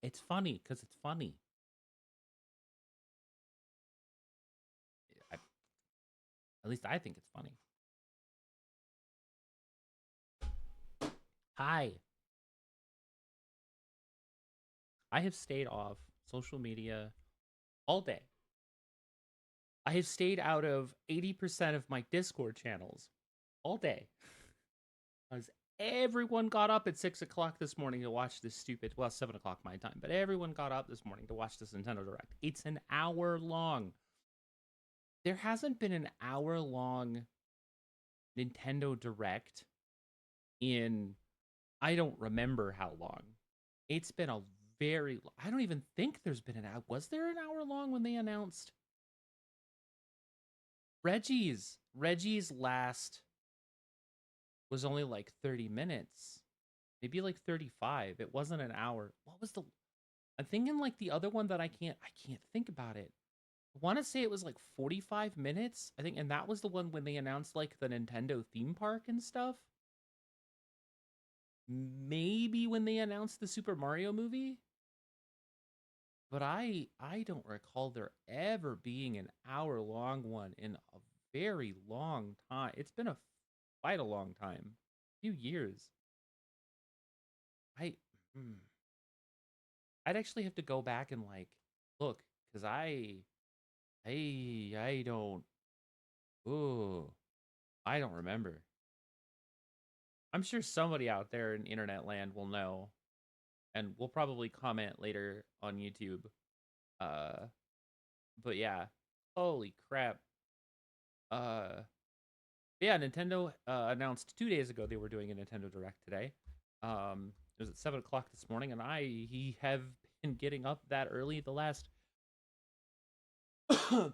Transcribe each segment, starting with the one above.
It's funny because it's funny. At least I think it's funny. Hi. I have stayed off social media all day. I have stayed out of 80% of my Discord channels all day. Because everyone got up at 6 o'clock this morning to watch this stupid, well, 7 o'clock my time, but everyone got up this morning to watch this Nintendo Direct. It's an hour long. There hasn't been an hour long Nintendo Direct in, I don't remember how long. It's been a very, I don't even think there's been an hour. Was there an hour long when they announced Reggie's last was only like 30 minutes, maybe like 35. It wasn't an hour. What was the, I'm thinking like the other one that I can't think about it. I want to say it was like 45 minutes, I think, and that was the one when they announced like the Nintendo theme park and stuff. Maybe when they announced the Super Mario movie, but I don't recall there ever being an hour long one in a very long time. It's been a quite a long time, a few years. I hmm, I'd actually have to go back and like look because I don't, ooh, I don't remember. I'm sure somebody out there in internet land will know, and will probably comment later on YouTube. Uh, but yeah, holy crap. Uh, yeah, Nintendo announced 2 days ago they were doing a Nintendo Direct today. It was at 7 o'clock this morning, and I have been getting up that early the last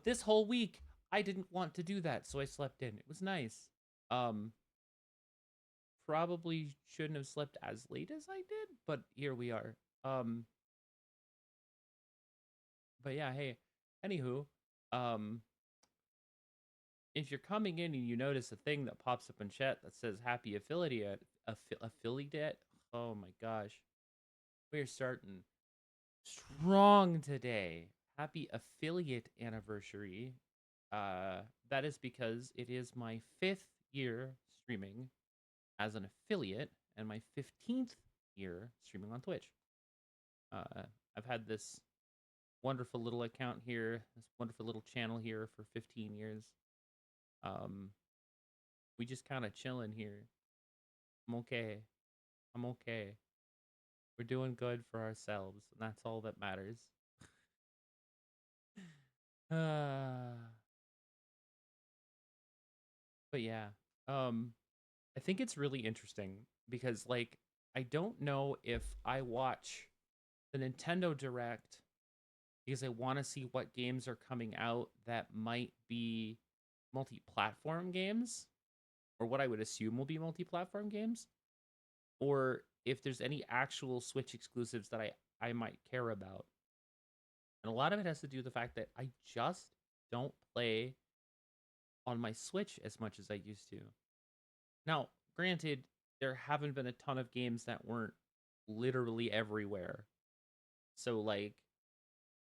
this whole week. I didn't want to do that, so I slept in. It was nice. Um, Probably shouldn't have slept as late as I did, but here we are. Um, but yeah, hey, anywho, um, if you're coming in and you notice a thing that pops up in chat that says happy affiliate, oh my gosh, we're starting strong today. Happy affiliate anniversary. That is because it is my 5th year streaming as an affiliate and my 15th year streaming on Twitch. I've had this wonderful little account here, this wonderful little channel here for 15 years. Um, we just kind of chilling here. I'm okay. I'm okay. We're doing good for ourselves, and that's all that matters. uh, but yeah, um, I think it's really interesting because, like, I don't know if I watch the Nintendo Direct because I want to see what games are coming out that might be multi-platform games, or what I would assume will be multi-platform games, or if there's any actual Switch exclusives that I might care about. And a lot of it has to do with the fact that I just don't play on my Switch as much as I used to. Now, granted, there haven't been a ton of games that weren't literally everywhere. So like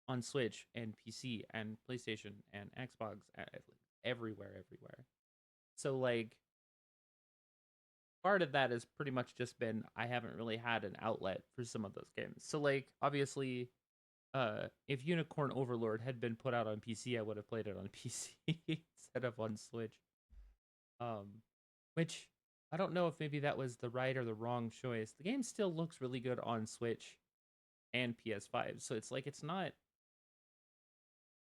on Switch and PC and PlayStation and Xbox, everywhere. So like part of that has pretty much just been I haven't really had an outlet for some of those games. So like obviously if Unicorn Overlord had been put out on PC, I would have played it on PC instead of on Switch. Um which I don't know if maybe that was the right or the wrong choice. The game still looks really good on Switch and PS5. So it's like it's not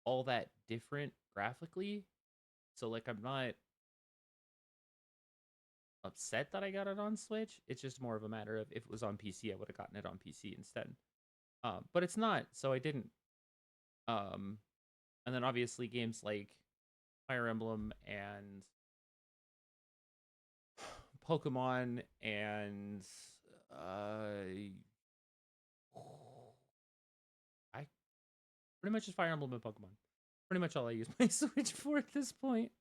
all that different graphically. So like I'm not upset that I got it on Switch. It's just more of a matter of if it was on PC, I would have gotten it on PC instead. But it's not, so I didn't. Um, and then obviously games like Fire Emblem and Pokemon and I pretty much just Fire Emblem and Pokemon. Pretty much all I use my Switch for at this point.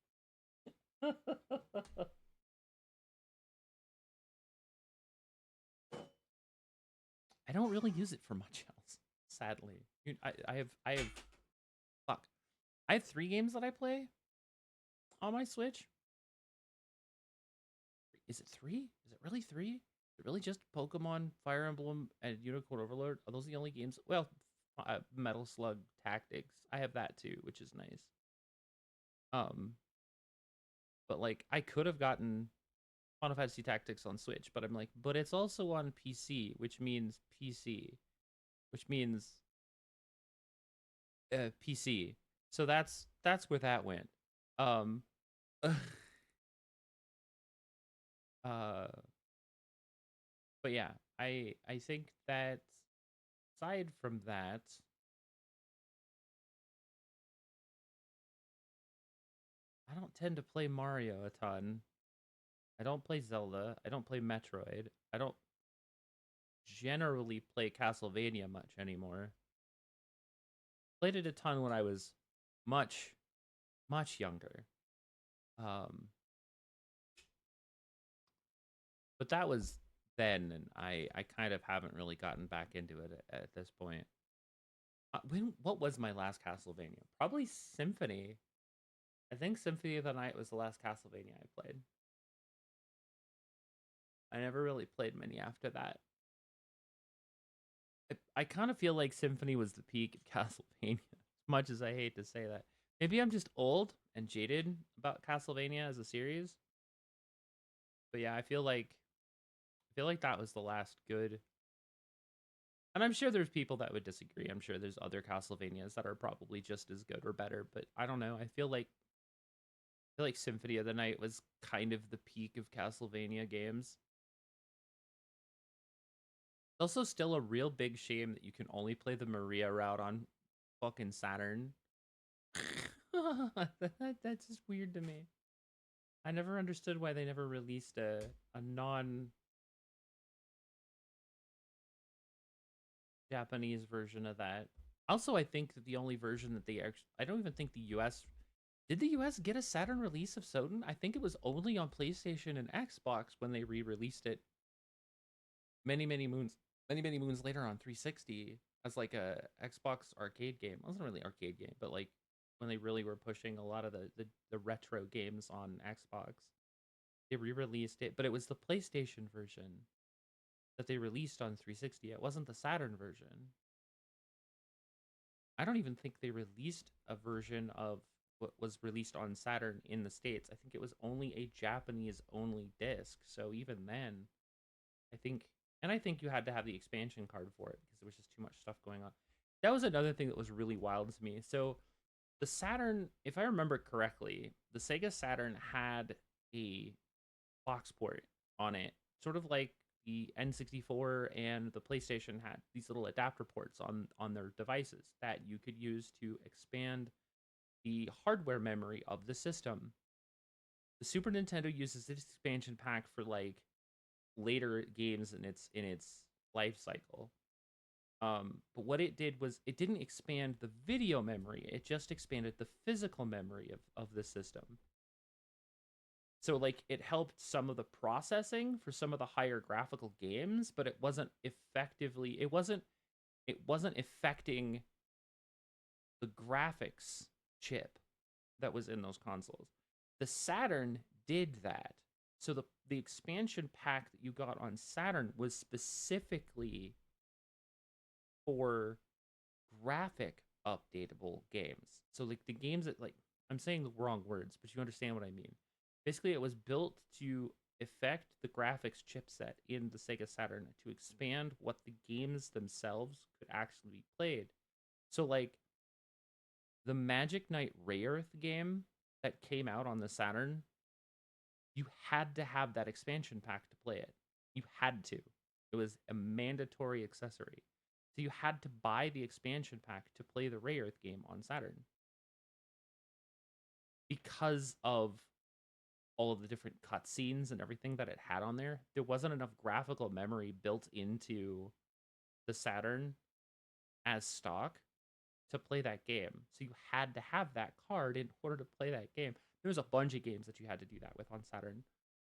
I don't really use it for much else, sadly. I have fuck. I have 3 games that I play on my Switch. Is it 3? Is it really 3? Is it really just Pokemon, Fire Emblem, and Unicorn Overlord? Are those the only games? Well, Metal Slug Tactics. I have that too, which is nice. Um, but like I could have gotten Final Fantasy Tactics on Switch, but I'm like, but it's also on PC, which means PC. So that's where that went. Um, uh, but yeah, I think that aside from that, I don't tend to play Mario a ton. I don't play Zelda. I don't play Metroid. I don't generally play Castlevania much anymore. Played it a ton when I was much, much younger. Um, but that was then, and I kind of haven't really gotten back into it at this point. What was my last Castlevania? Probably Symphony. I think Symphony of the Night was the last Castlevania I played. I never really played many after that. I kind of feel like Symphony was the peak of Castlevania, as much as I hate to say that. Maybe I'm just old and jaded about Castlevania as a series. But yeah, I feel like that was the last good. And I'm sure there's people that would disagree. I'm sure there's other Castlevanias that are probably just as good or better, but I don't know. I feel like Symphony of the Night was kind of the peak of Castlevania games. It's also still a real big shame that you can only play the Maria route on fucking Saturn. That's just weird to me. I never understood why they never released a non Japanese version of that. Also, I think that the only version that they actually, I don't even think the US, did the US get a Saturn release of Soden? I think it was only on PlayStation and Xbox when they re-released it many, many moons later on 360 as like a Xbox arcade game. It wasn't really arcade game, but like when they really were pushing a lot of the retro games on Xbox, they re-released it, but it was the PlayStation version that they released on 360. It wasn't the Saturn version. I don't even think they released a version of what was released on Saturn in the States. I think it was only a Japanese only disc. So even then, I think, and I think you had to have the expansion card for it because there was just too much stuff going on. That was another thing that was really wild to me. So the Saturn, if I remember correctly, the Sega Saturn had a box port on it, sort of like the N64 and the PlayStation had these little adapter ports on their devices that you could use to expand the hardware memory of the system. The Super Nintendo uses this expansion pack for like later games in its life cycle. But what it did was it didn't expand the video memory; it just expanded the physical memory of the system. So like it helped some of the processing for some of the higher graphical games, but it wasn't affecting the graphics chip that was in those consoles. The Saturn did that. So the expansion pack that you got on Saturn was specifically for graphic updatable games. So like the games that like I'm saying the wrong words, but you understand what I mean. Basically, it was built to affect the graphics chipset in the Sega Saturn to expand what the games themselves could actually be played. So like the Magic Knight Rayearth game that came out on the Saturn, you had to have that expansion pack to play it. You had to. It was a mandatory accessory. So you had to buy the expansion pack to play the Rayearth game on Saturn because of all of the different cutscenes and everything that it had on there. There wasn't enough graphical memory built into the Saturn as stock to play that game. So you had to have that card in order to play that game. There was a bunch of games that you had to do that with on Saturn.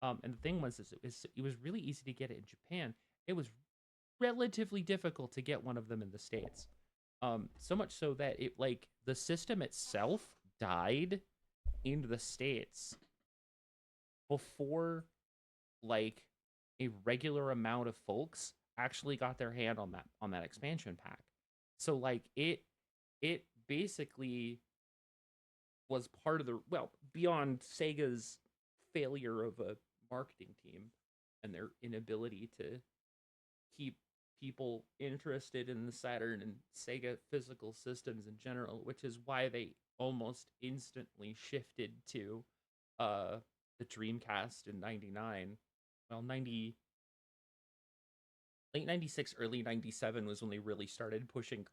And the thing was, it was really easy to get it in Japan. It was relatively difficult to get one of them in the States. So much so that it like the system itself died in the States before like a regular amount of folks actually got their hand on that expansion pack. So like it basically was part of the, well, beyond Sega's failure of a marketing team and their inability to keep people interested in the Saturn and Sega physical systems in general, which is why they almost instantly shifted to uh the Dreamcast in 99. Well, 90, late 96, early 97 was when they really started pushing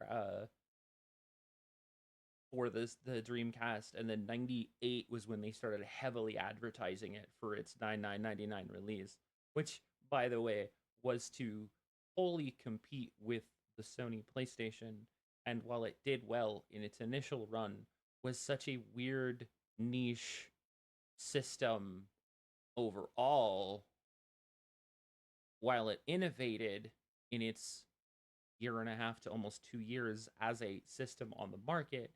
for the Dreamcast, and then 98 was when they started heavily advertising it for its 9999 release, which, by the way, was to wholly compete with the Sony PlayStation. And while it did well in its initial run, was such a weird niche system overall. While it innovated in its year and a half to almost 2 years as a system on the market,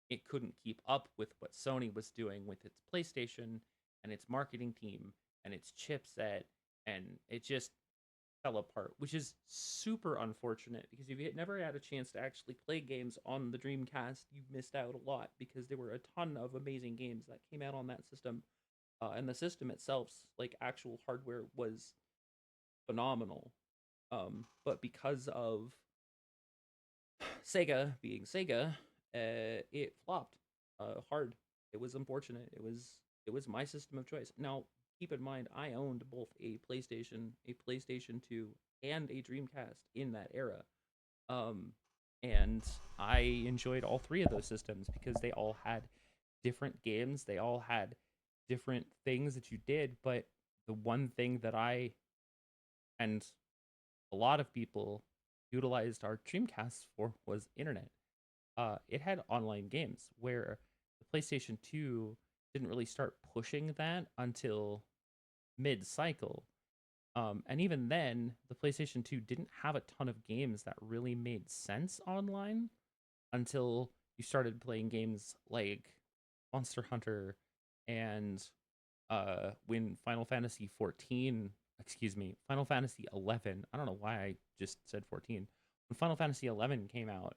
it couldn't keep up with what Sony was doing with its PlayStation and its marketing team and its chipset, and it just fell apart, which is super unfortunate because if you had never had a chance to actually play games on the Dreamcast, you missed out a lot because there were a ton of amazing games that came out on that system. And the system itself's like actual hardware was phenomenal. But because of Sega being Sega, it flopped hard. It was unfortunate. It was my system of choice. Now, keep in mind, I owned both a PlayStation 2, and a Dreamcast in that era. Um, and I enjoyed all three of those systems because they all had different games. They all had different things that you did, but the one thing that I and a lot of people utilized our Dreamcast for was internet. It had online games where the PlayStation 2 didn't really start pushing that until mid cycle. And even then, the PlayStation 2 didn't have a ton of games that really made sense online until you started playing games like Monster Hunter and when Final Fantasy 14, excuse me, Final Fantasy 11, I don't know why I just said 14. When Final Fantasy 11 came out,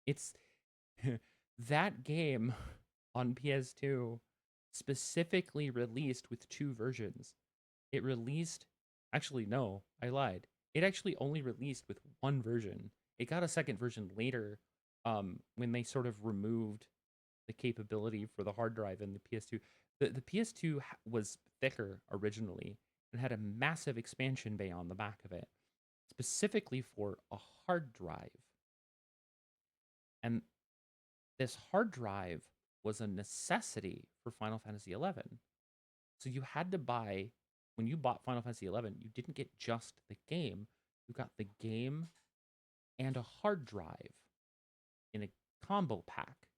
it's that game on PS2 specifically released with two versions. It released, actually, no, I lied. It actually only released with one version. It got a second version later when they sort of removed the capability for the hard drive in the PS2. The PS2 was thicker originally and had a massive expansion bay on the back of it, specifically for a hard drive. And this hard drive was a necessity for Final Fantasy 11. So you had to buy, when you bought Final Fantasy 11, you didn't get just the game, you got the game and a hard drive in a combo pack.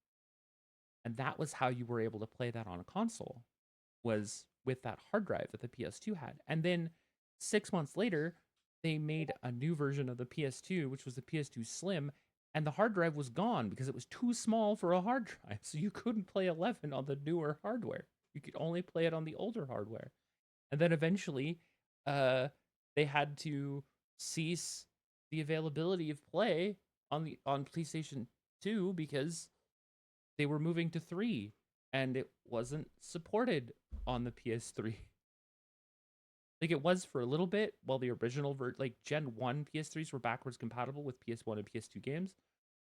And that was how you were able to play that on a console, was with that hard drive that the PS2 had. And then 6 months later, they made a new version of the PS2, which was the PS2 Slim, and the hard drive was gone because it was too small for a hard drive. So you couldn't play 11 on the newer hardware. You could only play it on the older hardware. And then eventually, they had to cease the availability of play on PlayStation 2 because they were moving to 3 and it wasn't supported on the PS3. Like it was for a little bit while the original like Gen 1 PS3s were backwards compatible with PS1 and PS2 games,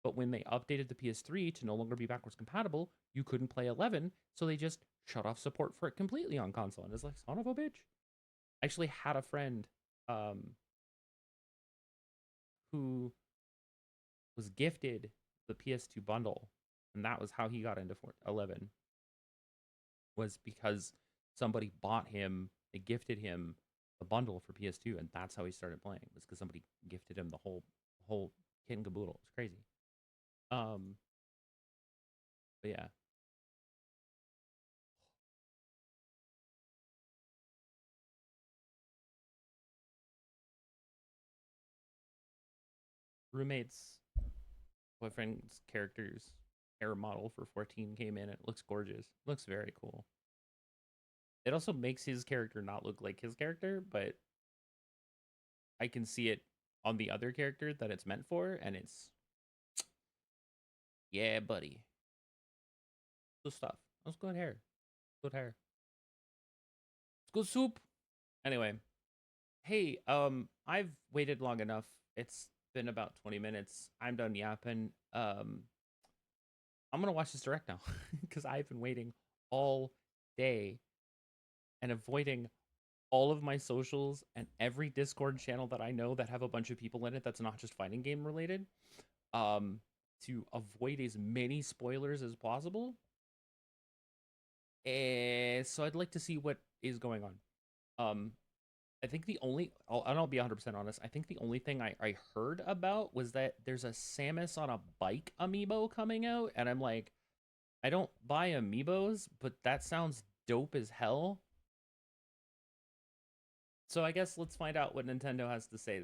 but when they updated the PS3 to no longer be backwards compatible, you couldn't play 11, so they just shut off support for it completely on console. And it's like, son of a bitch. I actually had a friend who was gifted the PS2 bundle, and that was how he got into 11, was because somebody bought him, they gifted him the bundle for PS2, and that's how he started playing. Was because somebody gifted him the whole kit and caboodle. It's crazy. Um, but yeah, roommate's boyfriend's character's hair model for 14 came in. It looks gorgeous. It looks very cool. It also makes his character not look like his character, but I can see it on the other character that it's meant for, and it's yeah, buddy. Good stuff. That's good hair. Good hair. It's good soup. Anyway, hey, I've waited long enough. It's been about 20 minutes. I'm done yapping. I'm gonna watch this direct now because I've been waiting all day and avoiding all of my socials and every Discord channel that I know that have a bunch of people in it that's not just fighting game related, to avoid as many spoilers as possible. So I'd like to see what is going on. I think the only, I'll be 100% honest, I think the only thing I heard about was that there's a Samus on a bike amiibo coming out, and I'm like, I don't buy amiibos, but that sounds dope as hell. So I guess let's find out what Nintendo has to say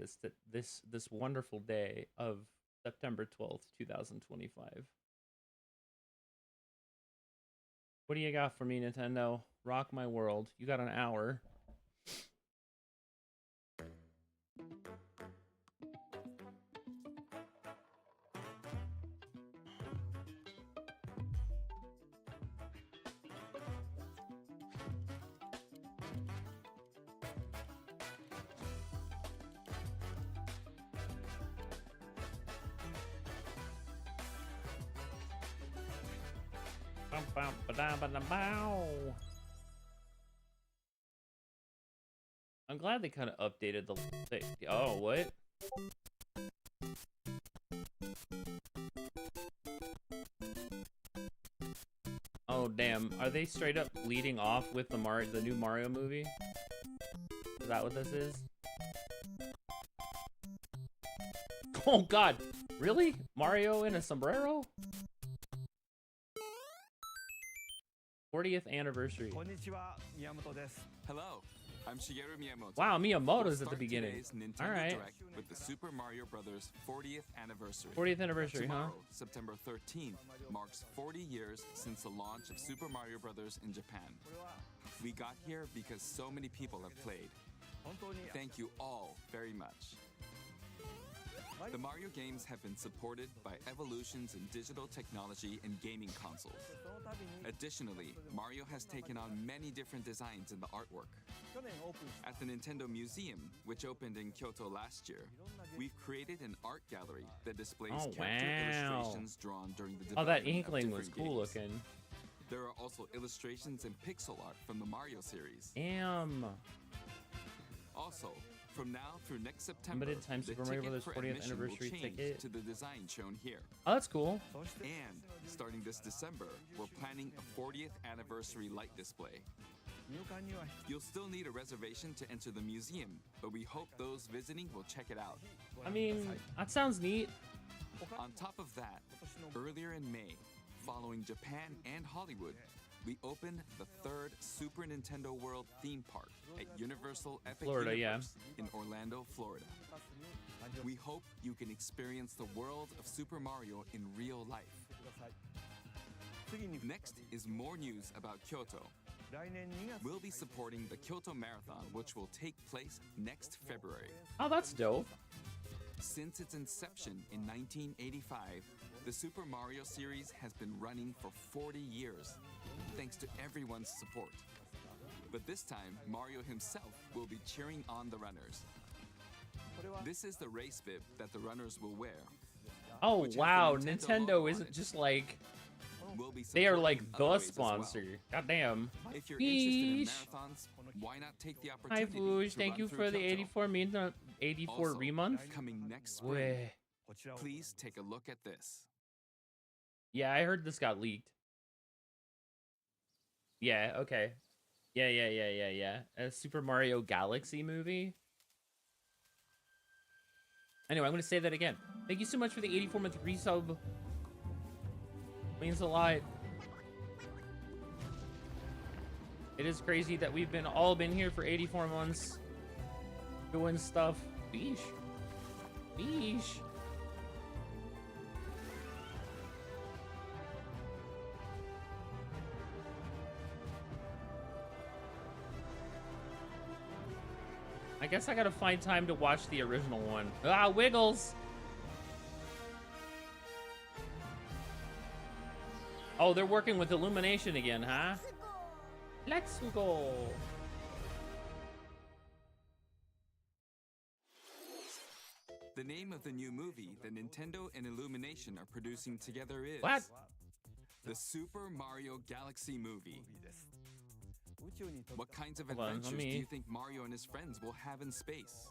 this wonderful day of September 12th, 2025. What do you got for me, Nintendo? Rock my world. You got an hour. I'm glad they kind of updated the. Oh, what? Oh, damn. Are they straight up leading off with the new Mario movie? Is that what this is? Oh, God. Really? Mario in a sombrero? 40th anniversary. Hello, I'm Shigeru Miyamoto. Wow, Miyamoto's at the beginning. All right. Direct with the Super Mario Brothers 40th anniversary. 40th anniversary, Tomorrow, huh? September 13th, marks 40 years since the launch of Super Mario Brothers in Japan. We got here because so many people have played. Thank you all very much. The Mario games have been supported by evolutions in digital technology and gaming consoles. Additionally, Mario has taken on many different designs in the artwork. At the Nintendo Museum, which opened in Kyoto last year, we've created an art gallery that displays character illustrations drawn during the development that Inkling was cool games. looking. There are also illustrations and pixel art from the Mario series. Damn. Also, from now through next September, Limited time the Super Mario ticket Brothers for 40th admission anniversary will change ticket. to the design shown here. Oh, that's cool. And starting this December, we're planning a 40th anniversary light display. You'll still need a reservation to enter the museum, but we hope those visiting will check it out. I mean, that sounds neat. On top of that, earlier in May, following Japan and Hollywood, we opened the third Super Nintendo World theme park at Universal Epic Florida, Universe in Orlando, Florida. We hope you can experience the world of Super Mario in real life. Next is more news about Kyoto. We'll be supporting the Kyoto Marathon, which will take place next February. Oh, that's dope. Since its inception in 1985, the Super Mario series has been running for 40 years, thanks to everyone's support. But this time, Mario himself will be cheering on the runners. This is the race bib that the runners will wear. Oh, which has the wow. Nintendo Nintendo logo isn't on it. just like... We'll be They are supporting like in the other ways as well. sponsor. Goddamn. If you're interested in Yeesh. marathons, why not take the Hi, opportunity Foosh. to Thank run you through for the Kyoto? 84 Also, remonth. coming next spring, Way. please take a look at this. Yeah, I heard this got leaked. Yeah, okay. Yeah. A Super Mario Galaxy movie. Anyway, I'm going to say that again. Thank you so much for the 84-month resub. Means a lot. It is crazy that we've all been here for 84 months doing stuff. Beesh. I guess I gotta find time to watch the original one. Ah, Wiggles! Oh, they're working with Illumination again, huh? Let's go! The name of the new movie that Nintendo and Illumination are producing together is... What? The Super Mario Galaxy movie. What kinds of Hold on, adventures do you think Mario and his friends will have in space?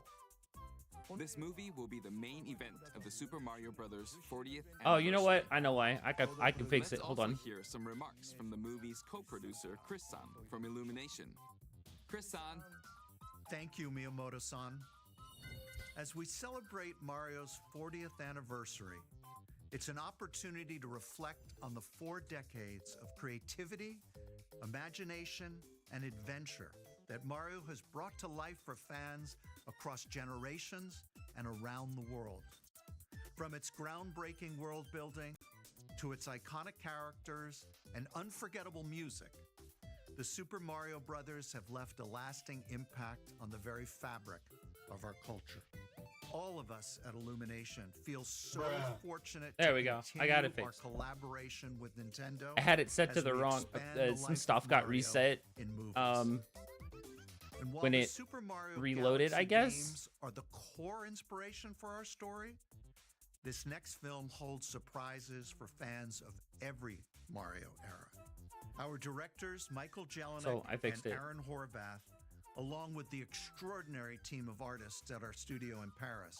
This movie will be the main event of the Super Mario Brothers 40th anniversary. Oh, you know what? I know why. I can fix it. Hold on. Let's also hear some remarks from the movie's co-producer, Chris-san, from Illumination. Chris-san. Thank you, Miyamoto-san. As we celebrate Mario's 40th anniversary, it's an opportunity to reflect on the 4 decades of creativity, imagination, and adventure that Mario has brought to life for fans across generations and around the world. From its groundbreaking world building to its iconic characters and unforgettable music, the Super Mario Brothers have left a lasting impact on the very fabric of our culture. All of us at Illumination feel so fortunate There to we go. I got it continue our fixed. collaboration with Nintendo. I had it set to as the we wrong. expand the Some life stuff of got Mario reset. in movies. And while when the it Super Mario reloaded, I Galaxy guess. games are the core inspiration for our story, this next film holds surprises for fans of every Mario era. Our directors, Michael Jelenic So, I and fixed it. Aaron Horvath, along with the extraordinary team of artists at our studio in Paris,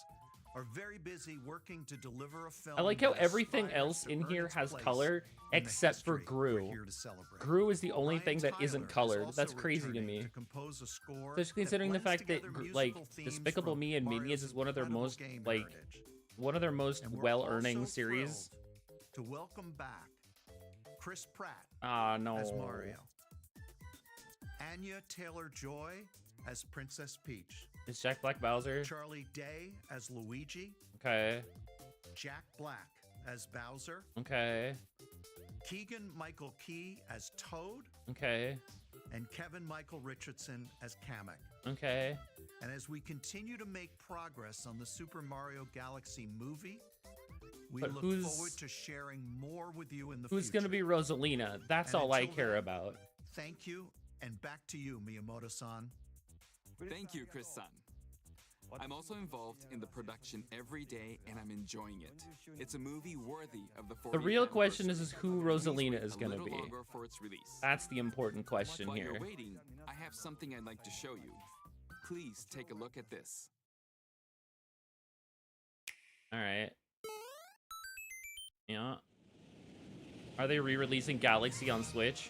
are very busy working to deliver a film. I like how that everything aspires else to in earn here its has place color in the except for history we're Gru. here to celebrate. Gru is the only Ryan thing that Tyler isn't is colored. also That's crazy to returning me. to compose a score Especially that considering the blends fact that together like musical themes Despicable from Me and Minions Mario's is one of their incredible most game like heritage. one of their most And we're well-earning also series. thrilled to welcome back Chris Pratt Ah, no. as Mario, Anya Taylor-Joy as Princess Peach, Is Jack Black Bowser? Charlie Day as Luigi, Okay. Jack Black as Bowser, Okay. Keegan Michael Key as Toad, Okay. and Kevin Michael Richardson as Kamek. Okay. And as we continue to make progress on the Super Mario Galaxy movie, we But look who's- forward to sharing more with you in the Who's future. gonna be Rosalina? That's And all I until care then, about. Thank you, and back to you, Miyamoto-san. Thank you, Chris-san. I'm also involved in the production every day, and I'm enjoying it. It's a movie worthy of the 40th The real question is anniversary. who Please Rosalina wait is a gonna little be. longer for its release. That's the important question While here. you're waiting, I have something I'd like to show you. Please take a look at this. All right. Yeah. Are they re-releasing Galaxy on Switch?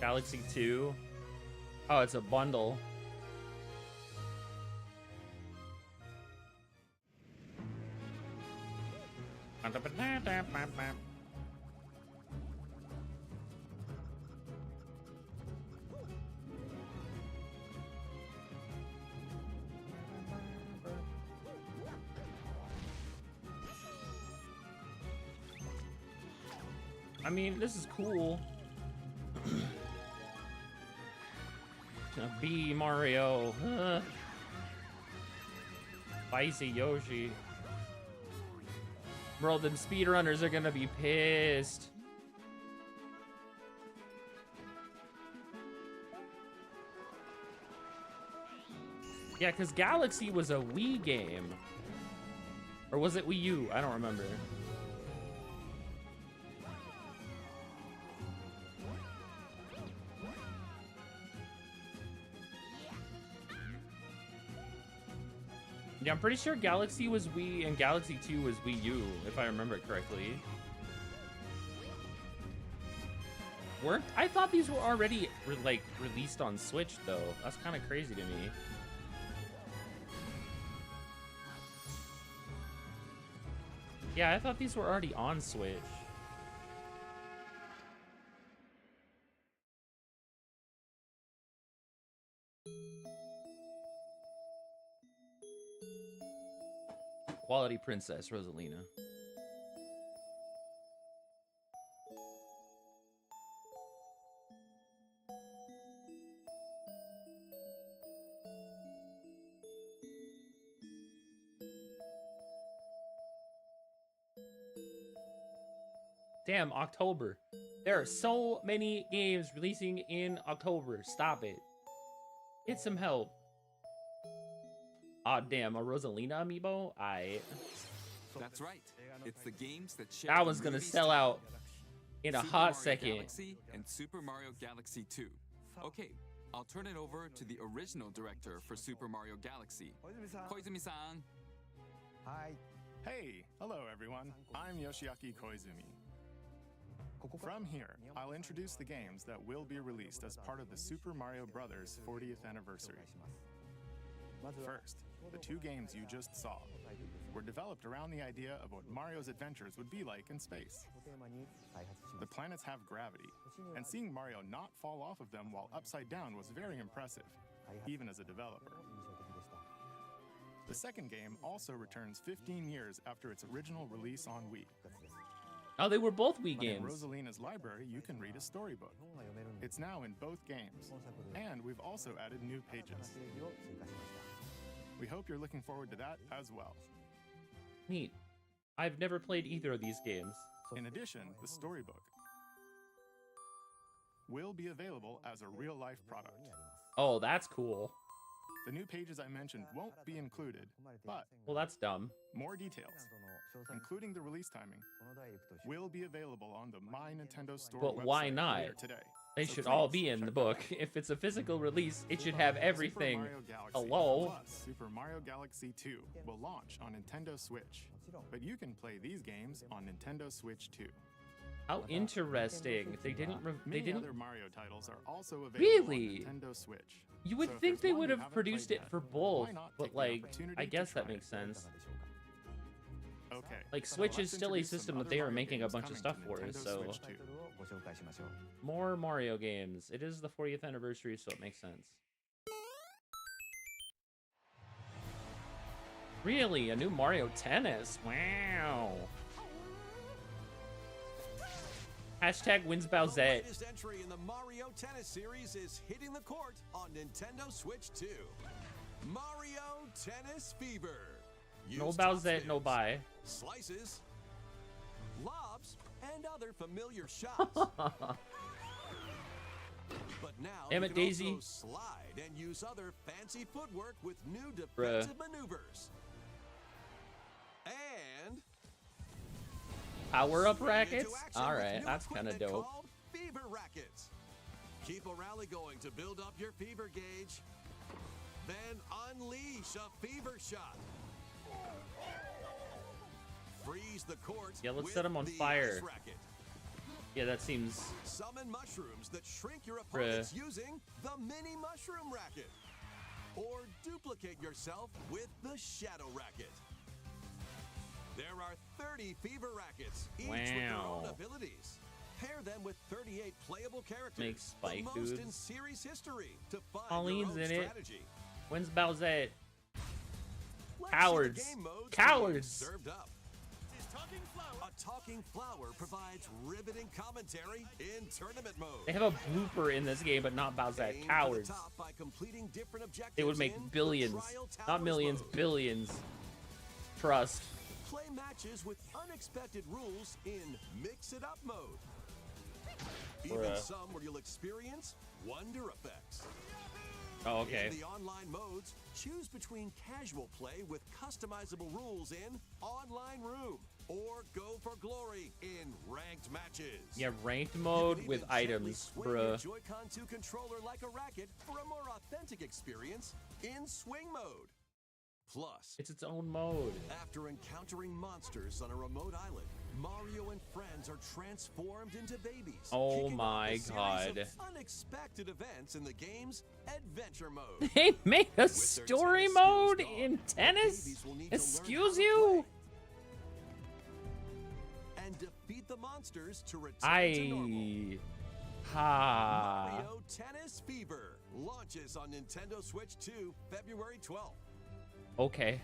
Galaxy 2? Oh, it's a bundle. I mean, this is cool. Be Mario. Spicy Yoshi. Bro, the speedrunners are gonna be pissed. Yeah, because Galaxy was a Wii game. Or was it Wii U? I don't remember. Yeah, I'm pretty sure Galaxy was Wii and Galaxy 2 was Wii U, if I remember correctly. Weren't I thought these were already released on Switch though. That's kind of crazy to me. Yeah, I thought these were already on Switch. Quality Princess Rosalina. Damn, October. There are so many games releasing in October. Stop it. Get some help. Aw, damn, a Rosalina amiibo? That's right. It's the games that share That the one's gonna movie sell style. out in a Super hot Mario second. Galaxy and Super Mario Galaxy 2. Okay, I'll turn it over to the original director for Super Mario Galaxy, Koizumi-san. Hey, hello everyone. I'm Yoshiaki Koizumi. From here, I'll introduce the games that will be released as part of the Super Mario Bros. 40th anniversary. First, the two games you just saw were developed around the idea of what Mario's adventures would be like in space. The planets have gravity, and seeing Mario not fall off of them while upside down was very impressive, even as a developer. The second game also returns 15 years after its original release on Wii. Oh, they were both Wii In games. Rosalina's library, you can read a storybook. It's now in both games, and we've also added new pages. We hope you're looking forward to that as well. Neat. I've never played either of these games. In addition, the storybook will be available as a real-life product. Oh, that's cool. The new pages I mentioned won't be included, but Well, that's dumb. more details, including the release timing, will be available on the My Nintendo Store But website why not? later today. They So should all please be in the check book. that out. If it's a physical release, it should have everything. Super Mario Galaxy Hello? Plus Super Mario Galaxy 2 will launch on Nintendo Switch, but you can play these games on Nintendo Switch too. How interesting. They didn't. Many other Mario titles are also available Really? on Nintendo Switch. You would So if think there's they one would you have haven't produced played it yet, for both, why not but take the like, opportunity I to guess that try makes it? sense. Okay. Like, Switch is let's still a introduce some system that other they are Mario making a games bunch of coming stuff to for, Nintendo so Switch 2. more Mario games. It is the 40th anniversary, so it makes sense. Really, a new Mario Tennis? Wow. Hashtag wins The Bowsette. latest entry in the Mario Tennis series is hitting the court on Nintendo Switch 2. Mario Tennis Fever. No Use Bowsette, topspins, no buy. slices, lobs, and other familiar shots. But now Damn you it, can Daisy. also slide and use other fancy footwork with new defensive maneuvers. And Power up spring into rackets? action with Alright, new that's kind of equipment dope. called Fever Rackets. Keep a rally going to build up your fever gauge. Then unleash a fever shot. Freeze the court. Yeah, let's with set 'em on the fire. ice racket. Yeah, that seems... Summon mushrooms that shrink your opponents using the mini mushroom racket. Or duplicate yourself with the shadow racket. There are 30 fever rackets, each with their own Wow. abilities. Pair them with 38 playable characters. Make spike the most in dudes. series history to find Pauline's your own in it. strategy. When's Bowsette? Let's Cowards. see the game modes Cowards. being served up. A talking flower provides riveting commentary in tournament mode. They have a blooper in this game, but not Bowsette. Aim for the Cowards. top by completing different objectives They would make in the billions. Trial Not Towers millions, mode. billions. Trust. Play matches with unexpected rules in Mix It Up mode. Even Bruh. some where you'll experience wonder effects. Oh, okay. In the online modes, choose between casual play with customizable rules in Online Room, or go for glory in ranked matches. Yeah, ranked You mode can with even gently items, swing your bruh. Joy-Con 2 controller like a racket for a more authentic experience in swing mode. Plus, It's its own mode. after encountering monsters on a remote island, Mario and friends are transformed into babies. Oh kicking off my a series God. of unexpected events in the game's adventure mode. They made a their story tennis mode skills in gone, tennis? babies will need to learn Excuse how to you? play and defeat the monsters to return to normal. Mario Tennis Fever launches on Nintendo Switch 2 February 12th. Okay.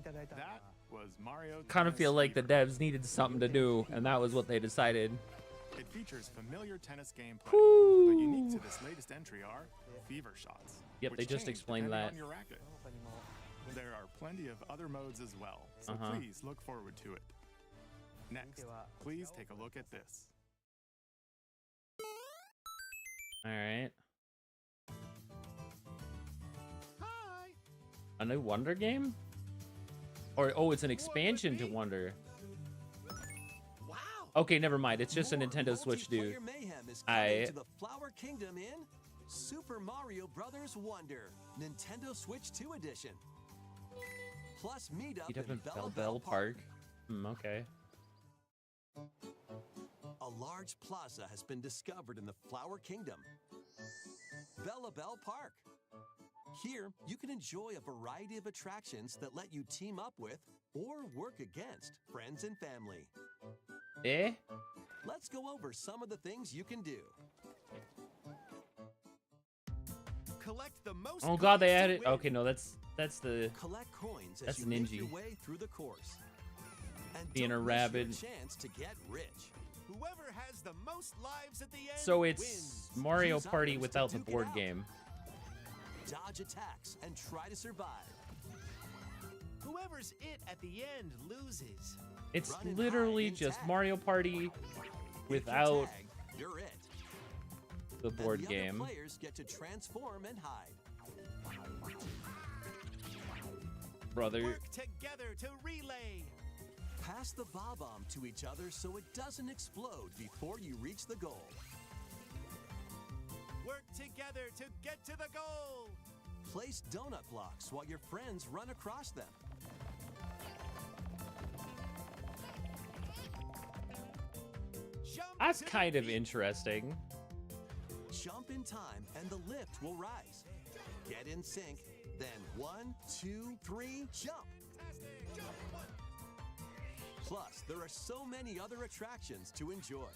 That was Mario. Kind of Tennis feel like the Fever. devs needed something to do, and that was what they decided. It features familiar tennis gameplay, Woo. but unique to this latest entry are fever shots. Yep, which they just change explained depending that. on your racket. There are plenty of other modes as well, so Uh-huh. please look forward to it. Next, please take a look at this. All right. Hi. A new Wonder game? Or oh, it's an expansion to Wonder. Wow. Okay, never mind. It's just a More Nintendo Switch, dude. multiplayer mayhem is coming to the Flower Kingdom in Super Mario Brothers Wonder, Nintendo Switch 2 Edition. Plus meet up in Bell Park. Okay. A large plaza has been discovered in the Flower Kingdom, Bell Park. Here, you can enjoy a variety of attractions that let you team up with or work against friends and family. Eh? Let's go over some of the things you can do. Collect the most. Oh god, they coins to added. win. Okay, no, that's the Collect coins as that's you make Ninja. your way through the course. And Being don't a miss your rabid. chance to get rich. Whoever has the most lives at the end So it's wins. Mario Use Party items to without the duke it board out. game. Dodge attacks and try to survive. Whoever's it at the end loses. It's Run and literally hide and just tag. Mario Party If without you're tagged, you're it. the board and the game. Other players get to transform and hide. Brother. Work together to relay. Pass the bob-omb to each other so it doesn't explode before you reach the goal. Work together to get to the goal. Place donut blocks while your friends run across them. Jump That's to the kind of beat. interesting. Jump in time and the lift will rise. Get in sync, then 1, 2, 3, jump. Plus, there are so many other attractions to enjoy.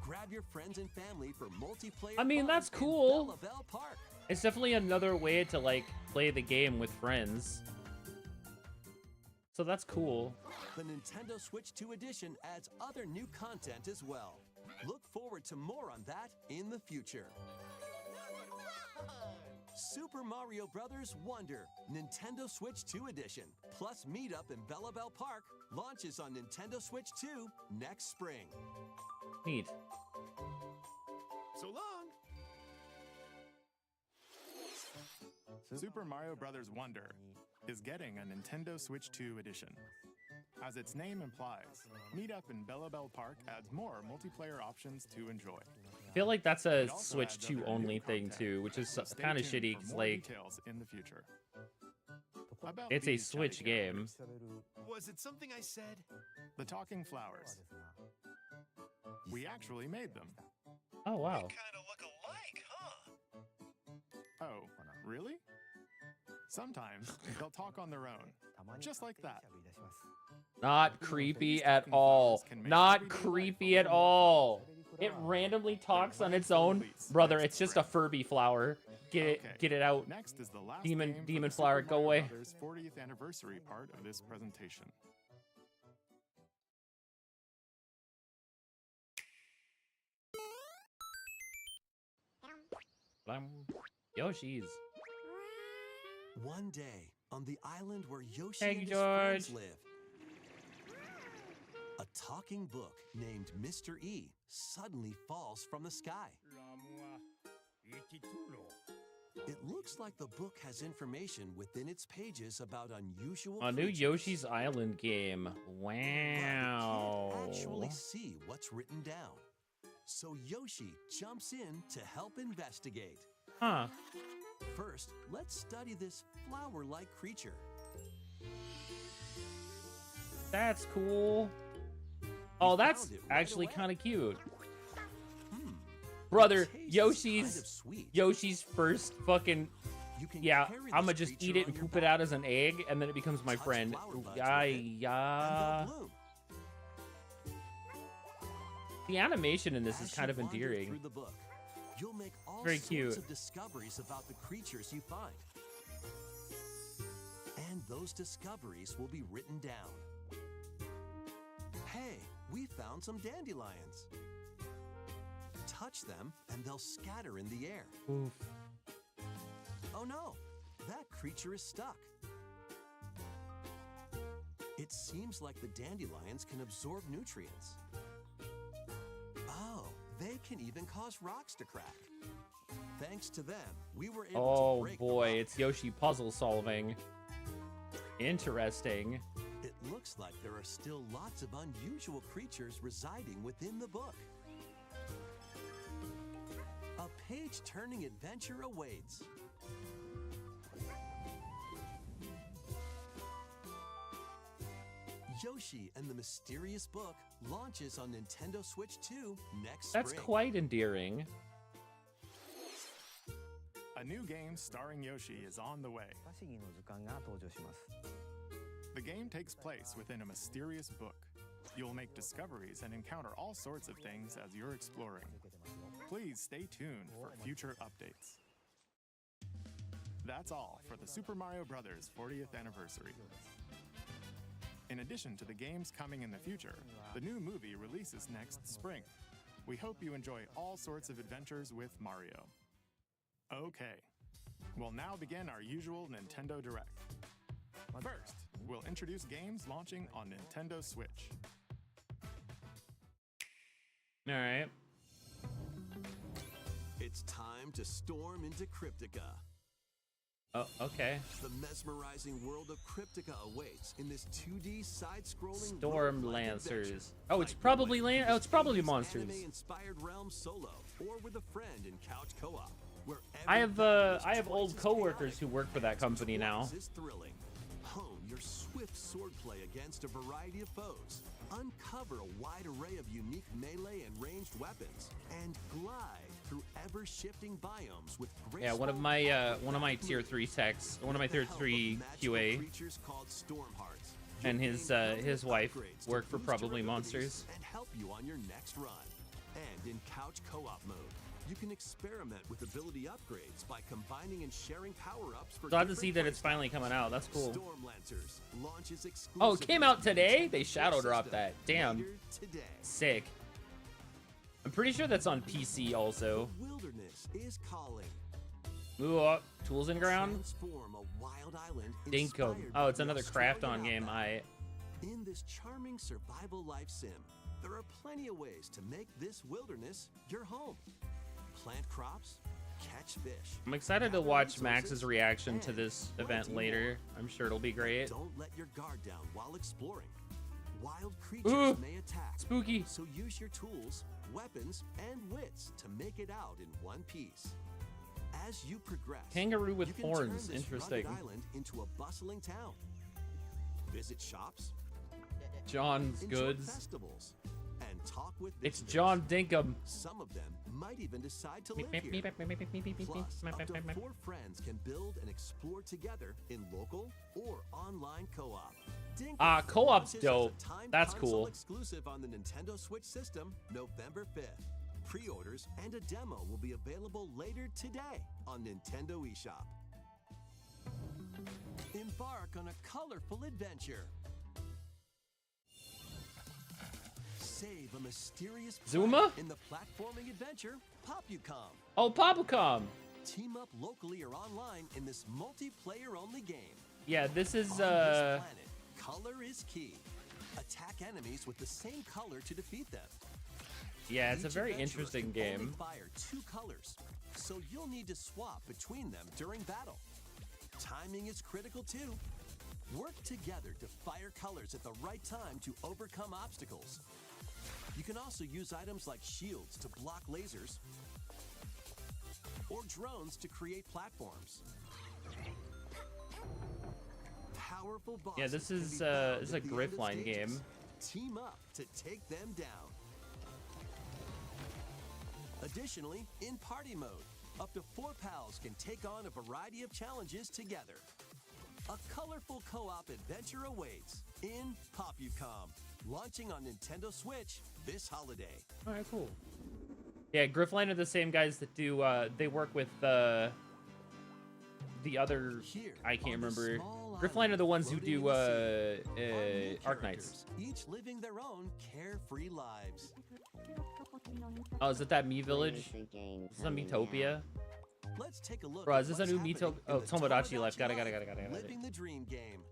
Grab your friends and family for multiplayer. I mean, fun that's in cool. Bell Park. It's definitely another way to like play the game with friends. So that's cool. The Nintendo Switch 2 Edition adds other new content as well. Look forward to more on that in the future. Super Mario Brothers Wonder, Nintendo Switch 2 Edition, plus Meetup in Bell Park launches on Nintendo Switch 2 next spring. Neat. So long. Super Mario Brothers Wonder is getting a Nintendo Switch 2 edition. As its name implies, Meet Up in Bell Park adds more multiplayer options to enjoy. I feel like that's a It also Switch adds 2 other only new thing content, too, which is so stay kind of tuned shitty for 'cause, more like details in the future. About it's a these chatty Switch game. characters, Was it something I said? The talking flowers. We actually made them. Oh wow. Kind of look alike, huh? Oh, really? Sometimes they'll talk on their own, just like that. Not creepy at talking all. flowers can make Not everyday life creepy a at little more all. fun. It randomly talks on glad its to own. release Brother, next it's just a spring. Furby flower. Okay, Get it out. Next is the last Demon- game for demon the flower, Super go Mario away. Brothers 40th anniversary part of this presentation. Yoshi's. One day, on the island where Yoshi Thank and you, his friends George. live, a talking book named Mr. E suddenly falls from the sky. It looks like the book has information within its pages about unusual A new creatures, Yoshi's Island game. but it Wow. can't actually see what's written down. So Yoshi jumps in to help investigate. Huh. First, let's study this flower-like creature. That's cool. Oh, that's found it right actually away. kind of cute. Hmm. Brother, It tastes Yoshi's kind of sweet. Yoshi's first fucking You can yeah, carry I'ma this just eat creature it on and your poop it back. out as an egg, and then it becomes my Touch friend. flower buds with Yeah, it, yeah. and they'll bloom. The animation in this As is kind you of wander endearing. Through the book, you'll make all Very sorts cute. of discoveries about the creatures you find. And those discoveries will be written down. Hey, we found some dandelions. Touch them and they'll scatter in the air. Oof. Oh no, that creature is stuck. It seems like the dandelions can absorb nutrients. Oh, they can even cause rocks to crack. Thanks to them, we were able to Oh break the boy, rock. it's Yoshi puzzle solving. Interesting. It looks like there are still lots of unusual creatures residing within the book. A page-turning adventure awaits. Yoshi and the Mysterious Book launches on Nintendo Switch 2 next That's spring. quite endearing. A new game starring Yoshi is on the way. The game takes place within a mysterious book. You'll make discoveries and encounter all sorts of things as you're exploring. Please stay tuned for future updates. That's all for the Super Mario Bros. 40th anniversary. In addition to the games coming in the future, the new movie releases next spring. We hope you enjoy all sorts of adventures with Mario. Okay, we'll now begin our usual Nintendo Direct. First, we'll introduce games launching on Nintendo Switch. All right. It's time to storm into Cryptica. Oh, okay. The mesmerizing world of Cryptica awaits in this 2D side-scrolling Storm roguelike Lancers. adventure. Oh, it's Fight probably your way through oh, it's this probably famous monsters. Anime-inspired realm solo, or with a friend in couch co-op. Where I every have battle is old twice as coworkers chaotic who work for that and company now. twice as thrilling. Hone your swift swordplay against a variety of foes. Uncover a wide array of unique melee and ranged weapons, and glide through ever-shifting biomes with Yeah, one of my tier 3 techs, one of my tier 3 QA, creatures called Stormhearts. and You'll his gain his powerful wife upgrades to work for boost your probably abilities monsters. and help you on your next run. And in couch co-op mode, you can experiment with ability upgrades by combining and sharing power-ups for Glad to see different that it's playstyles. finally coming out. That's cool. Storm Lancers launches Oh, it came out exclusively today? on They Nintendo shadow dropped system that. Damn. later today. Sick. I'm pretty sure that's on PC also. The wilderness is calling. Ooh, tools in ground. Transform a wild island Dinkum. inspired Oh, by it's the another craft on Australian game. outback. In this charming survival life sim, there are plenty of ways to make this wilderness your home. Plant crops, catch fish. I'm excited to watch Max's reaction to this event later. I'm sure it'll be great. Don't let your guard down while exploring. Wild creatures Ooh, may attack. spooky. So use your tools, weapons, and wits to make it out in one piece. As you progress, Kangaroo with you can horns. turn this Interesting. rugged island into a bustling town. Visit shops, John's enjoy goods. festivals, and talk with It's visitors. John Dinkum. Some of them might even decide to live here. Plus, up to 4 friends can build and explore together in local or online co-op. Ah, co-op's launches as a dope. timed That's console cool. exclusive on the Nintendo Switch system November 5th. Pre-orders and a demo will be available later today on Nintendo eShop. Embark on a colorful adventure. Save a mysterious Zuma? planet in the platforming adventure Popucom. Oh, Papucom. Team up locally or online in this multiplayer-only game. Yeah, this is On this planet, color is key. Attack enemies with the same color to defeat them. yeah, it's a Each very adventurer interesting can only game. fire 2 colors, so you'll need to swap between them during battle. Timing is critical too. Work together to fire colors at the right time to overcome obstacles. You can also use items like shields to block lasers or drones to create platforms. Powerful bosses Yeah, this can is be found this is at a the end of Griffline stages. game. Team up to take them down. Additionally, in party mode, up to 4 pals can take on a variety of challenges together. A colorful co-op adventure awaits in Popucom, launching on Nintendo Switch this holiday. All right, cool. Yeah, Griffline are the same guys that do. They work with the other. Here, I can't on this remember. small Griffline island are the ones who floating do in the sea, are new Arc characters, Knights. each living their own carefree lives. Oh, is it that Me Village? Is that Metopia? Let's take a look. Bro, at is this a what's new happening Mito? in Oh, the Tomodachi Life. Got it. Living the Dream game.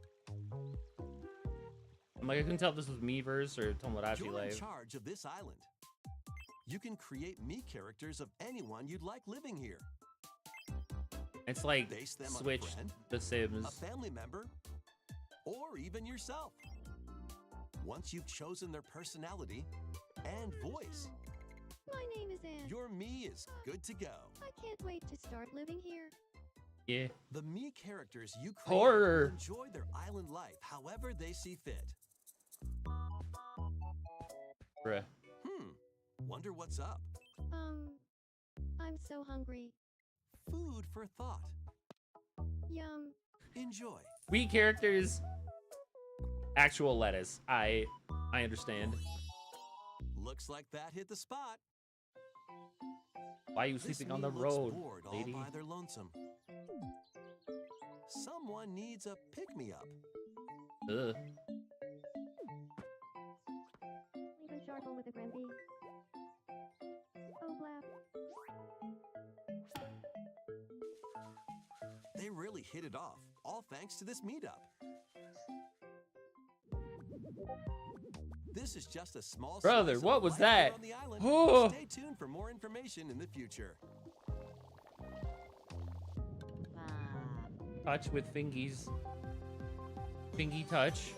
I'm like, I couldn't tell if this was Miiverse or Tomodachi You're in Life. charge of this island. You can create me characters of anyone you'd like living here. It's like Base them on a Switch friend, The Sims. a family member, or even yourself. Once you've chosen their personality and voice, My name is Anne. your me is good to go. I can't wait to start living here. Yeah. The me characters you create Horror. will enjoy their island life however they see fit. Bruh. Wonder what's up? I'm so hungry. Food for thought. Yum. Enjoy. We characters. Actual lettuce. I understand. Looks like that hit the spot. Why are you This sleeping on me the looks road, bored lady? all by their lonesome. Someone needs a pick-me-up. Ugh. Even sharper with a Granby. Oh, blap. They really hit it off, all thanks to this meetup. This is just a small Brother, slice of what the was life here that? on the island. Oh. Stay tuned for more information in the future. Touch with fingies. Fingy touch.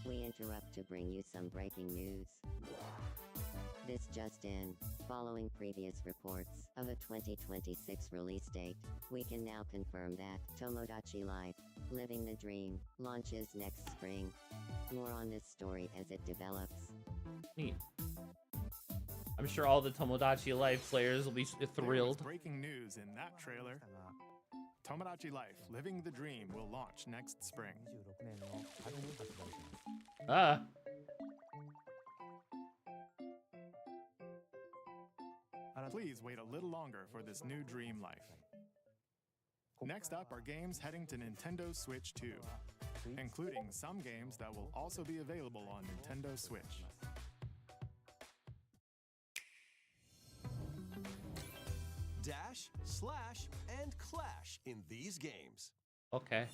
We interrupt to bring you some breaking news. This just in, following previous reports of a 2026 release date, we can now confirm that Tomodachi Life, Living the Dream, launches next spring. More on this story as it develops. Neat. I'm sure all the Tomodachi Life players will be There was thrilled. breaking news in that trailer. Tomodachi Life, Living the Dream will launch next spring. Ah. Please wait a little longer for this new dream life. Next up are games heading to Nintendo Switch 2, including some games that will also be available on Nintendo Switch. Dash, slash, and clash in these games. Okay.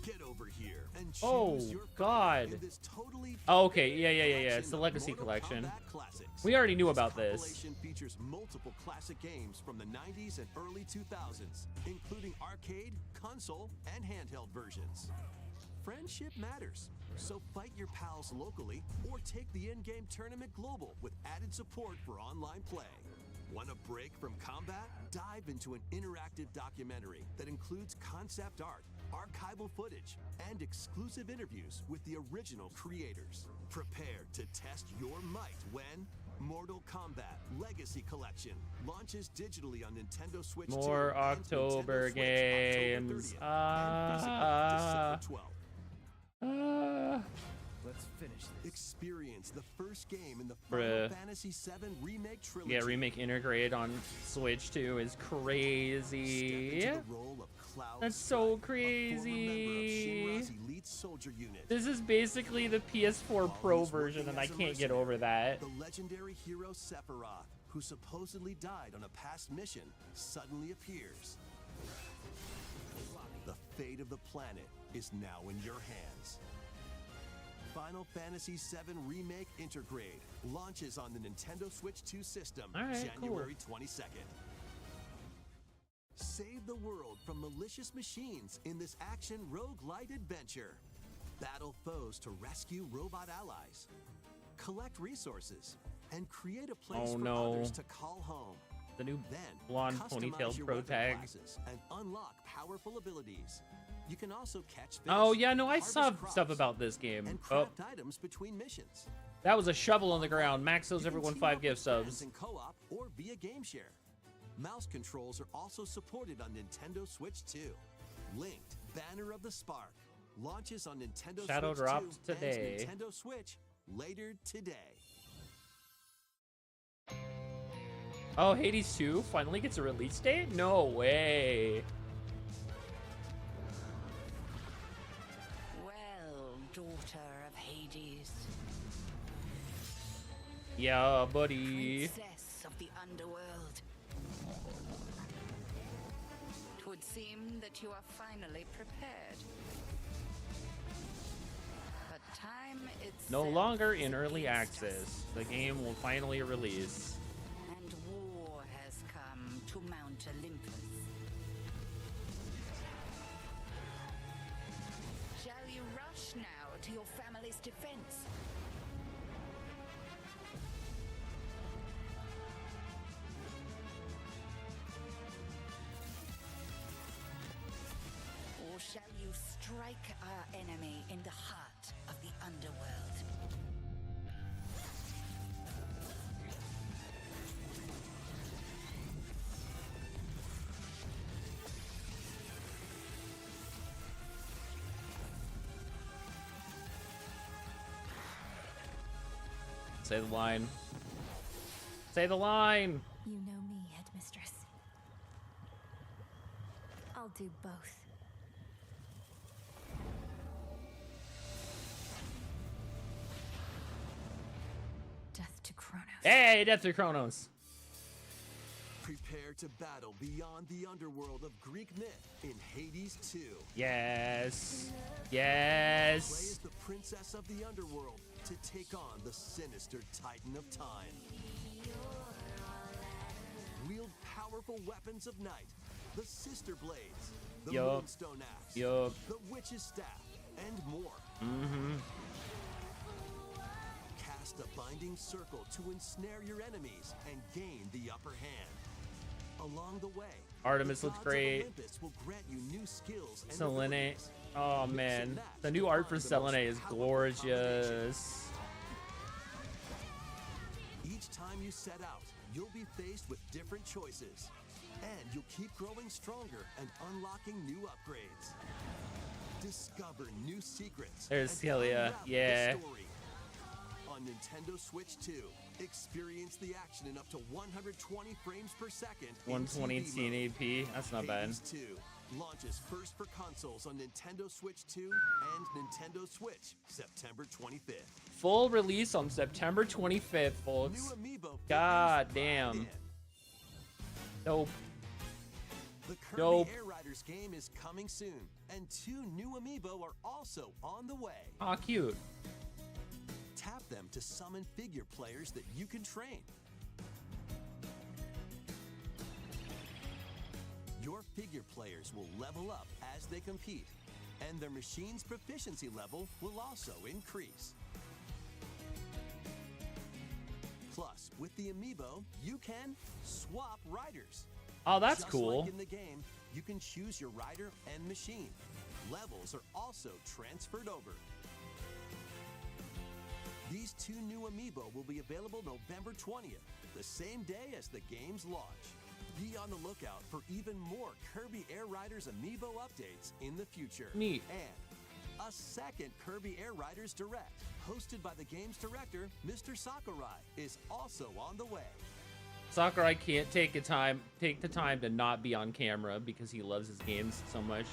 Get over here and choose Oh, your God. favorite in this totally Oh, okay. Yeah. collection It's the of Legacy Mortal Collection. Kombat classics. We already knew about this. Compilation features multiple classic games from the 90s and early 2000s, including arcade, console, and handheld versions. Friendship matters, so fight your pals locally or take the in-game tournament global with added support for online play. Want a break from combat? Dive into an interactive documentary that includes concept art, archival footage, and exclusive interviews with the original creators. Prepare to test your might when Mortal Kombat Legacy Collection launches digitally on Nintendo Switch 2 More and October Nintendo Switch games. October 30th, and physical December 12th. Let's finish this. Experience the first game in the Bruh. Final Fantasy VII Remake Trilogy. Yeah, remake integrated on Switch 2 is Step crazy. into the role of Cloud That's so Strife, a former member of crazy. Shinra's elite soldier unit. This is basically the PS4 While Pro he's version, working and I as a can't get mercenary, over that. The legendary hero Sephiroth, who supposedly died on a past mission, suddenly appears. The fate of the planet is now in your hands. Final Fantasy VII Remake Intergrade launches on the Nintendo Switch 2 system All right, January 22nd. Save the world from malicious machines in this action roguelite adventure. Battle foes to rescue robot allies. Collect resources and create a place Oh, for no. others to call home. The new Then, blonde customize ponytailed your pro weapon tag. classes and unlock powerful abilities. You can also catch fish, Oh yeah, no, I saw harvest stuff crops, about this game. and Oh, craft items between missions. that was a shovel on the ground. Max owes You can everyone team 5 up gift with friends subs. in co-op or via game share. Mouse controls are also supported on Nintendo Switch 2. Linked Banner of the Spark launches on Nintendo Shadow Switch drops 2 today. and Nintendo Switch later today. Oh, Hades 2 finally gets a release date? No way. Well, daughter of Hades, Yeah, buddy. princess of the underworld. It would seem that you are finally prepared. Time itself No longer in is early against us. access. The game will finally release. And war has come to Mount Olympus. Shall you rush now to your family's defense? Or shall you strike our enemy in the heart of the underworld? Say the line. Say the line. You know me, Headmistress. I'll do both. Death to Kronos. Hey, Death to Kronos. Prepare to battle beyond the underworld of Greek myth in Hades 2. Yes. Play Yes. as the princess of the underworld to take on the sinister titan of time. Wield powerful weapons of night, the sister blades, the Yup. moonstone axe, Yup. the witch's staff, and more. Mm-hmm. Cast a binding circle to ensnare your enemies and gain the upper hand. Along the way, Artemis the looks gods of great. Olympus will grant you new skills and Selene. abilities. Oh man, the new art for Selene is gorgeous. Each time you set out, you'll be faced with different choices. And you'll keep growing stronger and unlocking new upgrades. Discover new secrets. There's and Cela, unravel the yeah. story. On Nintendo Switch 2, experience the action in up to 120 frames per second. in 120 TV mode. 1080p. That's not bad. Hades 2 launches first for consoles on Nintendo Switch 2 and Nintendo Switch September 25th. Full release on September 25th, folks. New amiibo God figures damn. in. Dope. The Kirby Dope. Air Riders game is coming soon, and 2 new amiibo are also on the way. Aw, cute. Tap them to summon figure players that you can train. Your figure players will level up as they compete, and their machine's proficiency level will also increase. Plus, with the amiibo, you can swap riders. Oh, that's Just cool. like in the game, you can choose your rider and machine. Levels are also transferred over. These 2 new amiibo will be available November 20th, the same day as the game's launch. Be on the lookout for even more Kirby Air Riders amiibo updates in the future. Neat. And a second Kirby Air Riders Direct, hosted by the game's director, Mr. Sakurai, is also on the way. Sakurai can't take the time to not be on camera because he loves his games so much.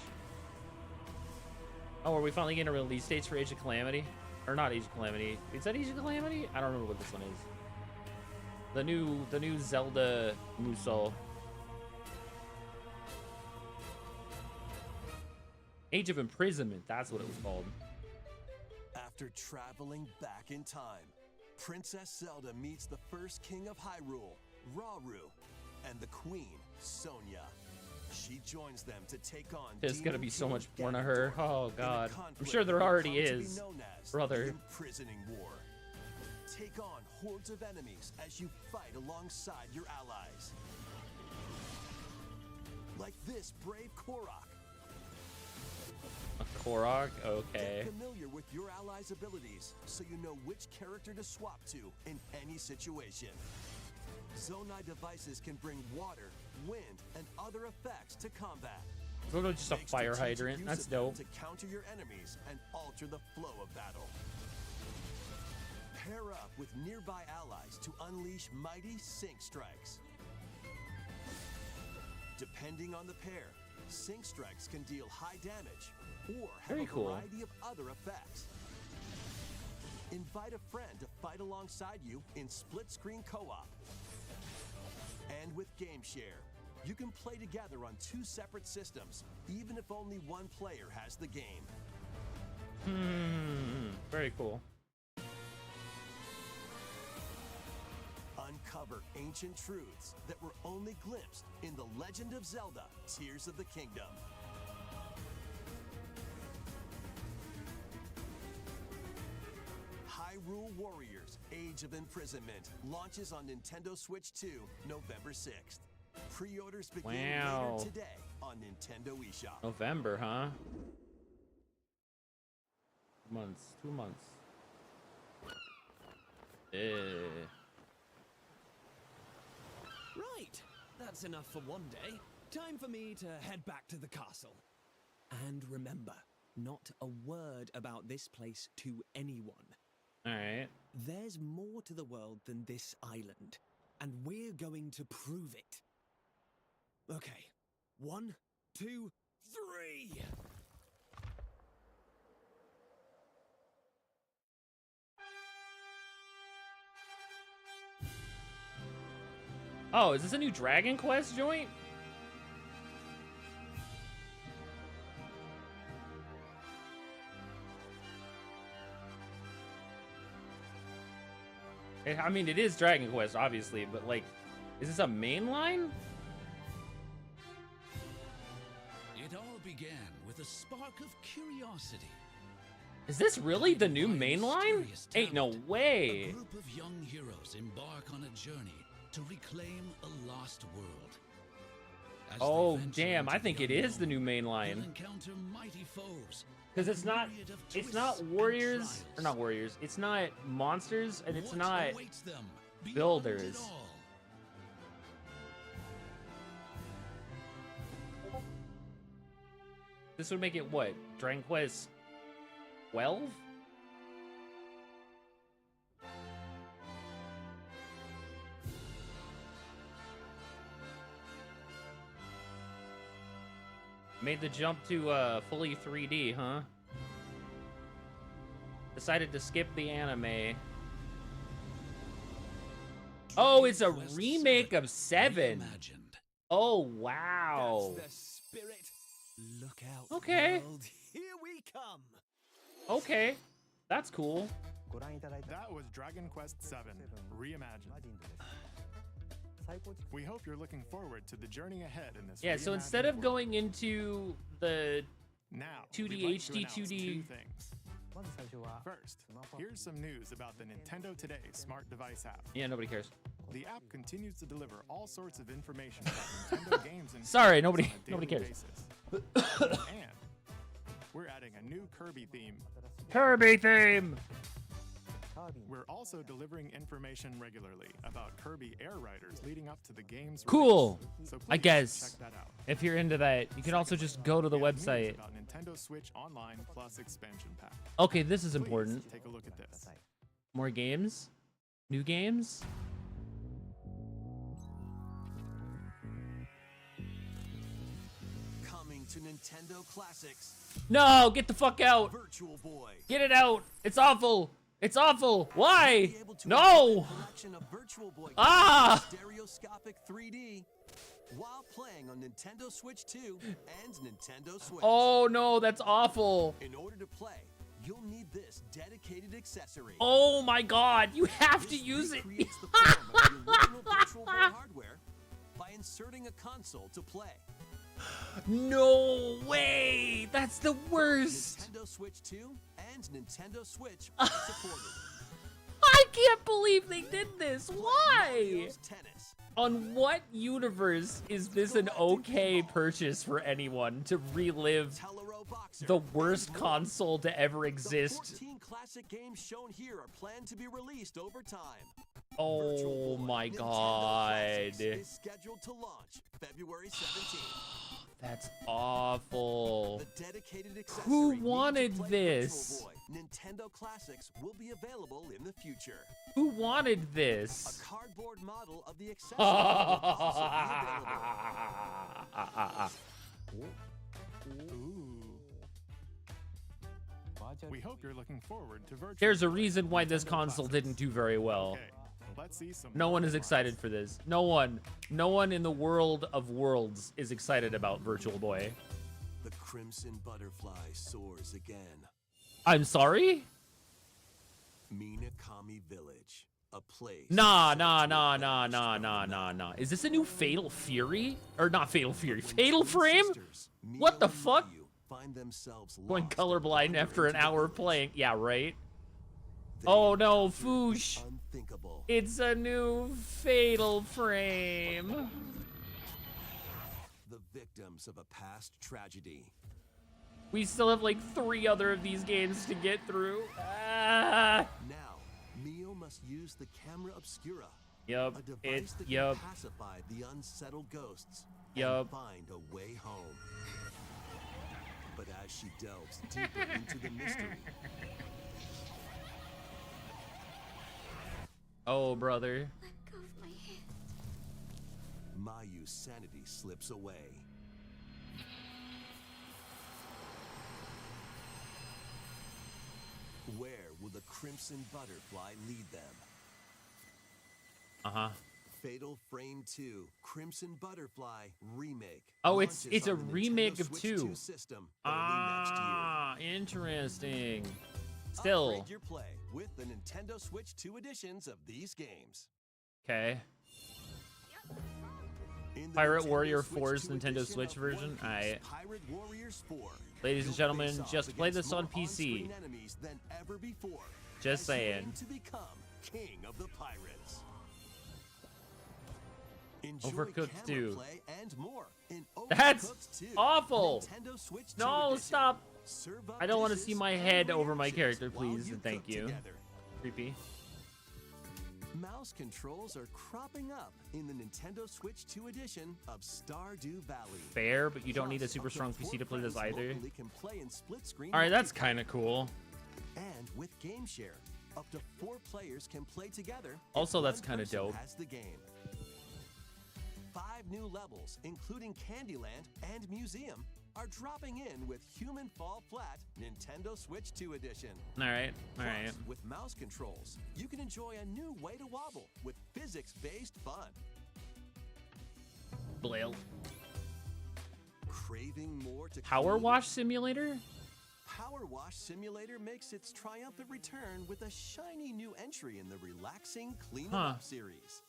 Oh, are we finally getting a release dates for Age of Calamity? Or not Age of Calamity. Is that Age of Calamity? I don't remember what this one is. The new Zelda Musou. Age of Imprisonment, that's what it was called. After traveling back in time, Princess Zelda meets the first king of Hyrule, Rauru, and the queen, Sonia. She joins them to take on There's gonna Demon be so King much porn of her. Ganondorf Oh in a god. I'm conflict sure there that will already come to be is. known as Brother. the Imprisoning War. Take on hordes of enemies as you fight alongside your allies. Like this brave Korok. A Korok? Okay. Get familiar with your allies' abilities so you know which character to swap to in any situation. Zonai devices can bring water, wind, and other effects to combat. So it's just a Make fire strategic hydrant. use That's of them dope. To counter your enemies and alter the flow of battle. Pair up with nearby allies to unleash mighty sync strikes. Depending on the pair, sync strikes can deal high damage or have Very a cool. variety of other effects. Invite a friend to fight alongside you in split-screen co-op. And with Game Share, you can play together on 2 separate systems, even if only one player has the game. Very cool. Uncover ancient truths that were only glimpsed in The Legend of Zelda: Tears of the Kingdom. Hyrule Warriors: Age of Imprisonment launches on Nintendo Switch 2 November 6th. Pre-orders begin later today on Nintendo eShop. November, huh? 2 months. Right, that's enough for one day. Time for me to head back to the castle. And remember, not a word about this place to anyone. Alright. There's more to the world than this island, and we're going to prove it. Okay, 1, 2, 3! Oh, is this a new Dragon Quest joint? I mean, it is Dragon Quest, obviously, but like, is this a main line? It all began with a spark of curiosity. Is this really the new main line? Ain't no way. A group of young heroes embark on a journey to reclaim a lost world. As Oh, they venture damn, into I think it unknown, is the new main they'll line. encounter mighty foes. Because it's not warriors, or or not warriors, it's not monsters, and it's What not awaits them beyond builders. it all? This would make it what? Dragon Quest 12? Made the jump to fully 3D, huh? Decided to skip the anime. Oh, it's a remake of 7. Reimagined. Oh, wow. That's the spirit. Look out, Okay. world. Here we come. Okay. That's cool. That was Dragon Quest VII Reimagined. We hope you're looking forward to the journey ahead in this. Yeah, so instead reimagined of world. going into the Now, 2D we'd like HD, to announce 2D. 2 things. First, here's some news about the Nintendo Today smart device app. Yeah, nobody cares. The app continues to deliver all sorts of information about Nintendo games and Sorry, games nobody- on a nobody daily cares. basis. And we're adding a new Kirby theme. Kirby theme. We're also delivering information regularly about Kirby Air Riders leading up to the game's Cool. release. So I please guess. check that out. If you're into that, you can also just go to the We have news website. about Nintendo Switch Online Plus expansion pack. Okay, this is Please important. take a look at this. More games? New games? Coming to Nintendo Classics, No, get the fuck out. Virtual Boy. Get it out. It's awful. It's awful. Why? Be able to No. enjoy a collection of Virtual Boy Ah! games in stereoscopic 3D while playing on Nintendo Switch 2 and Nintendo Switch. Oh no, that's awful. In order to play, you'll need this dedicated accessory. Oh my god, you have to This use it. recreates the form of the original Virtual Boy hardware by inserting a console to play. No way. That's the worst. Nintendo Switch 2 and Nintendo Switch are supported. I can't believe they did this. Why? Mario's Tennis. On what universe is this an okay purchase for anyone to relive Telero Boxer, the and worst more. console to ever The exist? 14 classic games shown here are planned to be released over time. Oh Virtual Boy my Nintendo god. Classics is scheduled to launch February 17th. That's awful. The dedicated accessory Who needed to wanted play this? Virtual Boy Nintendo Classics will be available in the future. Who wanted A this? cardboard model of the accessory will also be available. Ooh. We hope you're looking forward to Virtual There's a Oh, Boy reason why this Nintendo console Classics. didn't do very well. Okay, let's see some No one more is headlines. excited for this. No one in the world of worlds is excited about Virtual Boy. The crimson butterfly soars again. I'm sorry? Minakami Village, a place. Nah. Is this a new Fatal Fury? Or not Fatal Fury, Fatal Frame? What the fuck? Find themselves Going lost colorblind and after an wander into hour the of playing. Yeah, right? They Oh no, encounter the Foosh. unthinkable. It's a new Fatal Frame. The victims of a past tragedy. We still have like 3 other of these games to get through. Ah. Now, Mio must use the camera obscura, Yup, a device that yup, can pacify the unsettled ghosts yup. and find a way home. But as she delves deeper into the mystery, Oh, brother. Let go of my hand. Mayu's sanity slips away. Where will the Crimson Butterfly lead them? Uh-huh. Fatal Frame 2 Crimson Butterfly Remake. Oh, it's launches a on the remake Nintendo of Switch 2. System early next year. Ah, interesting. Still. Upgrade your play with the Nintendo Switch 2 editions of these games. Okay. In the Pirate Nintendo Warrior Switch 4's 2 Nintendo edition Switch of One version? Piece Aight. Pirate Warriors 4. Ladies and You'll gentlemen, face off just play against this on more PC. on-screen enemies than ever before, Just as you saying. aim to become king of the pirates. Enjoy Overcooked camera 2. play and more in That's Overcooked 2, awful. Nintendo Switch 2 No, edition. stop. Serve up I don't want to dishes see my and head over my reactions character, while please, and thank cook you. together. Creepy. Mouse controls are cropping up in the Nintendo Switch 2 edition of Stardew Valley. Fair, but you don't need a Plus, super up to strong 4 PC to play this friends either. locally can play in split screen Alright, that's multiplayer. kind of cool. And with Game Share, up to 4 players can play together. if Also, that's one kinda person dope. Has the game. 5 new levels, including Candyland and Museum, are dropping in with Human Fall Flat Nintendo Switch 2 edition. Alright, Plus, alright. with mouse controls, you can enjoy a new way to wobble with physics-based fun. Blail. Craving more to Power clean? Wash Simulator? Power Wash Simulator makes its triumphant return with a shiny new entry in the relaxing Clean It Up series.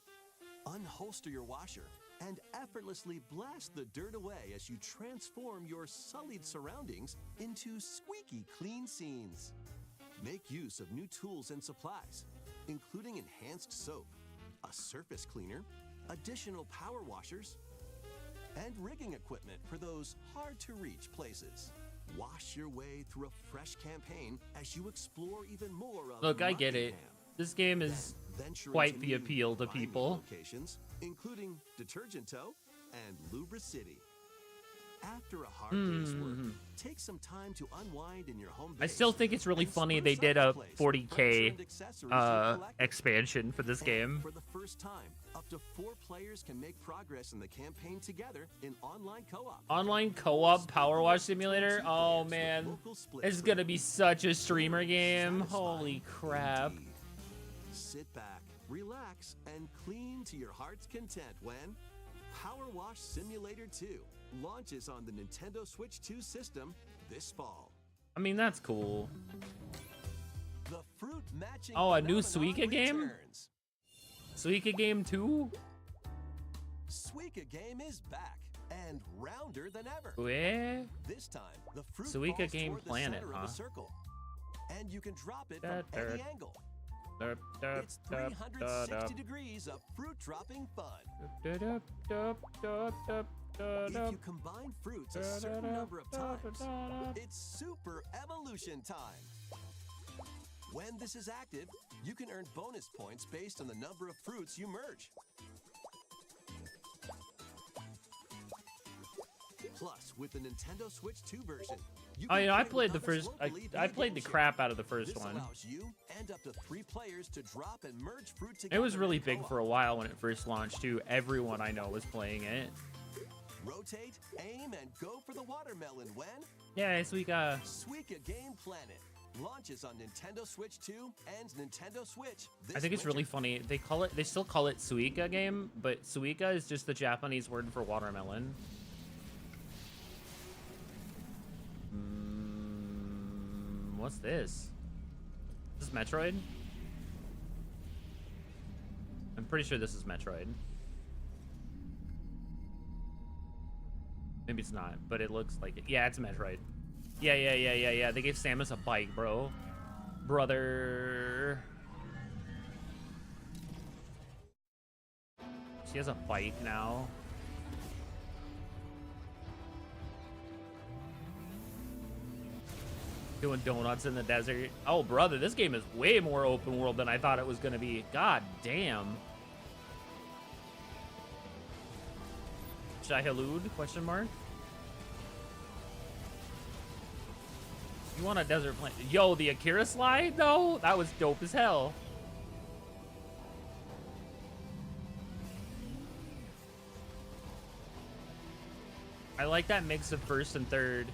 Unholster your washer and effortlessly blast the dirt away as you transform your sullied surroundings into squeaky clean scenes. Make use of new tools and supplies, including enhanced soap, a surface cleaner, additional power washers, and rigging equipment for those hard-to-reach places. Wash your way through a fresh campaign as you explore even more of Look, I get it. Nottingham. This game is Venture quite into the new appeal to grimy people. Locations, including Detergent Toe and Lubra City. After a hard day's work, take some time to unwind in your home I base still think it's really and funny spruce they up did the a place with 40K furniture and accessories you collected. expansion for this And game. For the first time, up to 4 players can make progress in the campaign together in online co-op. Online co-op Power Wash Simulator? Oh man, Local split this is screen. gonna be such a streamer game. Satisfying Holy crap. indeed. Sit back, relax, and clean to your heart's content when Power Wash Simulator 2 launches on the Nintendo Switch 2 system this fall. I mean, that's cool. The fruit matching Oh, a new phenomenon Suika game? returns. Suika game 2? Suika game is back and rounder than ever. Where? This time, the fruit Suika falls Game toward Planet, the center huh? of a circle, and you can drop it Da, from any da, angle. Derp, derp, It's derp, 360 derp, degrees of fruit dropping fun. derp, derp, derp, derp, derp, If derp. you combine fruits a certain number of times, it's super evolution time. When this is active, you can earn bonus points based on the number of fruits you merge. Plus, with the Nintendo Switch 2 version, you Oh, can you know, I play played with the others first. locally I via played the Game Share. crap out of the first This one. allows you and up to 3 players to drop and merge fruit together. It was really in big co-op. for a while when it first launched too. Everyone I know was playing it. Rotate, aim, and go for the watermelon when Yeah, Suika. Suika Game Planet launches on Nintendo Switch 2 and Nintendo Switch this I think it's really winter. funny. They still call it Suika game, but Suika is just the Japanese word for watermelon. What's this? Is this Metroid? I'm pretty sure this is Metroid. Maybe it's not, but it looks like it. Yeah, it's Metroid. Yeah. They gave Samus a bike, bro. Brother. She has a bike now. Doing donuts in the desert. Oh, brother, this game is way more open world than I thought it was going to be. God damn. Shahilud? Question mark. You want a desert planet? Yo, the Akira slide, though? That was dope as hell. I like that mix of first and third.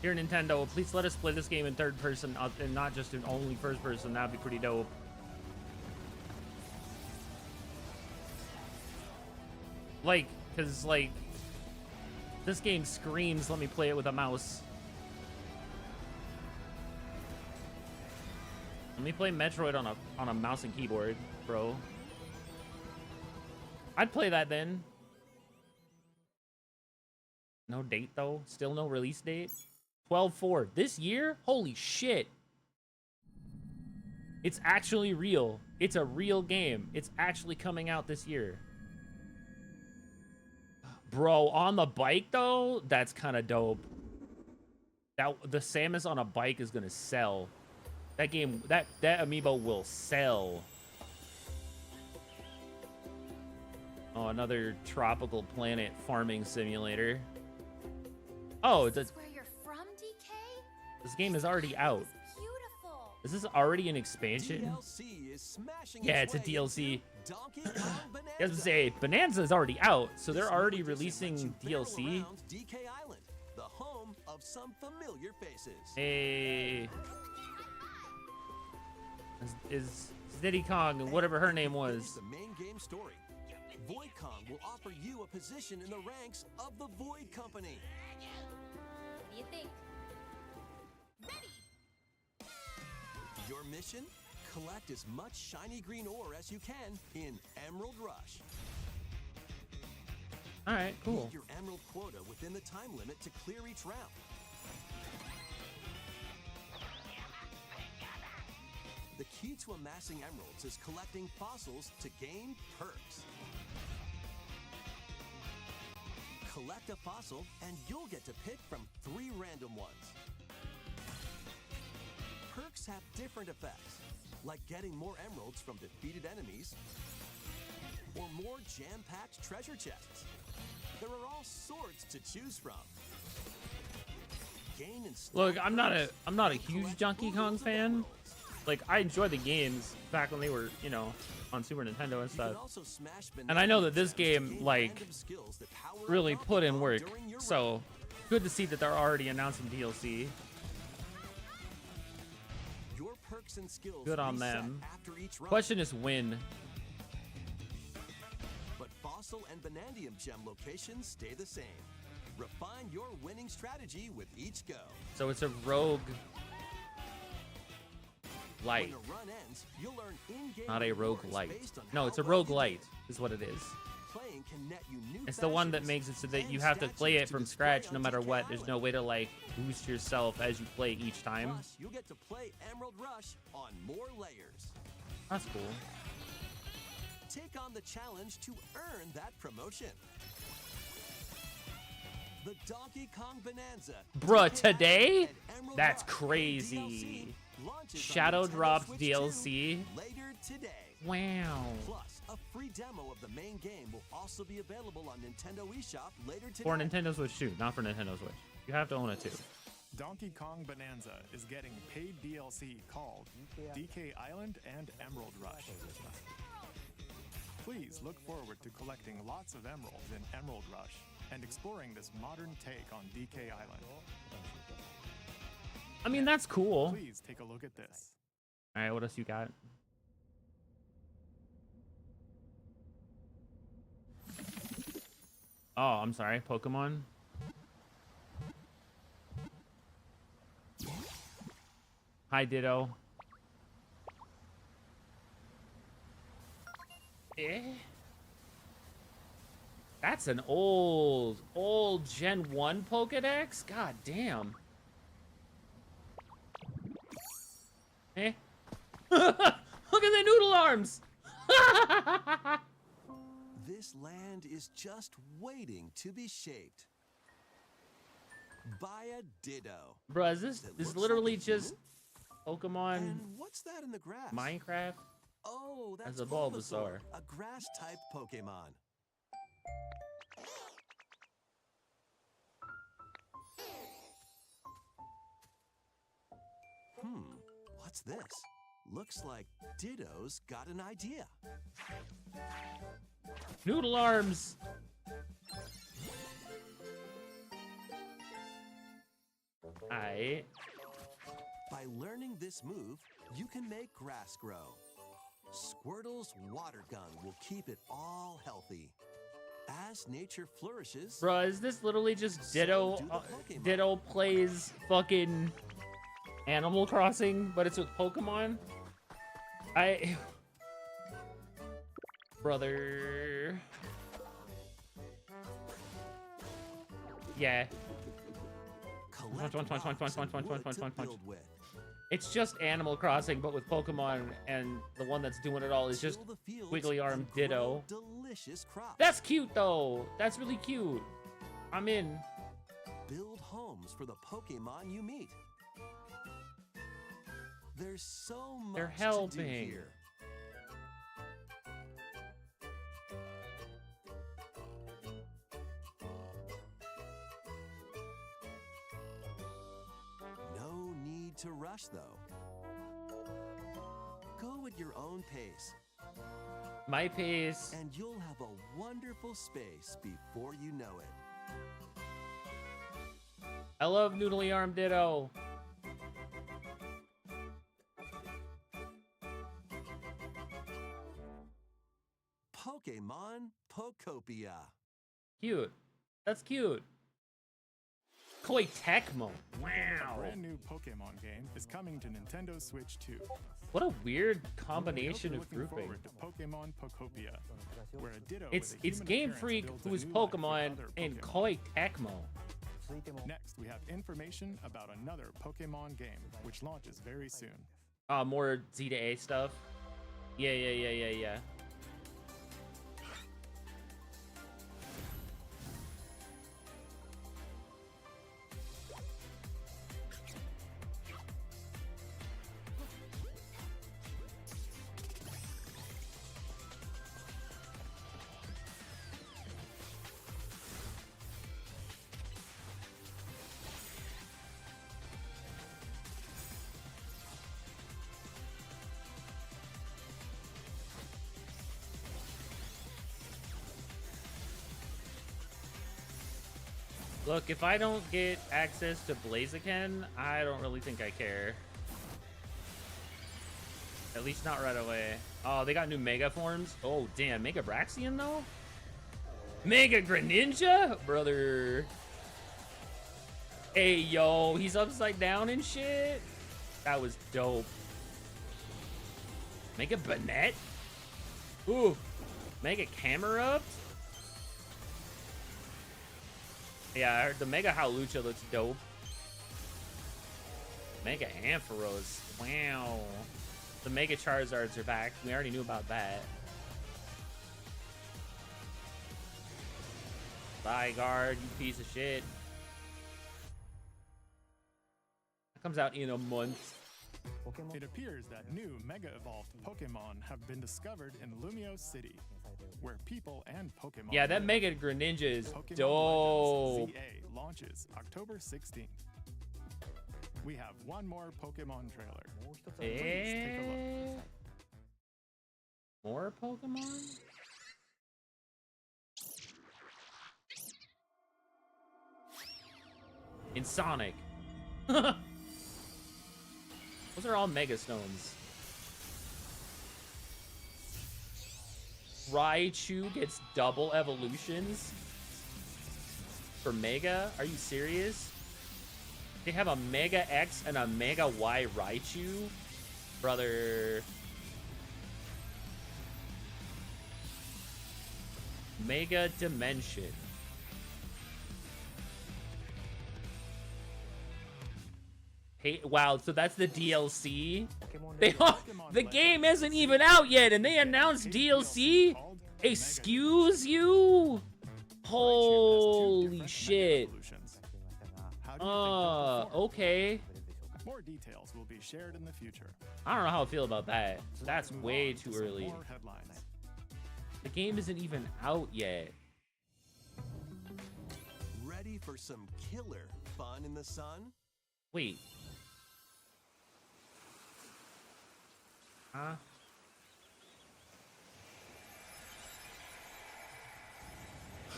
Here, Nintendo, please let us play this game in third person and not just in only first person. That'd be pretty dope. Like, because, like, this game screams, let me play it with a mouse. Let me play Metroid on a mouse and keyboard, bro. I'd play that then. No date, though. Still no release date. 12/4. This year? Holy shit. It's actually real. It's a real game. It's actually coming out this year. Bro, on the bike, though? That's kind of dope. The Samus on a bike is going to sell. That game, that amiibo will sell. Oh, another tropical planet farming simulator. Oh, Is this where you're from, DK? this game is already out. Beautiful. Is this already an expansion? DLC is smashing Yeah, it's a way DLC. into Donkey Kong I was Bonanza. gonna say, Bonanza is already out, so they're This already new edition releasing lets you barrel DLC. around DK Island, the home of some familiar faces. Hey. Is Diddy Kong and whatever her name Finish was. the main game story. Void Kong will offer you a position in the ranks of the Void Company. What do you think? Your mission? Collect as much shiny green ore as you can in Emerald Rush. All right, cool. Meet your emerald quota within the time limit to clear each round. The key to amassing emeralds is collecting fossils to gain perks. Collect a fossil and you'll get to pick from 3 random ones. Perks have different effects, like getting more emeralds from defeated enemies or more jam-packed treasure chests. There are all sorts to choose from. Gain and Look, I'm not a huge Donkey Kong fan. Like, I enjoy the games back when they were, you know, on Super Nintendo and stuff. And I know that this game, like, really put in work. So, good to see that they're already announcing DLC. Your perks and skills Good on reset them. after each run, Question is when. but fossil and Bonandium gem locations stay the same. Refine your winning strategy with each go. So it's a rogue light. When a run ends, you'll earn in-game Not a rogue rewards light. based on No, how it's a well rogue you light did. is what it is. Playing can net you new It's the one that fashions makes it so that and you have to play statues it from display scratch on no matter DK what. There's no Island. way to, like, boost yourself as you play each time. Plus, you'll get to play Emerald Rush on more layers. That's cool. Take on the challenge to earn that promotion. The Donkey Kong Bonanza. Bruh, DK today? Island and Emerald That's Rush crazy. DLC launches on Shadow Nintendo dropped Switch DLC. 2 later today. Wow. Plus, a free demo of the main game will also be available on Nintendo eShop later today. For Nintendo Switch 2, not for Nintendo Switch. You have to own it too. Donkey Kong Bonanza is getting paid DLC called DK Island and Emerald Rush. Please look forward to collecting lots of emeralds in Emerald Rush and exploring this modern take on DK Island. I mean, that's cool. Please take a look at this. All right, what else you got? Oh, I'm sorry, Pokemon. Hi, Ditto. Eh? That's an old Gen 1 Pokedex? God damn. Eh? Look at the noodle arms! This land is just waiting to be shaped by a Ditto. Bruh, is that this looks literally like a just human? Pokemon And what's that in the grass? Minecraft? Oh, that's As a Bulbasaur. a grass-type Pokemon. What's this? Looks like Ditto's got an idea. Noodle arms! Aight. By learning this move, you can make grass grow. Squirtle's water gun will keep it all healthy. As nature flourishes, Bruh, is this literally just so Ditto? do the Pokemon. Ditto plays fucking Animal Crossing, but it's with Pokemon? Brother. Yeah. collect One, rocks and wood to punch. build with. It's just Animal Crossing, but with Pokemon, and the one that's doing it all is just Till the fields Wiggly Arm and grow Ditto. delicious crops. That's cute, though. That's really cute. I'm in. Build homes for the Pokemon you meet. There's so much They're to do helping. here. No need to rush, though. Go at your own pace, My pace. and you'll have a wonderful space before you know it. I love Noodly Arm Ditto. Pokemon Pokopia. Cute. That's cute. Koi Tecmo. A Wow. brand new Pokemon game is coming to Nintendo Switch 2. What a weird We hope combination you're of looking grouping. forward to Pokemon Pokopia, where a Ditto It's with a human Game appearance Freak, builds a who is new life for Pokemon, other and Pokemon. Koi Tecmo. Next, we have information about another Pokemon game, which launches very soon. More Z to A stuff. Yeah. Look, if I don't get access to Blaziken, I don't really think I care. At least not right away. Oh, they got new Mega forms? Oh, damn. Mega Braxian, though? Mega Greninja? Brother. Hey, yo. He's upside down and shit? That was dope. Mega Banette? Ooh. Mega Camerupt? Yeah, I heard the Mega Howlucha looks dope. Mega Ampharos. Wow. The Mega Charizards are back. We already knew about that. Zygarde, you piece of shit. That comes out in a month. It appears that new Mega Evolved Pokemon have been discovered in Lumio City, where people and Pokemon Yeah, that live. Mega Greninja is Pokemon dope. Legends ZA launches October 16th. We have one more Pokemon trailer. Please take a look. More Pokemon? In Sonic. Those are all Mega Stones. Raichu gets double evolutions for Mega? Are you serious? They have a Mega X and a Mega Y Raichu? Brother. Mega Dimension. Hey, wow, so that's the DLC? The game isn't even out yet, and they announced DLC? Excuse you? Holy shit. Okay. More details will be shared in the future. I don't know how I feel about that. That's way too early. More headlines. The game isn't even out yet. Ready for some killer fun in the sun? Wait. Huh?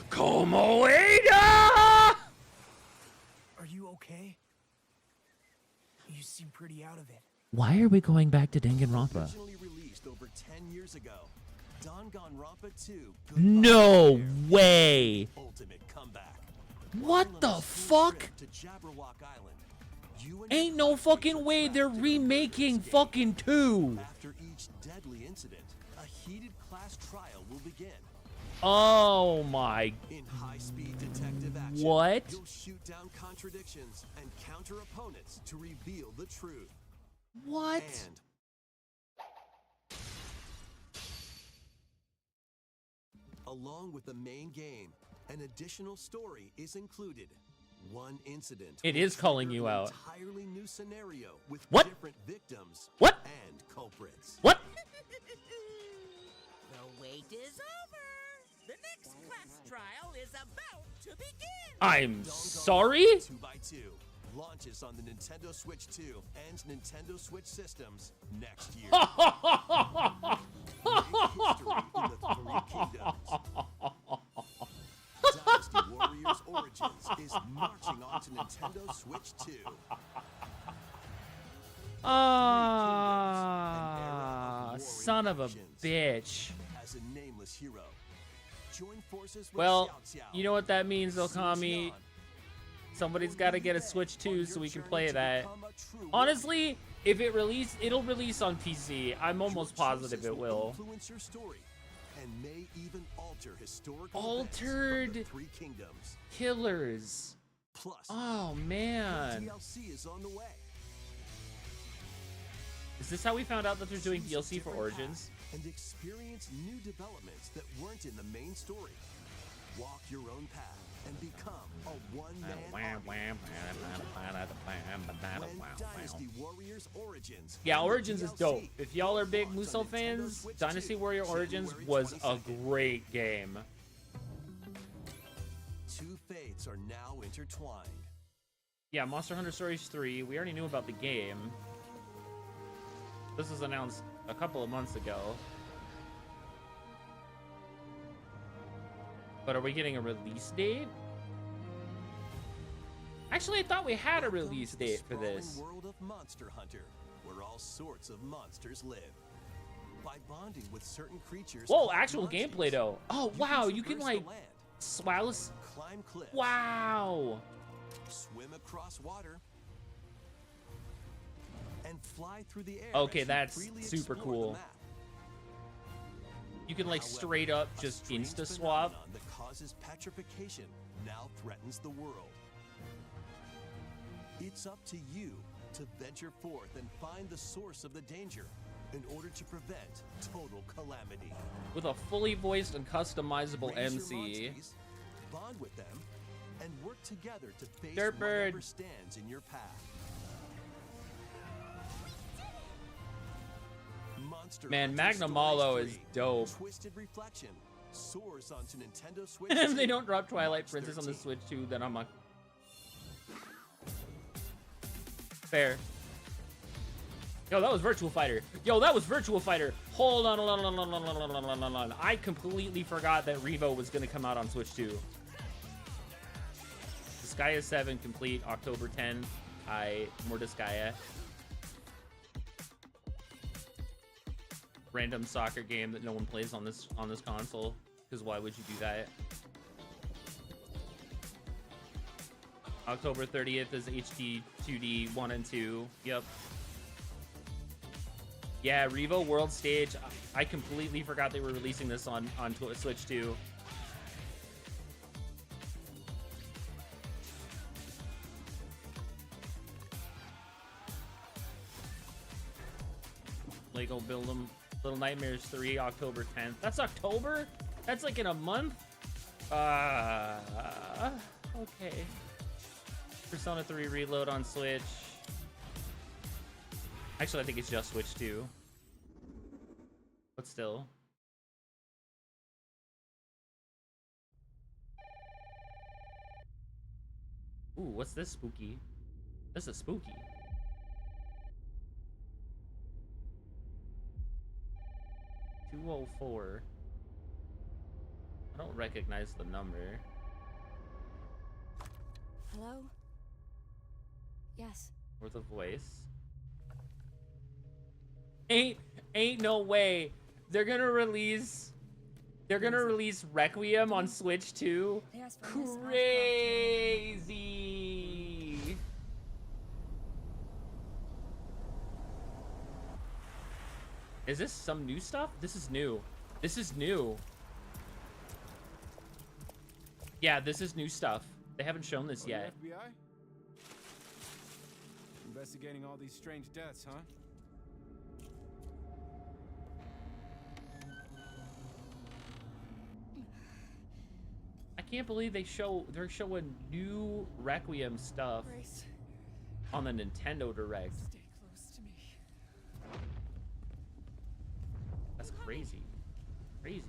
Komoeda! Are you okay? You seem pretty out of it. Why are we going back to Danganronpa? Originally released over 10 years ago, Danganronpa 2. No way! Ultimate comeback. What the fuck? To Jabberwock Island. You and Ain't no fucking way they're remaking fucking 2. After each deadly incident, a heated class trial will begin. Oh my. In high-speed detective action, What? You'll shoot down contradictions and counter opponents to reveal the truth. What? And along with the main game, an additional story is included. One incident. It will is calling trigger you an out. Entirely new scenario with What? different victims. What? And culprits. What? The wait is over. The next class trial is about to begin. I'm Danganronpa sorry? 2x2 launches on the Nintendo Switch 2 and Nintendo Switch systems next year. Make history in the Three Kingdoms. Dynasty Warriors Origins is marching onto Nintendo Switch 2. Son of a bitch. As a nameless hero. Join forces with Well, Xiao Xiao, you know what that means, Okami. Xion. Somebody's got to get a Switch 2 so we can play To that. become a true Honestly, if it it'll release on PC. I'm almost Your positive choices it will. influence your story and may even alter historical Altered events from the Three Kingdoms. Killers. Plus, Oh man. DLC is on the way. Is this how we found out that they're doing Choose a DLC for different Origins? path and experience new developments that weren't in the main story. Walk your own path and become a one-man army. When Dynasty Warriors Origins. Yeah, and the Origins is DLC dope. If y'all are big launch on Musou Nintendo fans, Switch Dynasty 2, Warrior Origins January was a 22nd. great game. Two fates are now intertwined. Yeah, Monster Hunter Stories 3, we already knew about the game. This was announced a couple of months ago. But are we getting a release date? Actually, I thought we had a Welcome release to the date for sprawling this. world of Monster Hunter, where all sorts of monsters live. By bonding with certain creatures. Whoa, called actual monsters, gameplay though. Oh, wow, you can traverse like the land, swallow. climb cliffs, Wow. swim across water, and fly through the air. Okay, as you that's freely super explore the cool. map. You can like However, straight up a just strange insta swap. phenomenon that causes petrification now threatens the world. It's up to you to venture forth and find the source of the danger in order to prevent total calamity. With a fully voiced and customizable Raise your MC. monsties, bond with them, and work together to face Dirt bird. whatever stands in your path. Monster Man, Hunter Magna Stories Malo is 3, dope. Twisted Reflection soars onto Nintendo Switch. If they 2, don't drop Twilight March Princess on the 13th. Switch 2, then I'm like... Fair. Yo, that was Virtual Fighter. Yo, that was Virtual Fighter. Hold on, hold on, hold on, hold on, hold on, hold on. I completely forgot that Revo was going to come out on Switch 2. Disgaea 7 complete October 10th. More Disgaea. Random soccer game that no one plays on this console. Because why would you do that? October 30th is HD 2D 1 and 2. Yep. Yeah, Revo World Stage. I completely forgot they were releasing this on Switch too. Lego Build 'em Little Nightmares 3, October 10th. That's October? That's like in a month? Okay. Persona 3 Reload on Switch. Actually, I think it's just Switch 2. But still. Ooh, what's this spooky? This is spooky. $204. I don't recognize the number. Hello? Yes. Or the voice. Ain't no way. They're gonna release Requiem on Switch too. Crazy. Is this some new stuff? This is new. This is new. Yeah, this is new stuff. They haven't shown this yet. FBI? Investigating all these strange deaths, huh? I can't believe they're showing new Requiem stuff on the Nintendo Direct. Stay close to me. That's crazy. Crazy.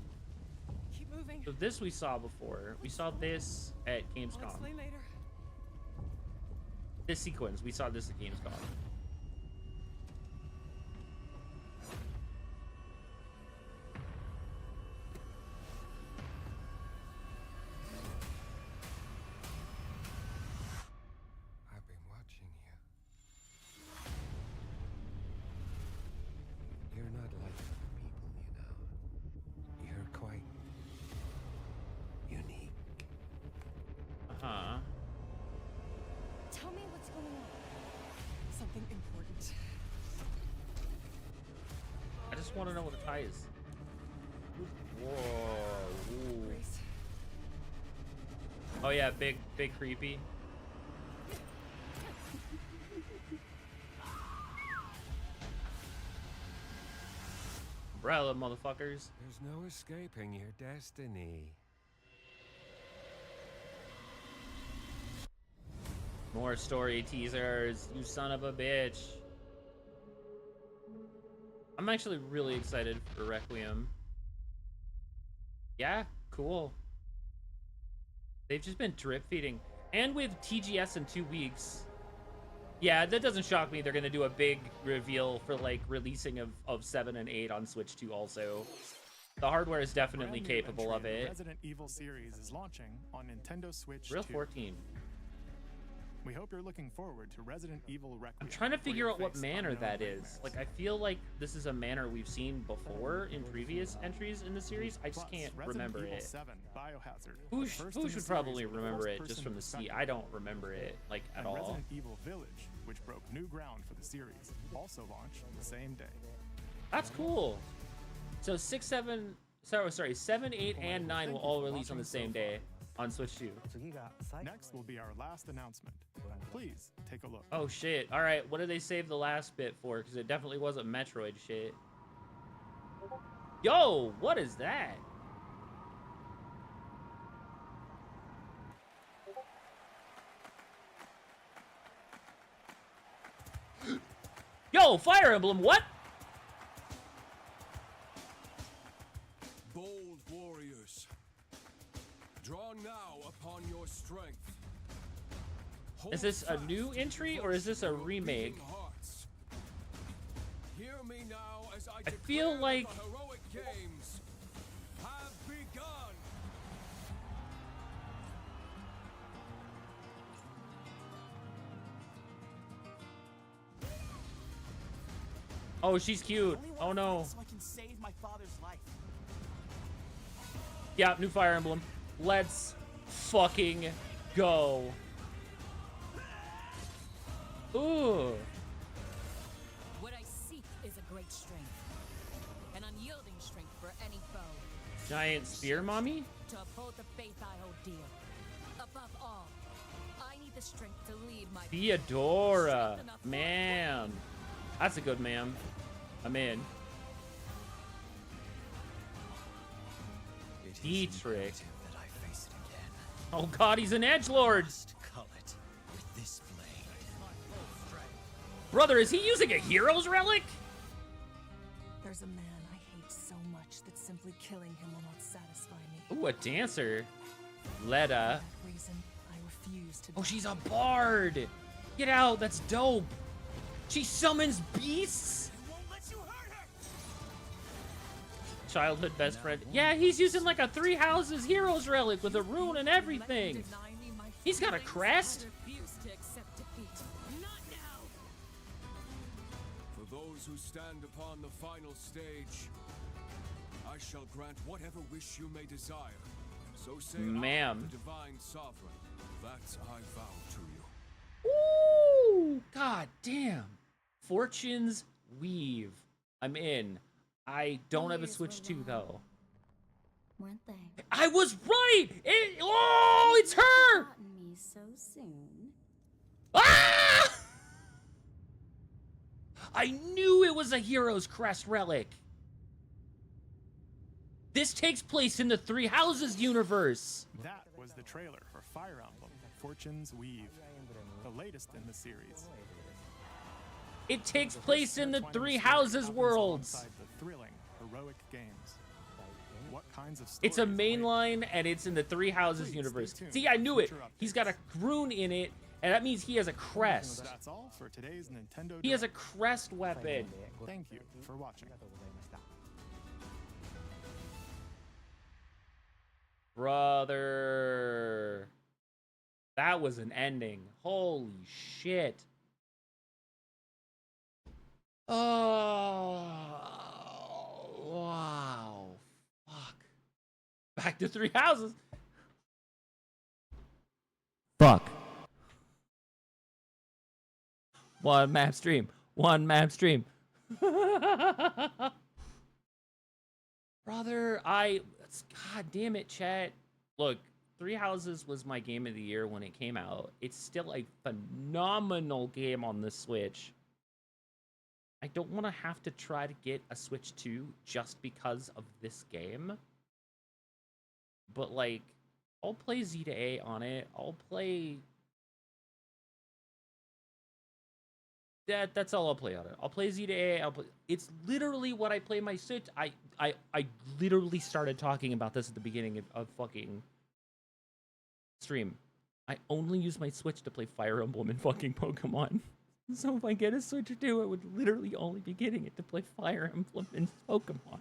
Keep moving. So this we saw before. We saw this at I'll Gamescom. explain later. This sequence, we saw this at Gamescom. I've been watching you. You're not like other people, you know. You're quite unique. Uh-huh. Tell me what's going on. Something important. I just want to know what the tie is. Whoa. Ooh. Grace. Oh yeah, big creepy. Umbrella, motherfuckers. There's no escaping your destiny. More story teasers, you son of a bitch. I'm actually really excited for Requiem. Yeah, cool. They've just been drip feeding. And with TGS in 2 weeks. Yeah, that doesn't shock me. They're going to do a big reveal for like releasing of 7 and 8 on Switch 2 also. The hardware is definitely Brand new capable of entry in the it. Resident Evil series is launching on Nintendo Switch Real 2. 14. We hope you're looking forward to Resident Evil Requiem. I'm trying to where figure you out what face manner unknown that is. nightmares. Like, I feel like this is a manner we've seen before in previous entries in the series. I just Plus, can't Resident remember Evil it. 7 Biohazard. the Who first in the should series probably with a remember it first-person just from the sea? perspective. I don't remember it, like, at And all. Resident Evil Village, which broke new ground for the series, also launched the same day. That's cool. So 7, 8, and 9 will all release on the same day on Switch 2. Next will be our last announcement. Please take a look. Oh shit. Alright, what did they save the last bit for? Because it definitely wasn't Metroid shit. Yo, what is that? Yo, Fire Emblem, what? Bold warriors, draw now upon your strength. Is this a new entry or is this a remake? Hear me now as I feel declare like the heroic games have begun. oh, she's cute. Oh no. So I can save my father's life. Yeah, new Fire Emblem. Let's fucking go. Ooh. What I seek is a great strength. An unyielding strength for any foe. Giant spear, mommy? To uphold the faith I hold dear. Above all, I need the strength to lead my Theodora. Man. That's a good ma'am. I'm in. Dietrich. That I face it again. Oh god, he's an edgelord. Must cull it with this blade. Brother, is he using a hero's relic? There's a man I hate so much that simply killing him will not satisfy me. Ooh, a dancer. For Leda. that reason, I refuse to Oh, die. she's a bard. Get out, that's dope. She summons beasts? Childhood best friend. Yeah, he's using like a Three Houses hero's relic with a rune and everything. He's got a crest. For those who stand upon the final stage, I shall grant whatever wish you may desire. So say Ma'am. I, the divine sovereign, that I vow to you. Ooh, god damn. Fortune's Weave. I'm in. I don't have a Switch 2 though. Weren't they? I was right! Oh, it's her! Me so soon. Ah! I knew it was a Hero's Crest relic. This takes place in the Three Houses universe. That was the trailer for Fire Emblem Fortune's Weave, the latest in the series. It takes place in the Three Houses worlds. Alongside the thrilling, heroic games. What kinds of It's a stories await? mainline, and it's in the Three Houses Please universe. stay tuned See, I for knew it. future He's got a rune in it, and that means he has a crest. That's all for today's Nintendo He has a Direct. crest weapon. Thank you for watching. Brother. That was an ending. Holy shit. Oh, wow. Fuck. Back to Three Houses. Fuck. One map stream. One map stream. Brother, God damn it, chat. Look, Three Houses was my game of the year when it came out. It's still a phenomenal game on the Switch. I don't want to have to try to get a Switch 2 just because of this game. But, like, I'll play Z to A on it. I'll play... That's all I'll play on it. I'll play Z to A. It's literally what I play my Switch. I literally started talking about this at the beginning of fucking stream. I only use my Switch to play Fire Emblem and fucking Pokemon. So if I get a Switch 2, I would literally only be getting it to play Fire Emblem and Pokemon.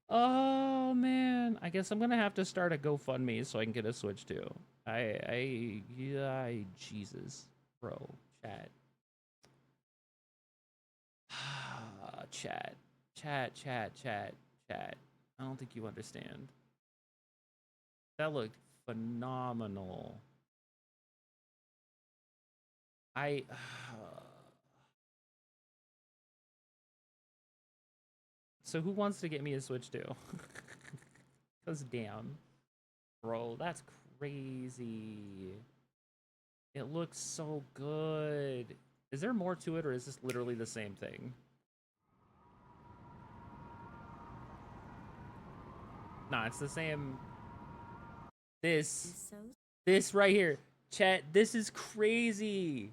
Oh man, I guess I'm gonna have to start a GoFundMe so I can get a Switch 2. Jesus, bro, chat. Chat. I don't think you understand. That looked phenomenal. So who wants to get me a Switch 2? Because damn. Bro, that's crazy. It looks so good. Is there more to it, or is this literally the same thing? Nah, it's the same. This right here. Chat, this is crazy.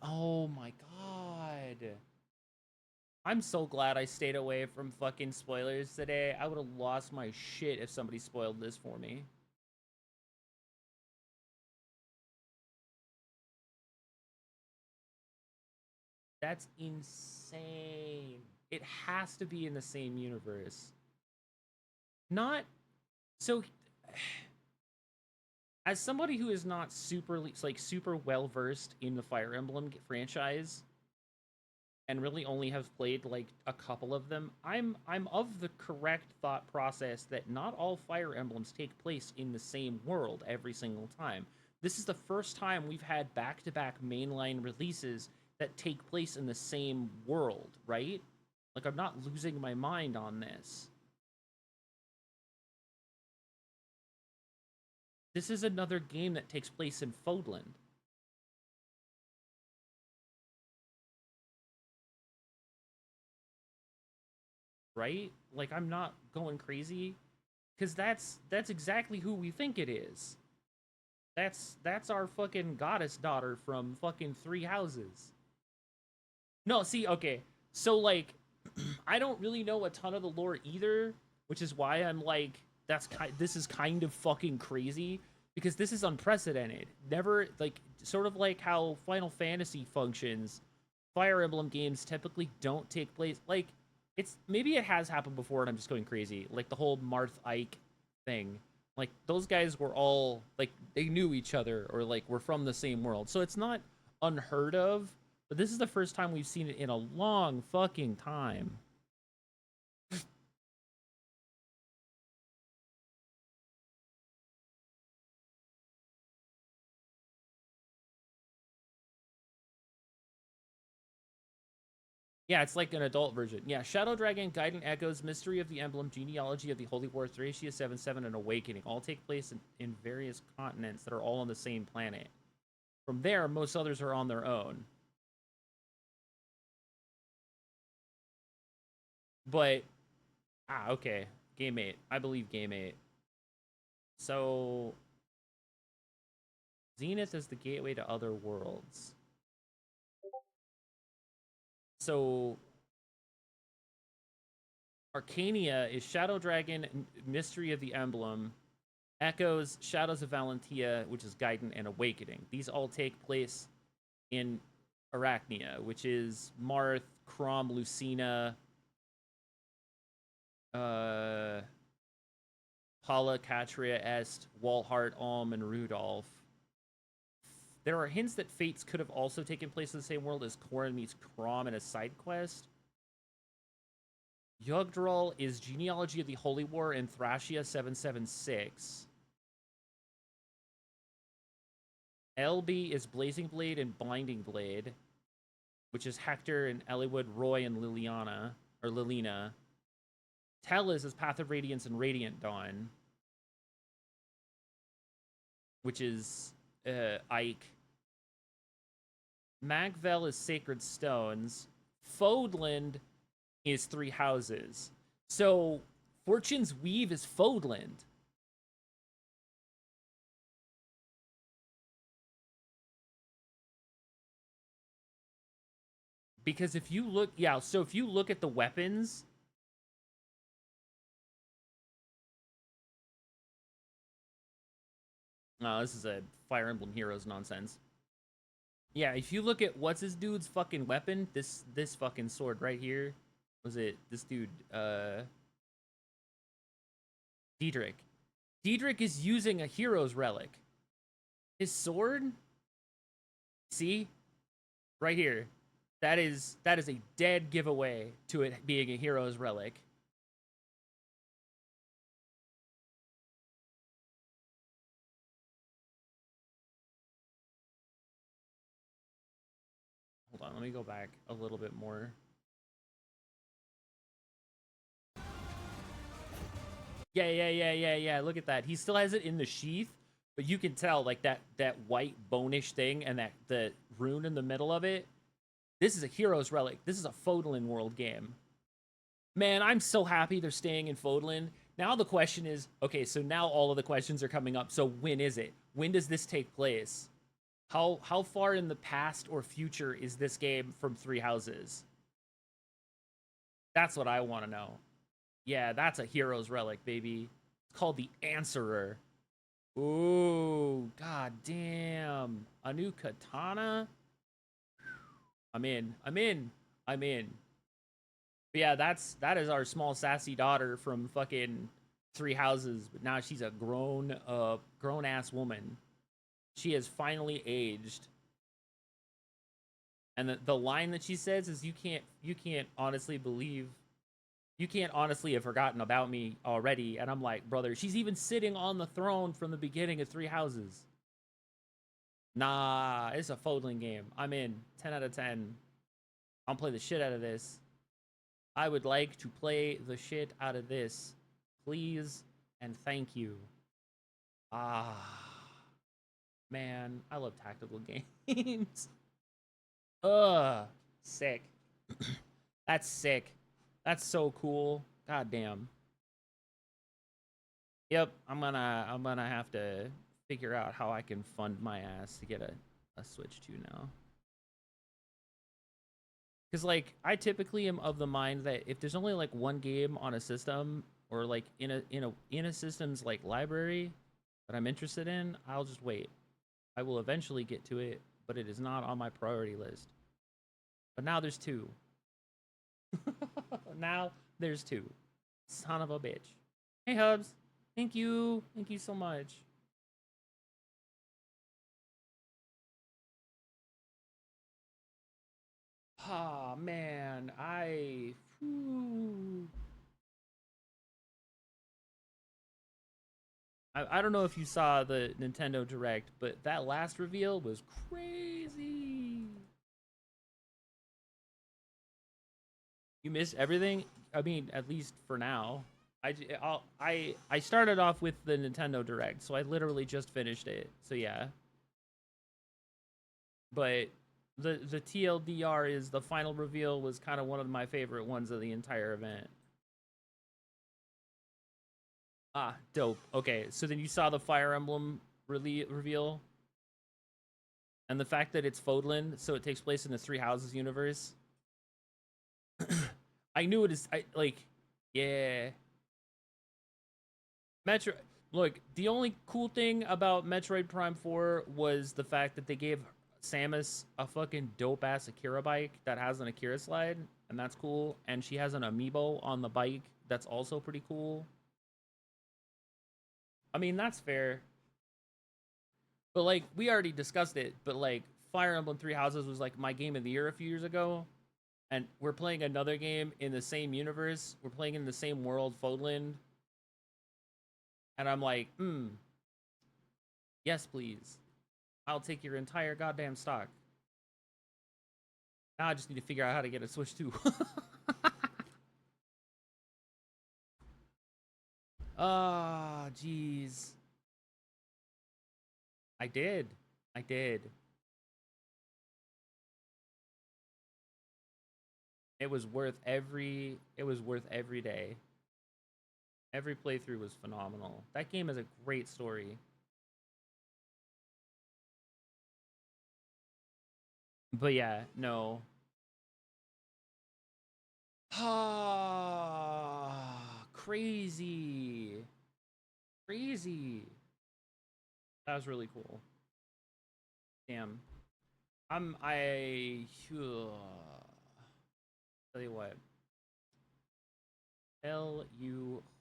Oh my god. I'm so glad I stayed away from fucking spoilers today. I would have lost my shit if somebody spoiled this for me. That's insane. It has to be in the same universe. Not so. As somebody who is not super well versed in the Fire Emblem franchise, and really only have played like a couple of them, I'm of the correct thought process that not all Fire Emblems take place in the same world every single time. This is the first time we've had back-to-back mainline releases that take place in the same world, right? Like, I'm not losing my mind on this. This is another game that takes place in Fodland. Right? Like, I'm not going crazy, because that's exactly who we think it is. That's our fucking goddess daughter from fucking Three Houses. No, see, okay. So, like, I don't really know a ton of the lore either, which is why I'm like, this is kind of fucking crazy, because this is unprecedented. Never, like, sort of like how Final Fantasy functions, Fire Emblem games typically don't take place, like, maybe it has happened before and I'm just going crazy, like the whole Marth Ike thing. Like, those guys were all, like, they knew each other, or, like, were from the same world. So it's not unheard of, but this is the first time we've seen it in a long fucking time. Yeah, it's like an adult version. Yeah, Shadow Dragon, Guiding Echoes, Mystery of the Emblem, Genealogy of the Holy War, Thracia 7-7, and Awakening all take place in various continents that are all on the same planet. From there, most others are on their own. But, okay. Game 8. I believe Game 8. So, Zenith is the gateway to other worlds. So, Arcania is Shadow Dragon, Mystery of the Emblem, Echoes, Shadows of Valentia, which is Gaiden, and Awakening. These all take place in Arachnia, which is Marth, Crom, Lucina, Paula, Catria, Est, Walhart, Alm, and Rudolph. There are hints that Fates could have also taken place in the same world, as Corrin meets Crom in a side quest. Yggdrasil is Genealogy of the Holy War and Thracia 776. Elby is Blazing Blade and Blinding Blade, which is Hector and Eliwood, Roy, and Liliana, or Lilina. Telis is Path of Radiance and Radiant Dawn, which is Ike. Magvel is Sacred Stones. Fodland is Three Houses. So, Fortune's Weave is Fodland. Because if you look, yeah, so if you look at the weapons, no, this is a Fire Emblem Heroes nonsense. Yeah, if you look at what's this dude's fucking weapon, this fucking sword right here, was it this dude, Diedrich. Diedrich is using a hero's relic. His sword, see, right here, that is a dead giveaway to it being a hero's relic. Hold on, let me go back a little bit more. Yeah. Look at that. He still has it in the sheath, but you can tell, like, that white bonish thing and that the rune in the middle of it. This is a hero's relic. This is a Fodlan world game. Man, I'm so happy they're staying in Fodlan. Now the question is, okay, so now all of the questions are coming up. So when is it? When does this take place? How far in the past or future is this game from Three Houses? That's what I want to know. Yeah, that's a hero's relic, baby. It's called the Answerer. Ooh, god damn. A new katana? I'm in. But yeah, that is our small sassy daughter from fucking Three Houses, but now she's a grown ass woman. She has finally aged. And the line that she says is, you can't honestly have forgotten about me already. And I'm like, brother, she's even sitting on the throne from the beginning of Three Houses. Nah, it's a Fodling game. I'm in. 10 out of 10. I'll play the shit out of this. I would like to play the shit out of this. Please and thank you. Ah, man, I love tactical games. Ugh, sick. That's sick. That's so cool. God damn. Yep, I'm gonna have to figure out how I can fund my ass to get a Switch 2 now. Because, like, I typically am of the mind that if there's only like one game on a system, or like in a system's like library that I'm interested in, I'll just wait. I will eventually get to it, but it is not on my priority list. But now there's two. Now there's two. Son of a bitch. Hey, Hubs. Thank you. Thank you so much. Ah, man. I don't know if you saw the Nintendo Direct, but that last reveal was crazy. You missed everything? I mean, at least for now. I started off with the Nintendo Direct, so I literally just finished it. So yeah. But the TLDR is the final reveal was kind of one of my favorite ones of the entire event. Ah, dope. Okay, so then you saw the Fire Emblem reveal? And the fact that it's Fodlan, so it takes place in the Three Houses universe. I knew it is, yeah. Look, the only cool thing about Metroid Prime 4 was the fact that they gave Samus a fucking dope-ass Akira bike that has an Akira slide, and that's cool. And she has an amiibo on the bike that's also pretty cool. I mean, that's fair. But, like, we already discussed it, but, like, Fire Emblem Three Houses was, like, my game of the year a few years ago. And we're playing another game in the same universe. We're playing in the same world, Fodland. And I'm like, yes, please. I'll take your entire goddamn stock. Now I just need to figure out how to get a Switch 2. Ah, jeez. I did. It was worth every day. Every playthrough was phenomenal. That game has a great story. But yeah, no. Ah, crazy. That was really cool. Damn. Tell you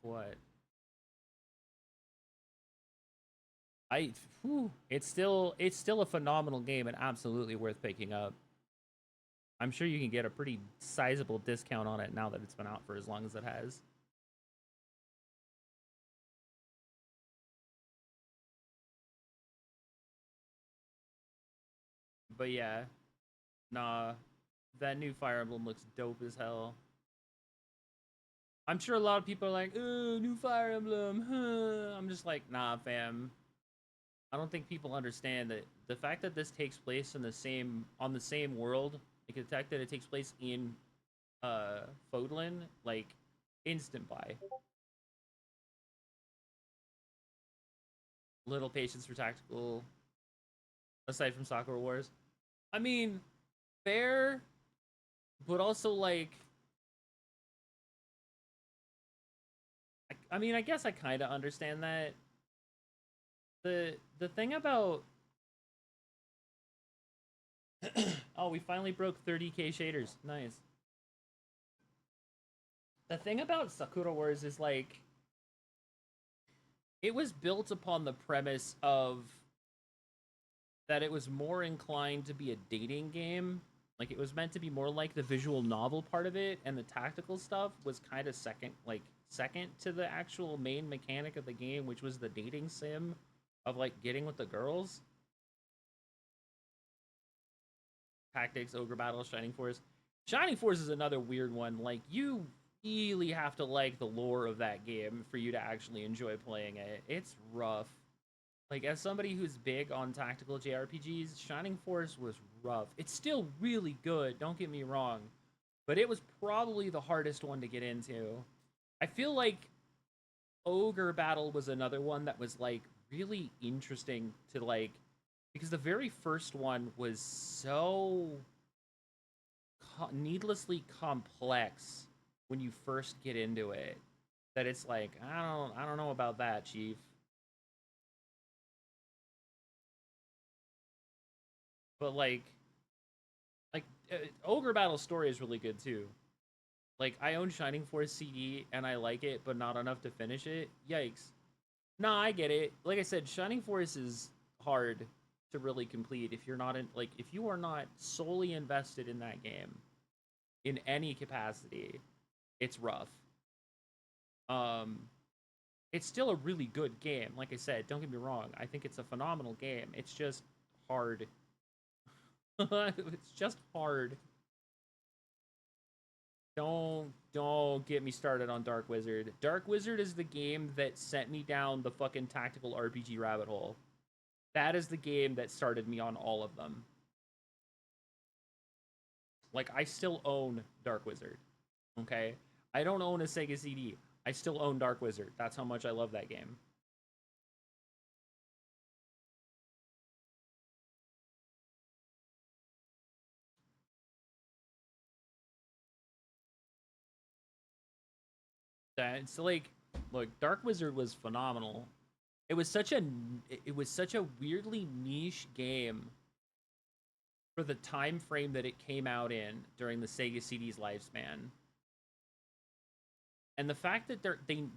what. It's still a phenomenal game and absolutely worth picking up. I'm sure you can get a pretty sizable discount on it now that it's been out for as long as it has. But yeah, nah, that new Fire Emblem looks dope as hell. I'm sure a lot of people are like, "Oh, new Fire Emblem." Huh. I'm just like, nah, fam. I don't think people understand that the fact that this takes place in the same world, like the fact that it takes place in Fodlan, like instant buy. Little patience for tactical, aside from Sakura Wars. I mean, fair, but also like, I mean, I guess I kind of understand that. The thing about oh, we finally broke 30k shaders. Nice. The thing about Sakura Wars is like, it was built upon the premise of that it was more inclined to be a dating game Like, it was meant to be more like the visual novel part of it, and the tactical stuff was kind of second to the actual main mechanic of the game, which was the dating sim of, like, getting with the girls. Tactics, Ogre Battle, Shining Force. Shining Force is another weird one. Like, you really have to like the lore of that game for you to actually enjoy playing it. It's rough. Like, as somebody who's big on tactical JRPGs, Shining Force was rough. It's still really good, don't get me wrong, but it was probably the hardest one to get into. I feel like Ogre Battle was another one that was, like, really interesting to, like, because the very first one was so needlessly complex when you first get into it that it's like, I don't know about that, Chief. But like Ogre Battle story is really good too. Like, I own Shining Force CD and I like it, but not enough to finish it. Yikes. Nah, I get it. Like I said, Shining Force is hard to really complete if you're not in, like, if you are not solely invested in that game in any capacity. It's rough. It's still a really good game. Like I said, don't get me wrong. I think it's a phenomenal game. It's just hard. It's just hard. Don't get me started on Dark Wizard. Dark Wizard is the game that sent me down the fucking tactical RPG rabbit hole. That is the game that started me on all of them. Like, I still own Dark Wizard. Okay? I don't own a Sega CD. I still own Dark Wizard. That's how much I love that game. That's like, look, Dark Wizard was phenomenal. It was such a weirdly niche game for the time frame that it came out in during the Sega CD's lifespan. And the fact that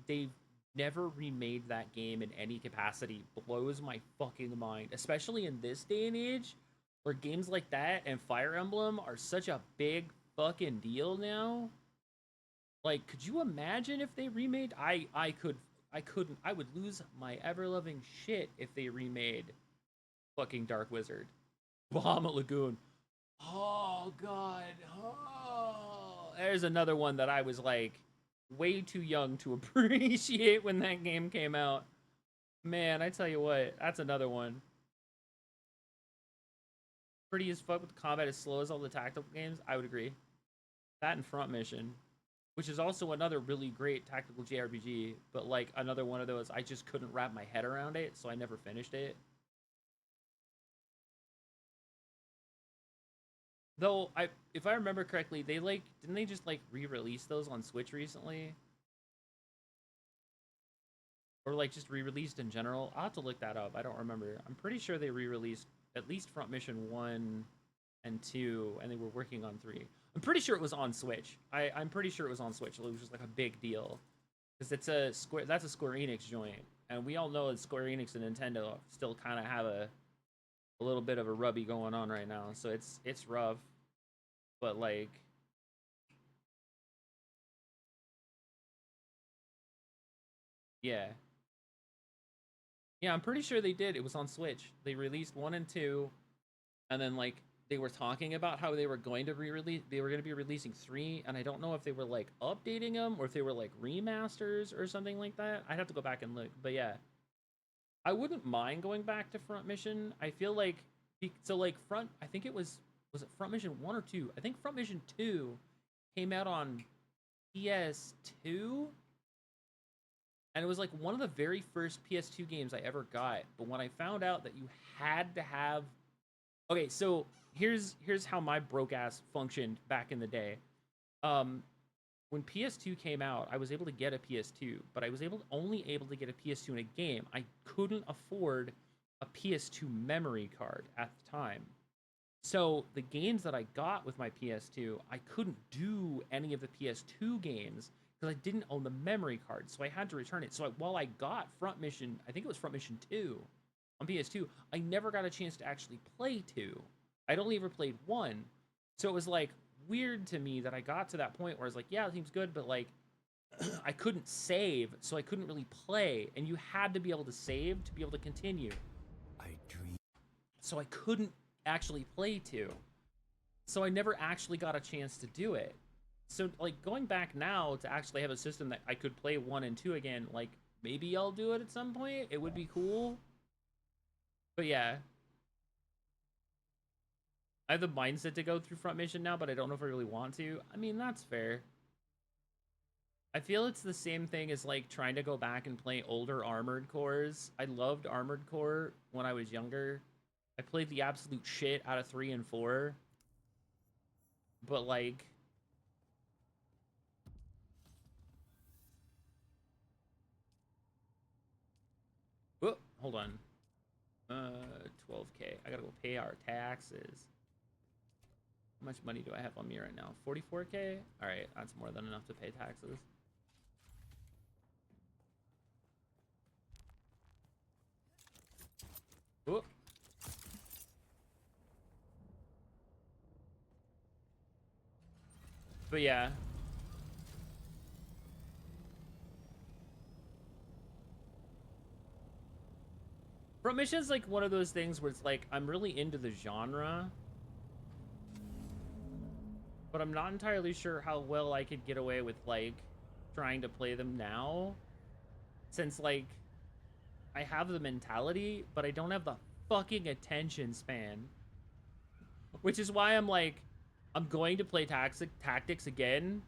they've never remade that game in any capacity blows my fucking mind, especially in this day and age where games like that and Fire Emblem are such a big fucking deal now. Like, could you imagine if they remade? I couldn't. I would lose my ever-loving shit if they remade fucking Dark Wizard. Bahamut Lagoon. Oh, God. Oh. There's another one that I was, like, way too young to appreciate when that game came out. Man, I tell you what, that's another one. Pretty as fuck with the combat as slow as all the tactical games. I would agree. That and Front Mission, which is also another really great tactical JRPG, but like another one of those, I just couldn't wrap my head around it, so I never finished it. Though, if I remember correctly, they didn't they just like re-release those on Switch recently? Or like just re-released in general? I'll have to look that up. I don't remember. I'm pretty sure they re-released at least Front Mission 1 and 2, and they were working on 3. I'm pretty sure it was on Switch. I'm pretty sure it was on Switch. It was just like a big deal. Because that's a Square Enix joint. And we all know that Square Enix and Nintendo still kind of have a little bit of a rubby going on right now. So it's rough. But like, yeah. Yeah, I'm pretty sure they did. It was on Switch. They released 1 and 2, and then like they were talking about how they were going to re-release. They were going to be releasing 3, and I don't know if they were like updating them or if they were like remasters or something like that. I'd have to go back and look. But yeah, I wouldn't mind going back to Front Mission. I feel like so like I think it was it Front Mission 1 or 2? I think Front Mission 2 came out on PS2. And it was like one of the very first PS2 games I ever got. But when I found out that you had to have... Okay, so here's how my broke ass functioned back in the day. When PS2 came out, I was able to get a PS2, but I was only able to get a PS2 in a game. I couldn't afford a PS2 memory card at the time. So the games that I got with my PS2, I couldn't do any of the PS2 games because I didn't own the memory card, so I had to return it. So while I got Front Mission, I think it was Front Mission 2 on PS2, I never got a chance to actually play 2. I'd only ever played 1. So it was like weird to me that I got to that point where I was like, yeah, the team's good, but like I couldn't save, so I couldn't really play, and you had to be able to save to be able to continue. So I couldn't actually play 2. So I never actually got a chance to do it. So like going back now to actually have a system that I could play 1 and 2 again, like maybe I'll do it at some point. It would be cool. But yeah. I have the mindset to go through front mission now, but I don't know if I really want to. I mean, that's fair. I feel it's the same thing as like trying to go back and play older Armored Cores. I loved Armored Core when I was younger. I played the absolute shit out of 3 and 4. But like... Oh, hold on. 12K. I gotta go pay our taxes. How much money do I have on me right now? 44K? Alright, that's more than enough to pay taxes. Oh. But yeah. Front Mission's like one of those things where it's like, I'm really into the genre, but I'm not entirely sure how well I could get away with like trying to play them now, since like I have the mentality, but I don't have the fucking attention span. Which is why I'm like, I'm going to play Tactics again,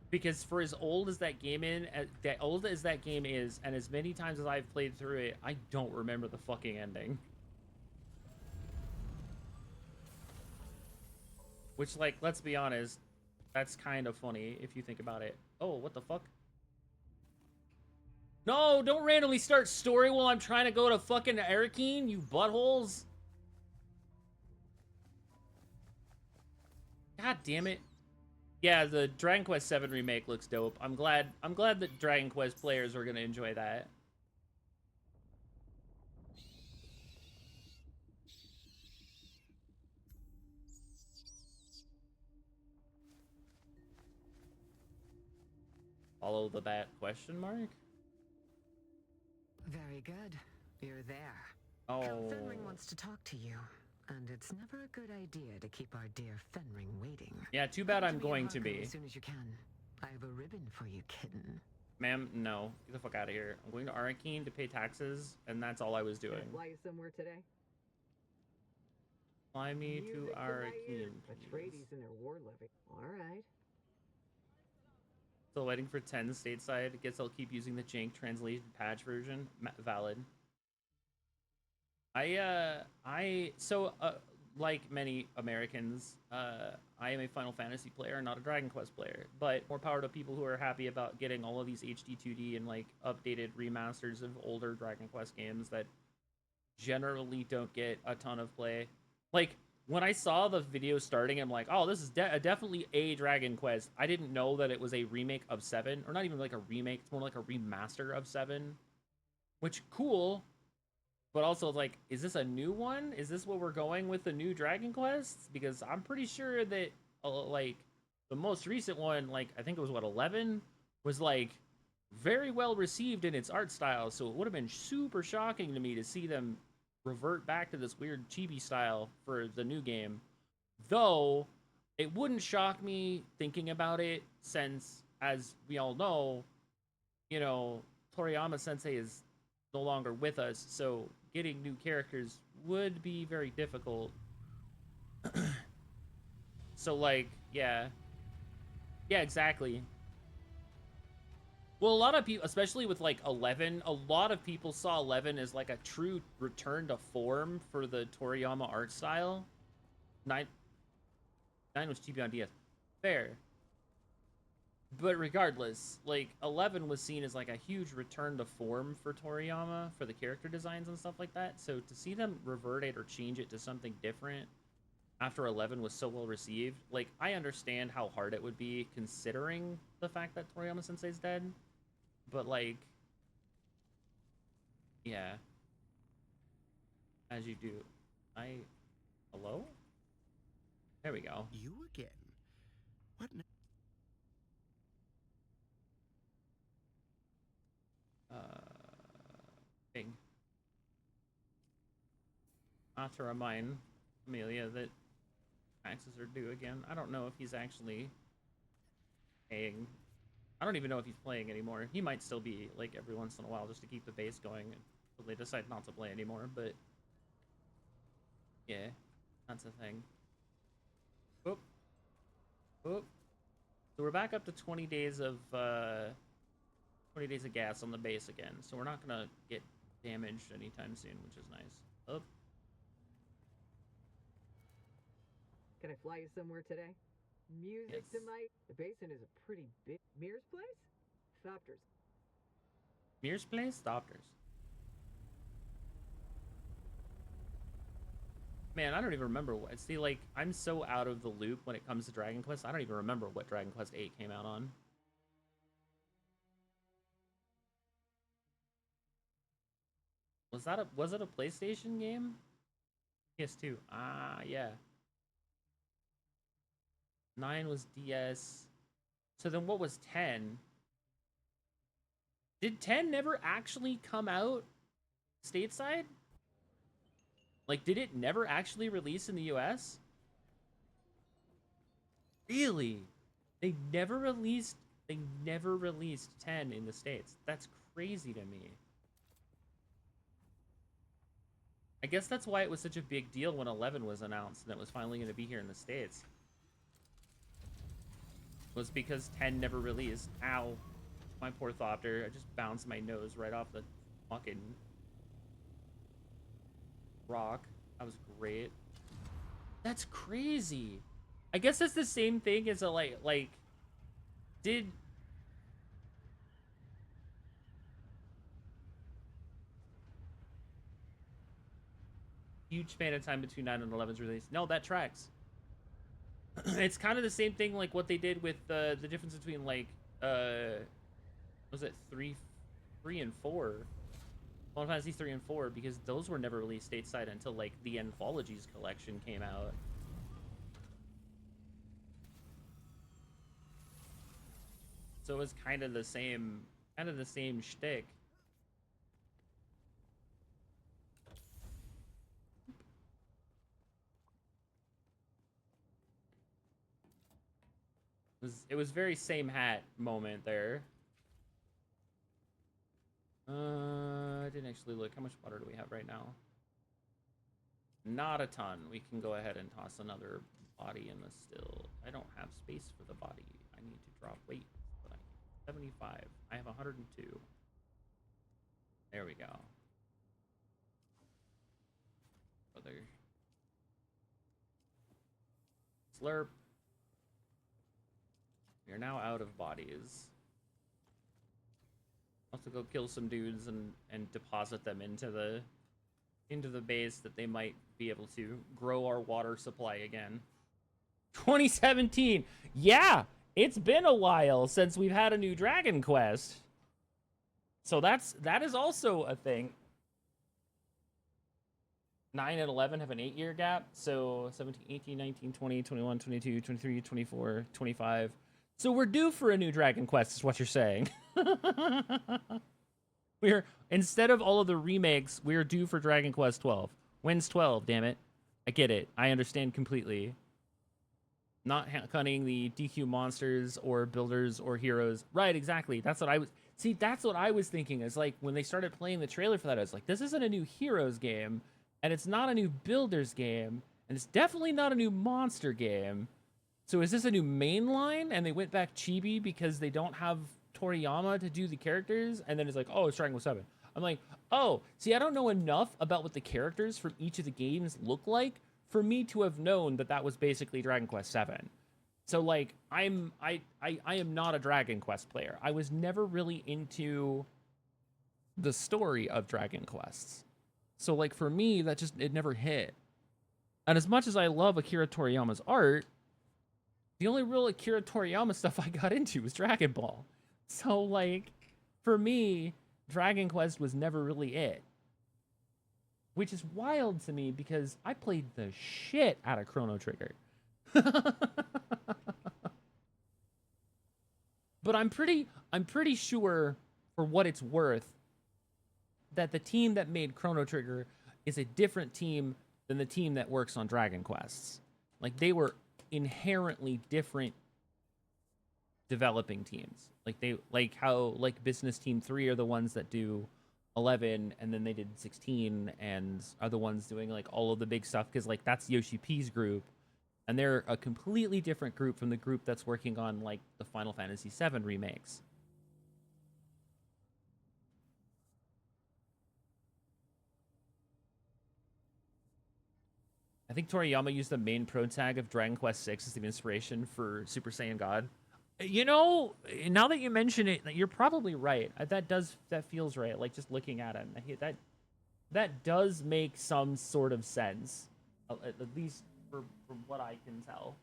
because for as old as that game is, and as many times as I've played through it, I don't remember the fucking ending. Which, like, let's be honest, that's kind of funny if you think about it. Oh, what the fuck? No, don't randomly start story while I'm trying to go to fucking Arakeen, you buttholes. God damn it. Yeah, the Dragon Quest 7 remake looks dope. I'm glad that Dragon Quest players are gonna enjoy that. Follow the bat question mark? Very good. You're there. Oh. Count Fenring wants to talk to you, and it's never a good idea to keep our dear Fenring waiting. Yeah, too bad I'm Come going me to be. as soon as you can. I have a ribbon for you, kitten. Ma'am, no. Get the fuck out of here. I'm going to Arakeen to pay taxes, and that's all I was doing. Fly you somewhere today? Fly me to Arakeen. Atreides and their war levy. All right. Still waiting for 10 stateside. Guess I'll keep using the jank translated patch version. Valid. Like many Americans, I am a Final Fantasy player, not a Dragon Quest player. But more power to people who are happy about getting all of these HD 2D and like updated remasters of older Dragon Quest games that generally don't get a ton of play. Like, when I saw the video starting, I'm like, oh, this is definitely a Dragon Quest. I didn't know that it was a remake of 7, or not even like a remake, it's more like a remaster of 7. Which, cool. But also, like, is this a new one? Is this what we're going with the new Dragon Quests? Because I'm pretty sure that, like, the most recent one, like, I think it was, what, 11? Was, like, very well received in its art style. So it would have been super shocking to me to see them revert back to this weird chibi style for the new game. Though, it wouldn't shock me thinking about it, since, as we all know, you know, Toriyama-sensei is no longer with us, so getting new characters would be very difficult. So, like, yeah. Yeah, exactly. Well, a lot of people, especially with, like, 11, a lot of people saw 11 as, like, a true return to form for the Toriyama art style. 9 was chibi on DS. Fair. But regardless, like, 11 was seen as, like, a huge return to form for Toriyama, for the character designs and stuff like that. So to see them revert it or change it to something different after 11 was so well received, like, I understand how hard it would be considering the fact that Toriyama-sensei's dead. But, like, yeah. As you do. Hello? There we go. You again? What? Thing. Not to remind Amelia that taxes are due again. I don't know if he's actually paying. I don't even know if he's playing anymore. He might still be, like, every once in a while just to keep the base going until they decide not to play anymore, but yeah, that's a thing. Oop. Oop. So we're back up to 20 days of 20 days of gas on the base again. So we're not gonna get damaged anytime soon, which is nice. Oop. Can I fly you somewhere today? Music Yes. tonight? The basin is a pretty big. Mirror's place? Thopters. Mirror's place? Doctors. Man, I don't even remember what. See, like, I'm so out of the loop when it comes to Dragon Quest. I don't even remember what Dragon Quest 8 came out on. Was it a PlayStation game? PS2. Ah, yeah. 9 was DS. So then what was 10? Did 10 never actually come out stateside? Like, did it never actually release in the US? Really? They never released 10 in the States. That's crazy to me. I guess that's why it was such a big deal when 11 was announced and it was finally going to be here in the States. Was because 10 never released. Ow. My poor Thopter. I just bounced my nose right off the fucking rock. That was great. That's crazy. I guess that's the same thing as a, like, did... Huge span of time between 9 and 11's release. No, that tracks. It's kind of the same thing like what they did with the difference between, like, was it 3 and 4? Final Fantasy 3 and 4, because those were never released stateside until, like, the Anthologies collection came out. So it was kind of the same shtick. It was very same hat moment there. I didn't actually look. How much water do we have right now? Not a ton. We can go ahead and toss another body in the still. I don't have space for the body. I need to drop weight. But 75. I have 102. There we go. Other slurp. We are now out of bodies. I'll have to go kill some dudes and deposit them into the base that they might be able to grow our water supply again. 2017. Yeah, it's been a while since we've had a new Dragon Quest. So that is also a thing. 9 and 11 have an 8-year gap. So 17, 18, 19, 20, 21, 22, 23, 24, 25. So we're due for a new Dragon Quest, is what you're saying. We're, instead of all of the remakes, we're due for Dragon Quest 12. When's 12, damn it? I get it. I understand completely. Not cutting the DQ monsters or builders or heroes. Right, exactly. That's what I was... See, that's what I was thinking. Is like, when they started playing the trailer for that, I was like, this isn't a new heroes game, and it's not a new builders game, and it's definitely not a new monster game. So is this a new mainline? And they went back chibi because they don't have Toriyama to do the characters? And then it's like, oh, it's Dragon Quest 7. I'm like, oh, see, I don't know enough about what the characters from each of the games look like for me to have known that that was basically Dragon Quest 7. So, like, I am not a Dragon Quest player. I was never really into the story of Dragon Quests. So, like, for me, that just, it never hit. And as much as I love Akira Toriyama's art, the only real Akira Toriyama stuff I got into was Dragon Ball. So, like, for me, Dragon Quest was never really it. Which is wild to me because I played the shit out of Chrono Trigger. But I'm pretty sure, for what it's worth, that the team that made Chrono Trigger is a different team than the team that works on Dragon Quests. Like, they were inherently different developing teams. Like how Business Team 3 are the ones that do 11, and then they did 16 and are the ones doing like all of the big stuff, because like that's Yoshi P's group, and they're a completely different group from the group that's working on like the Final Fantasy VII remakes. I think Toriyama used the main pro tag of Dragon Quest VI as the inspiration for Super Saiyan God. You know, now that you mention it, you're probably right. That feels right. Like, just looking at him, that does make some sort of sense, at least from what I can tell.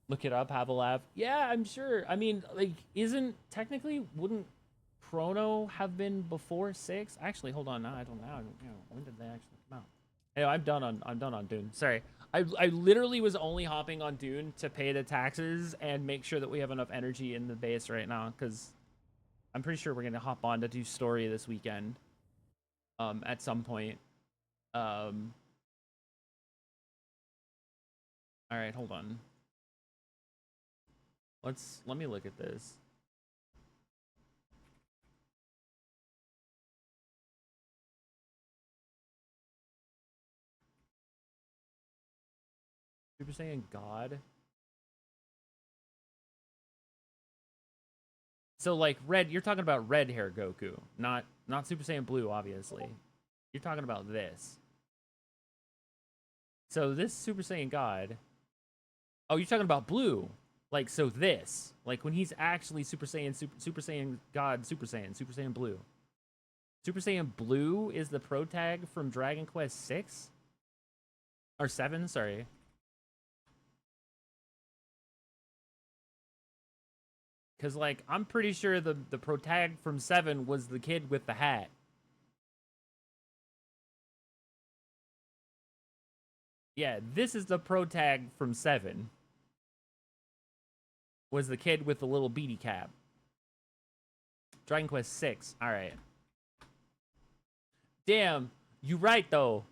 Look it up, have a laugh. Yeah, I'm sure. I mean, like, wouldn't Chrono have been before 6? Actually, hold on. Now I don't know. When did they actually come out? Anyway, I'm done on Dune. Sorry. I literally was only hopping on Dune to pay the taxes and make sure that we have enough energy in the base right now, because I'm pretty sure we're gonna hop on to do story this weekend. At some point. All right, hold on. Let me look at this. Super Saiyan God. So like red, you're talking about red hair Goku, not Super Saiyan Blue, obviously. You're talking about this. So this Super Saiyan God. Oh, you're talking about blue. Like, so this, like when he's actually Super Saiyan God, Super Saiyan Blue. Super Saiyan Blue is the pro tag from Dragon Quest 6 or 7, sorry. Cause like I'm pretty sure the pro tag from 7 was the kid with the hat. Yeah, this is the pro tag from 7. Was the kid with the little beady cap. Dragon Quest 6. All right. Damn, you right though.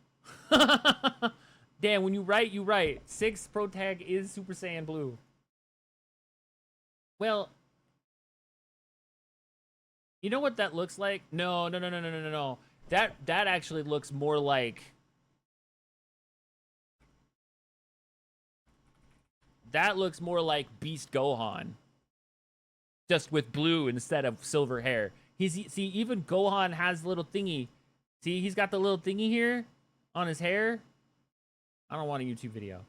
Damn, when you write, you right. 6 pro tag is Super Saiyan Blue. Well, you know what that looks like? No. That actually looks more like. That looks more like Beast Gohan. Just with blue instead of silver hair. See, even Gohan has a little thingy. See, he's got the little thingy here on his hair. I don't want a YouTube video.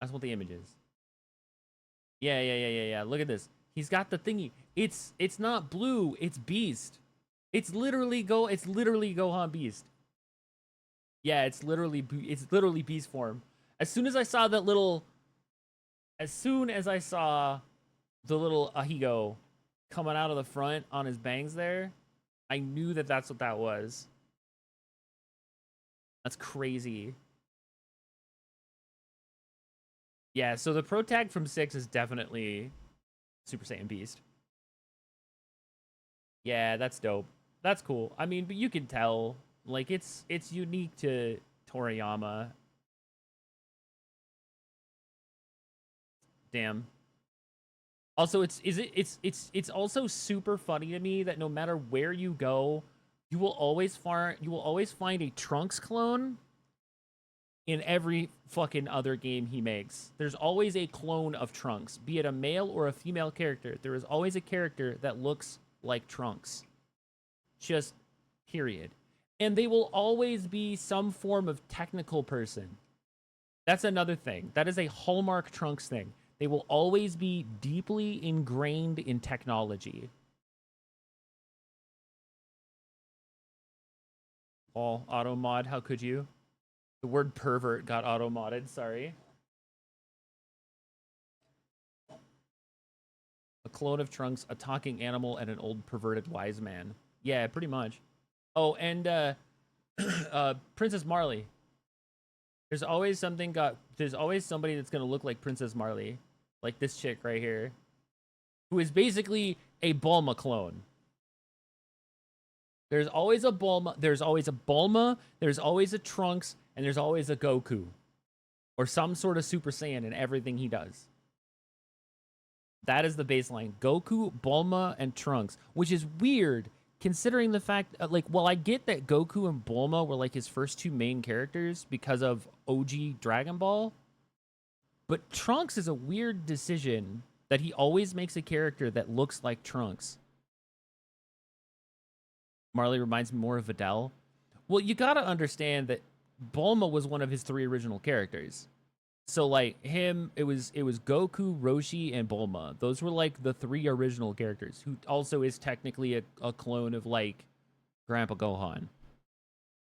I just want the images. Yeah. Look at this. He's got the thingy. It's not blue. It's Beast. It's literally Gohan Beast. Yeah, it's literally Beast form. As soon as I saw the little Ahigo coming out of the front on his bangs there, I knew that that's what that was. That's crazy. Yeah, so the pro tag from 6 is definitely Super Saiyan Beast. Yeah, that's dope. That's cool. I mean, but you can tell, like, it's unique to Toriyama. Damn. Also, it's also super funny to me that no matter where you go, you will always find a Trunks clone in every fucking other game he makes. There's always a clone of Trunks, be it a male or a female character. There is always a character that looks like Trunks. Just period. And they will always be some form of technical person. That's another thing. That is a hallmark Trunks thing. They will always be deeply ingrained in technology. Oh, auto mod, how could you? The word pervert got auto modded, sorry. A clone of Trunks, a talking animal, and an old perverted wise man. Yeah, pretty much. Oh, and Princess Marley. There's always somebody that's gonna look like Princess Marley, like this chick right here, who is basically a Bulma clone. There's always a Bulma, there's always a Bulma, there's always a Trunks, and there's always a Goku, or some sort of Super Saiyan in everything he does. That is the baseline: Goku, Bulma, and Trunks, which is weird considering the fact, like, well, I get that Goku and Bulma were like his first two main characters because of OG Dragon Ball, but Trunks is a weird decision that he always makes a character that looks like Trunks. Marley reminds me more of Videl. Well, you gotta understand that Bulma was one of his three original characters. So like him, it was Goku, Roshi, and Bulma. Those were like the three original characters, who also is technically a clone of like Grandpa Gohan.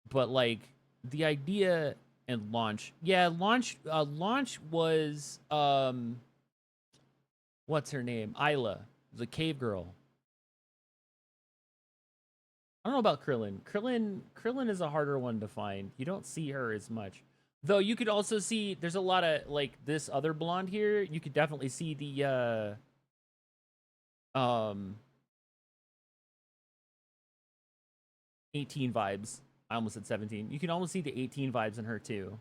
But like the idea and launch, launch was what's her name? Isla, the cave girl. I don't know about Krillin. Krillin is a harder one to find. You don't see her as much. Though you could also see, there's a lot of, like, this other blonde here. You could definitely see the, 18 vibes. I almost said 17. You can almost see the 18 vibes in her, too.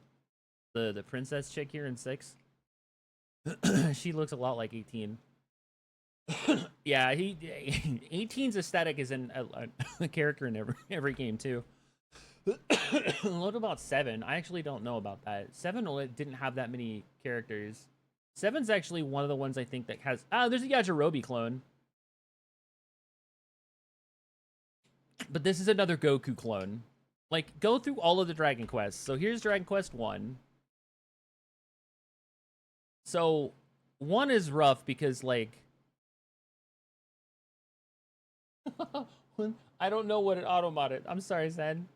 The princess chick here in 6. She looks a lot like 18. Yeah, 18's aesthetic is in a character in every game, too. What about 7? I actually don't know about that. 7 didn't have that many characters. 7's actually one of the ones I think that has... Ah, there's a Yajirobe clone. But this is another Goku clone. Like, go through all of the Dragon Quests. So here's Dragon Quest 1. So 1 is rough because, like... I don't know what it auto-modded. I'm sorry, Zen.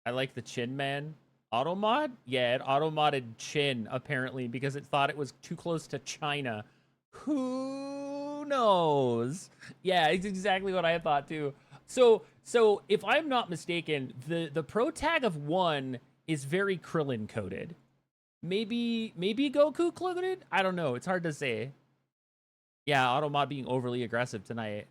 I like the Chin Man. Auto-mod? Yeah, it auto-modded Chin, apparently, because it thought it was too close to China. Who knows? Yeah, it's exactly what I thought, too. So if I'm not mistaken, the pro tag of 1 is very Krillin-coded. Maybe Goku coded? I don't know. It's hard to say. Yeah, auto-mod being overly aggressive tonight.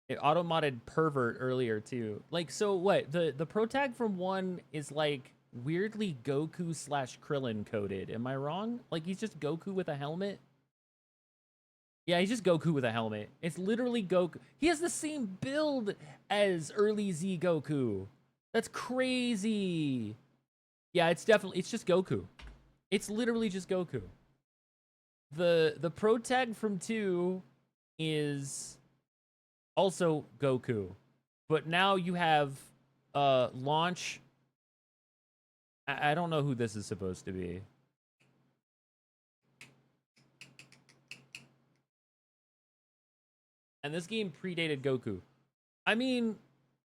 It auto-modded pervert earlier, too. Like, so what? The pro tag from 1 is, like, weirdly Goku / Krillin coded. Am I wrong? Like, he's just Goku with a helmet? Yeah, he's just Goku with a helmet. It's literally Goku. He has the same build as early Z Goku. That's crazy. Yeah, it's just Goku. It's literally just Goku. The pro tag from 2 is... also Goku, but now you have launch. I don't know who this is supposed to be. And this game predated Goku. I mean,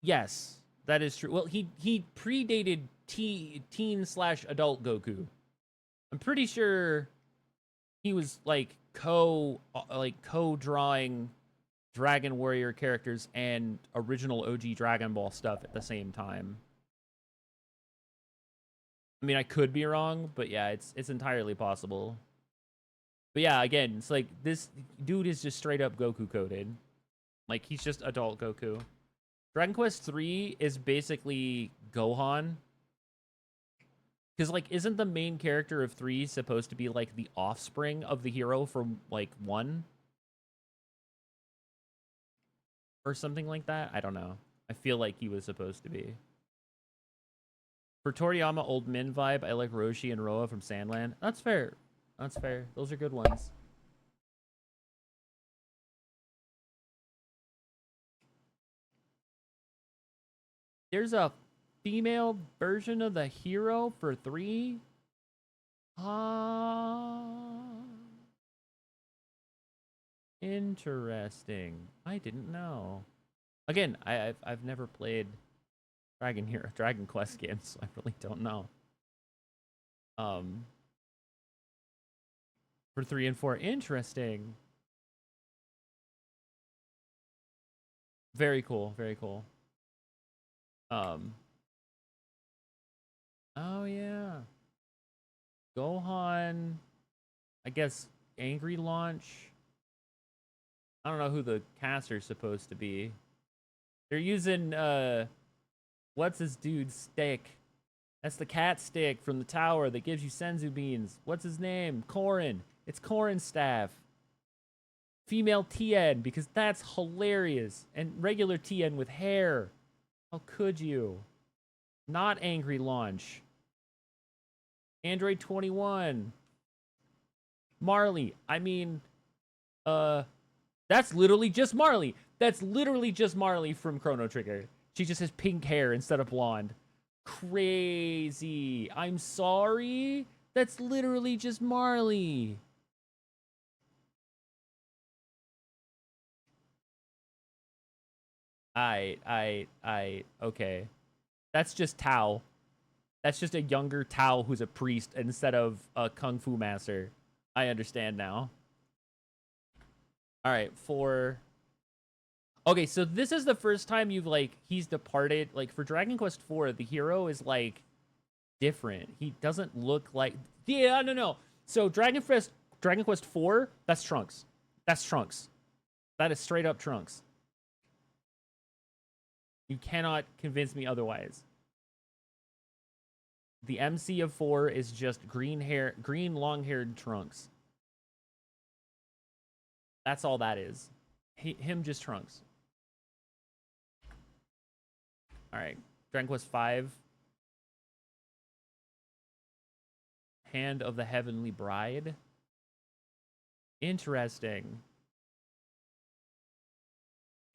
yes, that is true. Well, he predated teen/adult Goku. I'm pretty sure he was like co-drawing Dragon Warrior characters and original OG Dragon Ball stuff at the same time. I mean, I could be wrong, but yeah, it's entirely possible. But yeah, again, it's like this dude is just straight up Goku coded. Like, he's just adult Goku. Dragon Quest 3 is basically Gohan. Because, like, isn't the main character of 3 supposed to be, like, the offspring of the hero from, like, 1? Or something like that? I don't know. I feel like he was supposed to be. For Toriyama Old Min vibe, I like Roshi and Roa from Sandland. That's fair. That's fair. Those are good ones. There's a female version of the hero for 3? Interesting. I didn't know. Again, I've never played Dragon Quest games, so I really don't know. For 3 and 4, interesting. Very cool, very cool. Oh yeah. Gohan, I guess angry launch. I don't know who the caster's supposed to be. They're using what's his dude's stick? That's the cat stick from the tower that gives you senzu beans. What's his name? Korin. It's Korin's staff. Female Tien, because that's hilarious. And regular Tien with hair. How could you? Not angry launch. Android 21. Marley. I mean, that's literally just Marley. That's literally just Marley from Chrono Trigger. She just has pink hair instead of blonde. Crazy. I'm sorry. That's literally just Marley. Okay. That's just Tao. That's just a younger Tao who's a priest instead of a kung fu master. I understand now. All right, okay, so this is the first time you've, like, he's departed. Like, for Dragon Quest IV, the hero is, like, different. He doesn't look like... Yeah, no. So, Dragon Quest IV, that's Trunks. That's Trunks. That is straight up Trunks. You cannot convince me otherwise. The MC of 4 is just green long-haired Trunks. That's all that is. Him just Trunks. All right, Dragon Quest V. Hand of the Heavenly Bride. Interesting.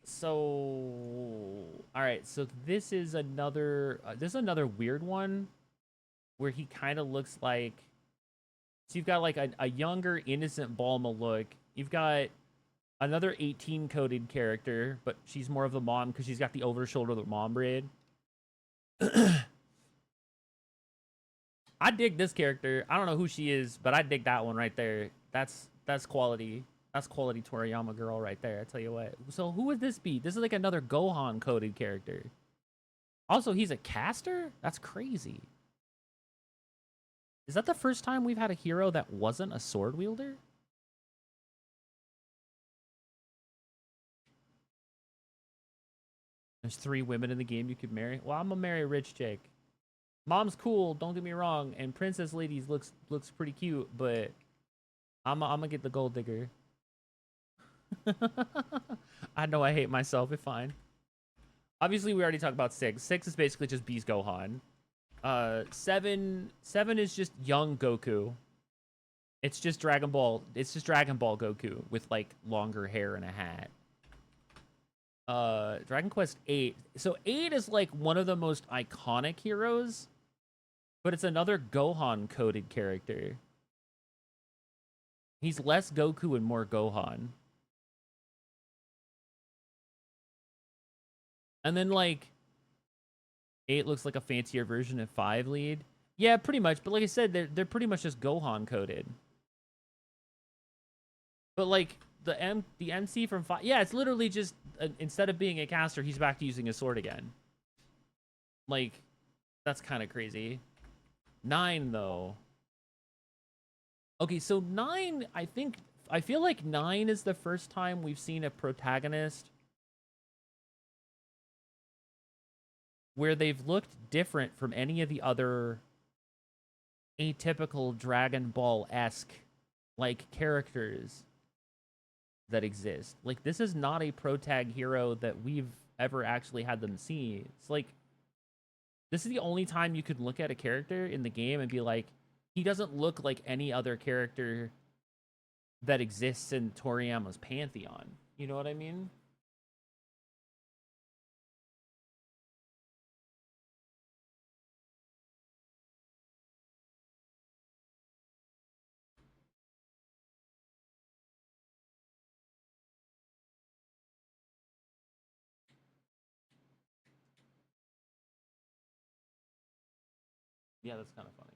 So, all right, so this is another weird one where he kind of looks like, so you've got like a younger innocent Bulma look. You've got another 18 coded character, but she's more of the mom because she's got the over shoulder mom braid. I dig this character. I don't know who she is, but I dig that one right there. That's quality. That's quality Toriyama girl right there. I tell you what. So who would this be? This is like another Gohan coded character. Also, he's a caster? That's crazy. Is that the first time we've had a hero that wasn't a sword wielder? There's 3 women in the game you could marry. Well, I'm gonna marry a rich chick. Mom's cool, don't get me wrong, and Princess Ladies looks pretty cute, but I'm gonna get the gold digger. I know I hate myself. It's fine. Obviously, we already talked about 6. 6 is basically just Beast Gohan. 7 is just young Goku. It's just Dragon Ball. It's just Dragon Ball Goku with like longer hair and a hat. Dragon Quest 8. So 8 is like one of the most iconic heroes, but it's another Gohan coded character. He's less Goku and more Gohan. And then, like, 8 looks like a fancier version of 5 lead. Yeah, pretty much. But like I said, they're pretty much just Gohan coded. But, like, the MC from 5... Yeah, it's literally just... instead of being a caster, he's back to using a sword again. Like, that's kind of crazy. 9, though. Okay, so 9, I feel like 9 is the first time we've seen a protagonist where they've looked different from any of the other atypical Dragon Ball-esque, like, characters that exist. Like, this is not a protag hero that we've ever actually had them see. It's like, this is the only time you could look at a character in the game and be like, he doesn't look like any other character that exists in Toriyama's pantheon. You know what I mean? Yeah, that's kind of funny.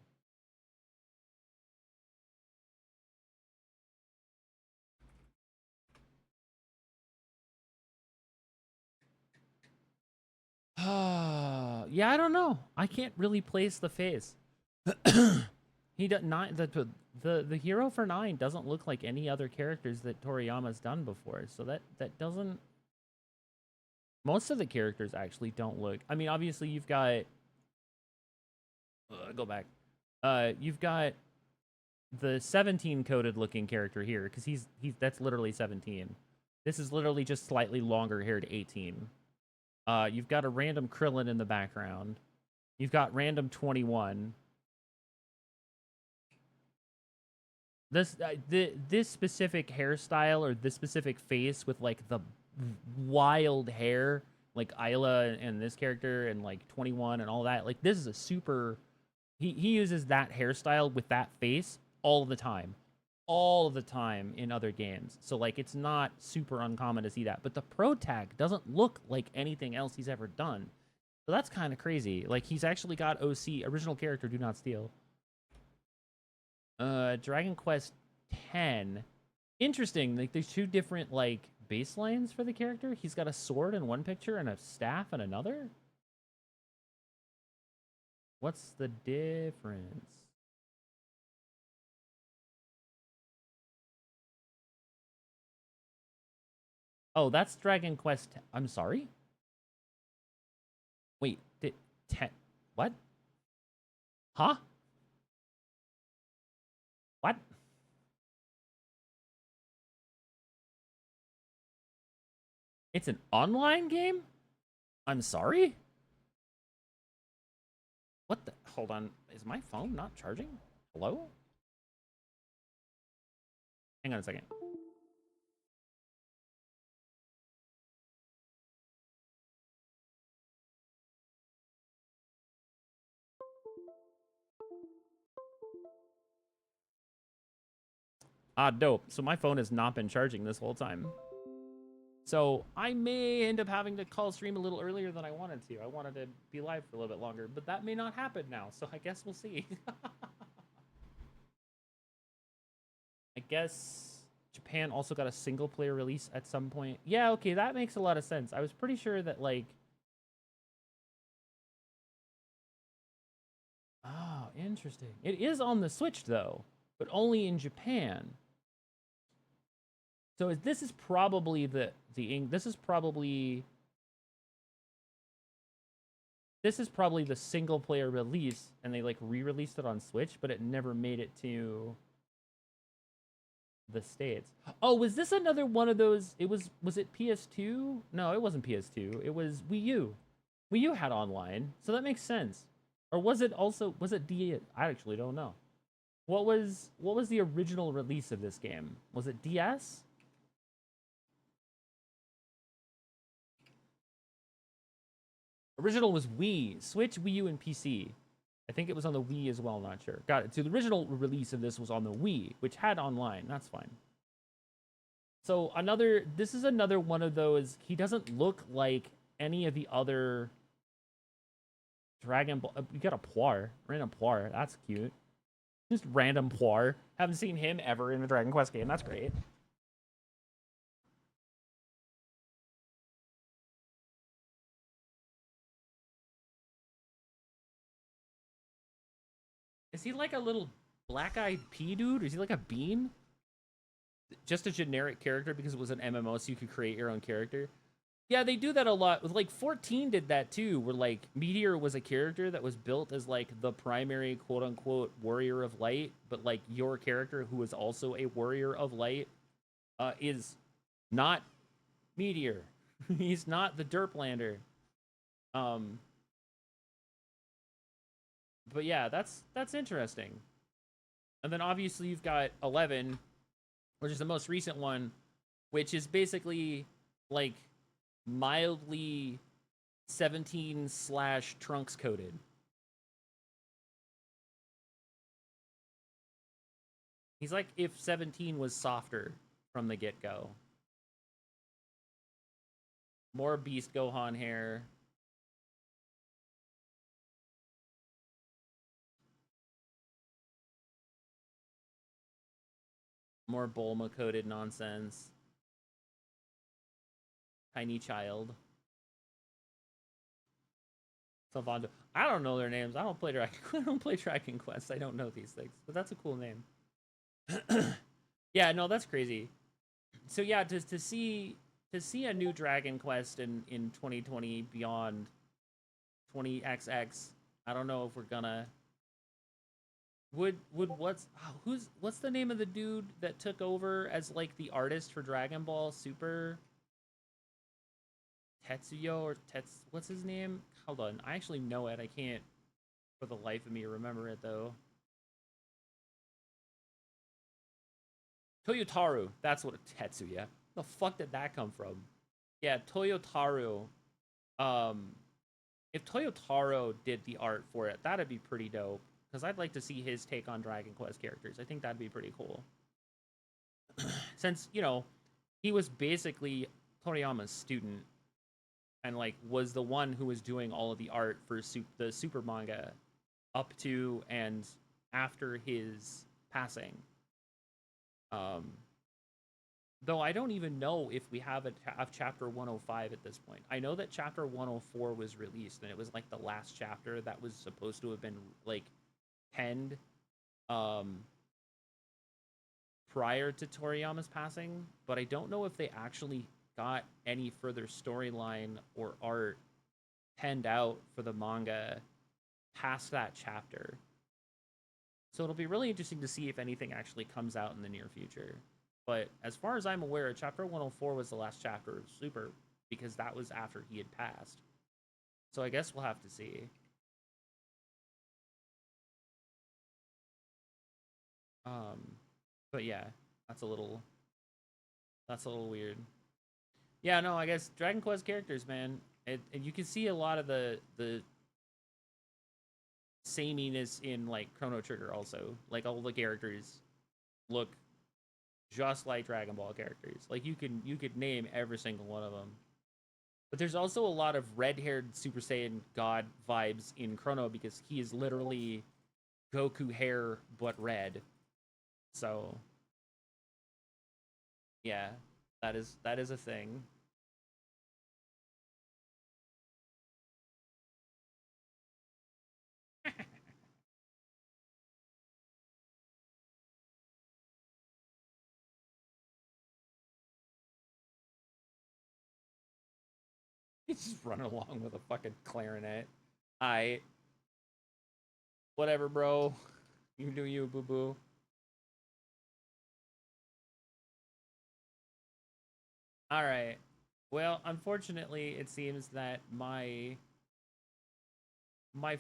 Yeah, I don't know. I can't really place the face. He does not the hero for 9 doesn't look like any other characters that Toriyama's done before. So that doesn't. Most of the characters actually don't look. I mean, obviously you've got. Go back. You've got the 17 coded looking character here because he's that's literally 17. This is literally just slightly longer haired 18. You've got a random Krillin in the background. You've got random 21. This specific hairstyle or this specific face with like the wild hair, like Isla and this character and like 21 and all that, like this is a super. He uses that hairstyle with that face all the time in other games. So like it's not super uncommon to see that. But the Pro Tag doesn't look like anything else he's ever done. So that's kind of crazy. Like he's actually got OC original character Do Not Steal. Dragon Quest 10. Interesting. Like there's two different like baselines for the character. He's got a sword in one picture and a staff in another. What's the difference? Oh, that's Dragon Quest. I'm sorry? Wait, 10. What? Huh? What? It's an online game? I'm sorry? What the? Hold on. Is my phone not charging? Hello? Hang on a second. Ah, dope. So my phone has not been charging this whole time. So I may end up having to call stream a little earlier than I wanted to. I wanted to be live for a little bit longer, but that may not happen now. So I guess we'll see. I guess Japan also got a single player release at some point. Yeah, okay, that makes a lot of sense. I was pretty sure that like... Oh, interesting. It is on the Switch though, but only in Japan. So this is probably this is probably the single player release, and they like re-released it on Switch, but it never made it to the States. Oh, was this another one of those? Was it PS2? No, it wasn't PS2. It was Wii U. Wii U had online, so that makes sense. Or was it DS? I actually don't know. What was the original release of this game? Was it DS? Original was Wii, Switch, Wii U, and PC. I think it was on the Wii as well, not sure. Got it. So the original release of this was on the Wii, which had online. That's fine. So this is another one of those, he doesn't look like any of the other Dragon Ball. You got a Poir, random Poir. That's cute. Just random Poir. Haven't seen him ever in a Dragon Quest game. That's great. Is he like a little black-eyed pea dude? Or is he like a bean? Just a generic character because it was an MMO, so you could create your own character. Yeah, they do that a lot. With like 14 did that too, where like Meteor was a character that was built as like the primary quote-unquote warrior of light, but like your character, who is also a warrior of light, is not Meteor. He's not the Derplander. But yeah, that's interesting. And then obviously you've got 11, which is the most recent one, which is basically like mildly 17/Trunks coded. He's like if 17 was softer from the get-go. More Beast Gohan hair. More Bulma-coded nonsense. Tiny child. Salvando. I don't know their names. I don't play Dragon. I don't play Dragon Quest. I don't know these things, but that's a cool name. Yeah, no, that's crazy. So yeah, to see a new Dragon Quest in 2020 beyond 20XX. I don't know if we're gonna. Would what's the name of the dude that took over as like the artist for Dragon Ball Super? Tetsuyo or what's his name? Hold on, I actually know it. I can't for the life of me remember it though. Toyotaru, that's what Tetsuya. The fuck did that come from? Yeah, Toyotaru. Um, if Toyotaro did the art for it, that'd be pretty dope. Because I'd like to see his take on Dragon Quest characters. I think that'd be pretty cool. Since, you know, he was basically Toriyama's student and, like, was the one who was doing all of the art for the Super manga up to and after his passing. Though I don't even know if we have chapter 105 at this point. I know that chapter 104 was released, and it was, like, the last chapter that was supposed to have been, like, penned prior to Toriyama's passing, but I don't know if they actually got any further storyline or art penned out for the manga past that chapter. So it'll be really interesting to see if anything actually comes out in the near future. But as far as I'm aware, chapter 104 was the last chapter of Super, because that was after he had passed. So I guess we'll have to see. But yeah, that's a little weird. Yeah, no, I guess Dragon Quest characters, man. And you can see a lot of the sameness in, like, Chrono Trigger also. Like, all the characters look just like Dragon Ball characters. Like, you could name every single one of them. But there's also a lot of red-haired Super Saiyan God vibes in Chrono because he is literally Goku hair but red. So yeah, that is a thing. He's just running along with a fucking clarinet. Whatever, bro. You do you, boo boo. All right. Well, unfortunately, it seems that my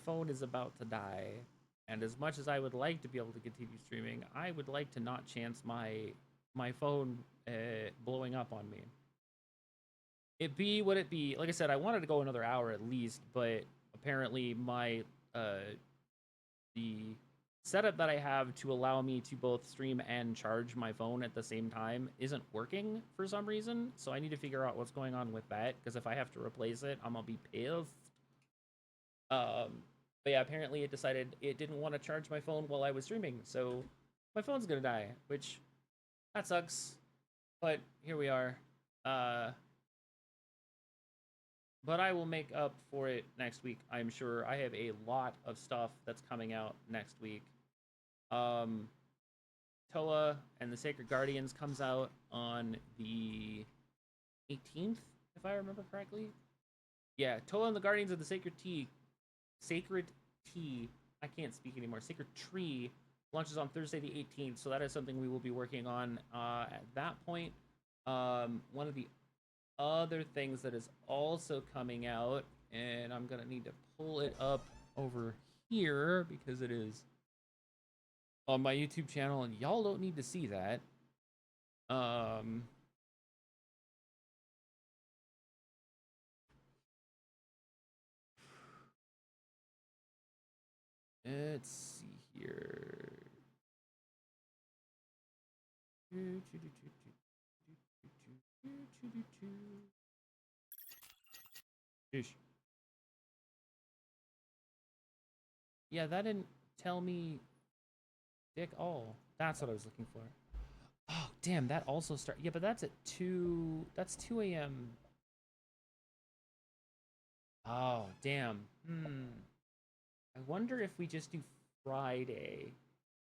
phone is about to die, and as much as I would like to be able to continue streaming, I would like to not chance my phone blowing up on me. It be what it be. Like I said, I wanted to go another hour at least, but apparently my the setup that I have to allow me to both stream and charge my phone at the same time isn't working for some reason. So I need to figure out what's going on with that, because if I have to replace it, I'm gonna be pissed. But yeah, apparently it decided it didn't want to charge my phone while I was streaming, so my phone's gonna die, which that sucks. But here we are. But I will make up for it next week, I'm sure. I have a lot of stuff that's coming out next week. Toa and the Sacred Guardians comes out on the 18th, if I remember correctly. Yeah, Toa and the Guardians of the Sacred Tea, I can't speak anymore. Sacred Tree launches on Thursday the 18th, so that is something we will be working on at that point. One of the other things that is also coming out, and I'm gonna need to pull it up over here because it is on my YouTube channel, and y'all don't need to see that. Let's see here. Yeah, that didn't tell me dick all. That's what I was looking for. Oh, damn, that also start. Yeah, but that's at 2. That's 2 a.m. Oh, damn. I wonder if we just do Friday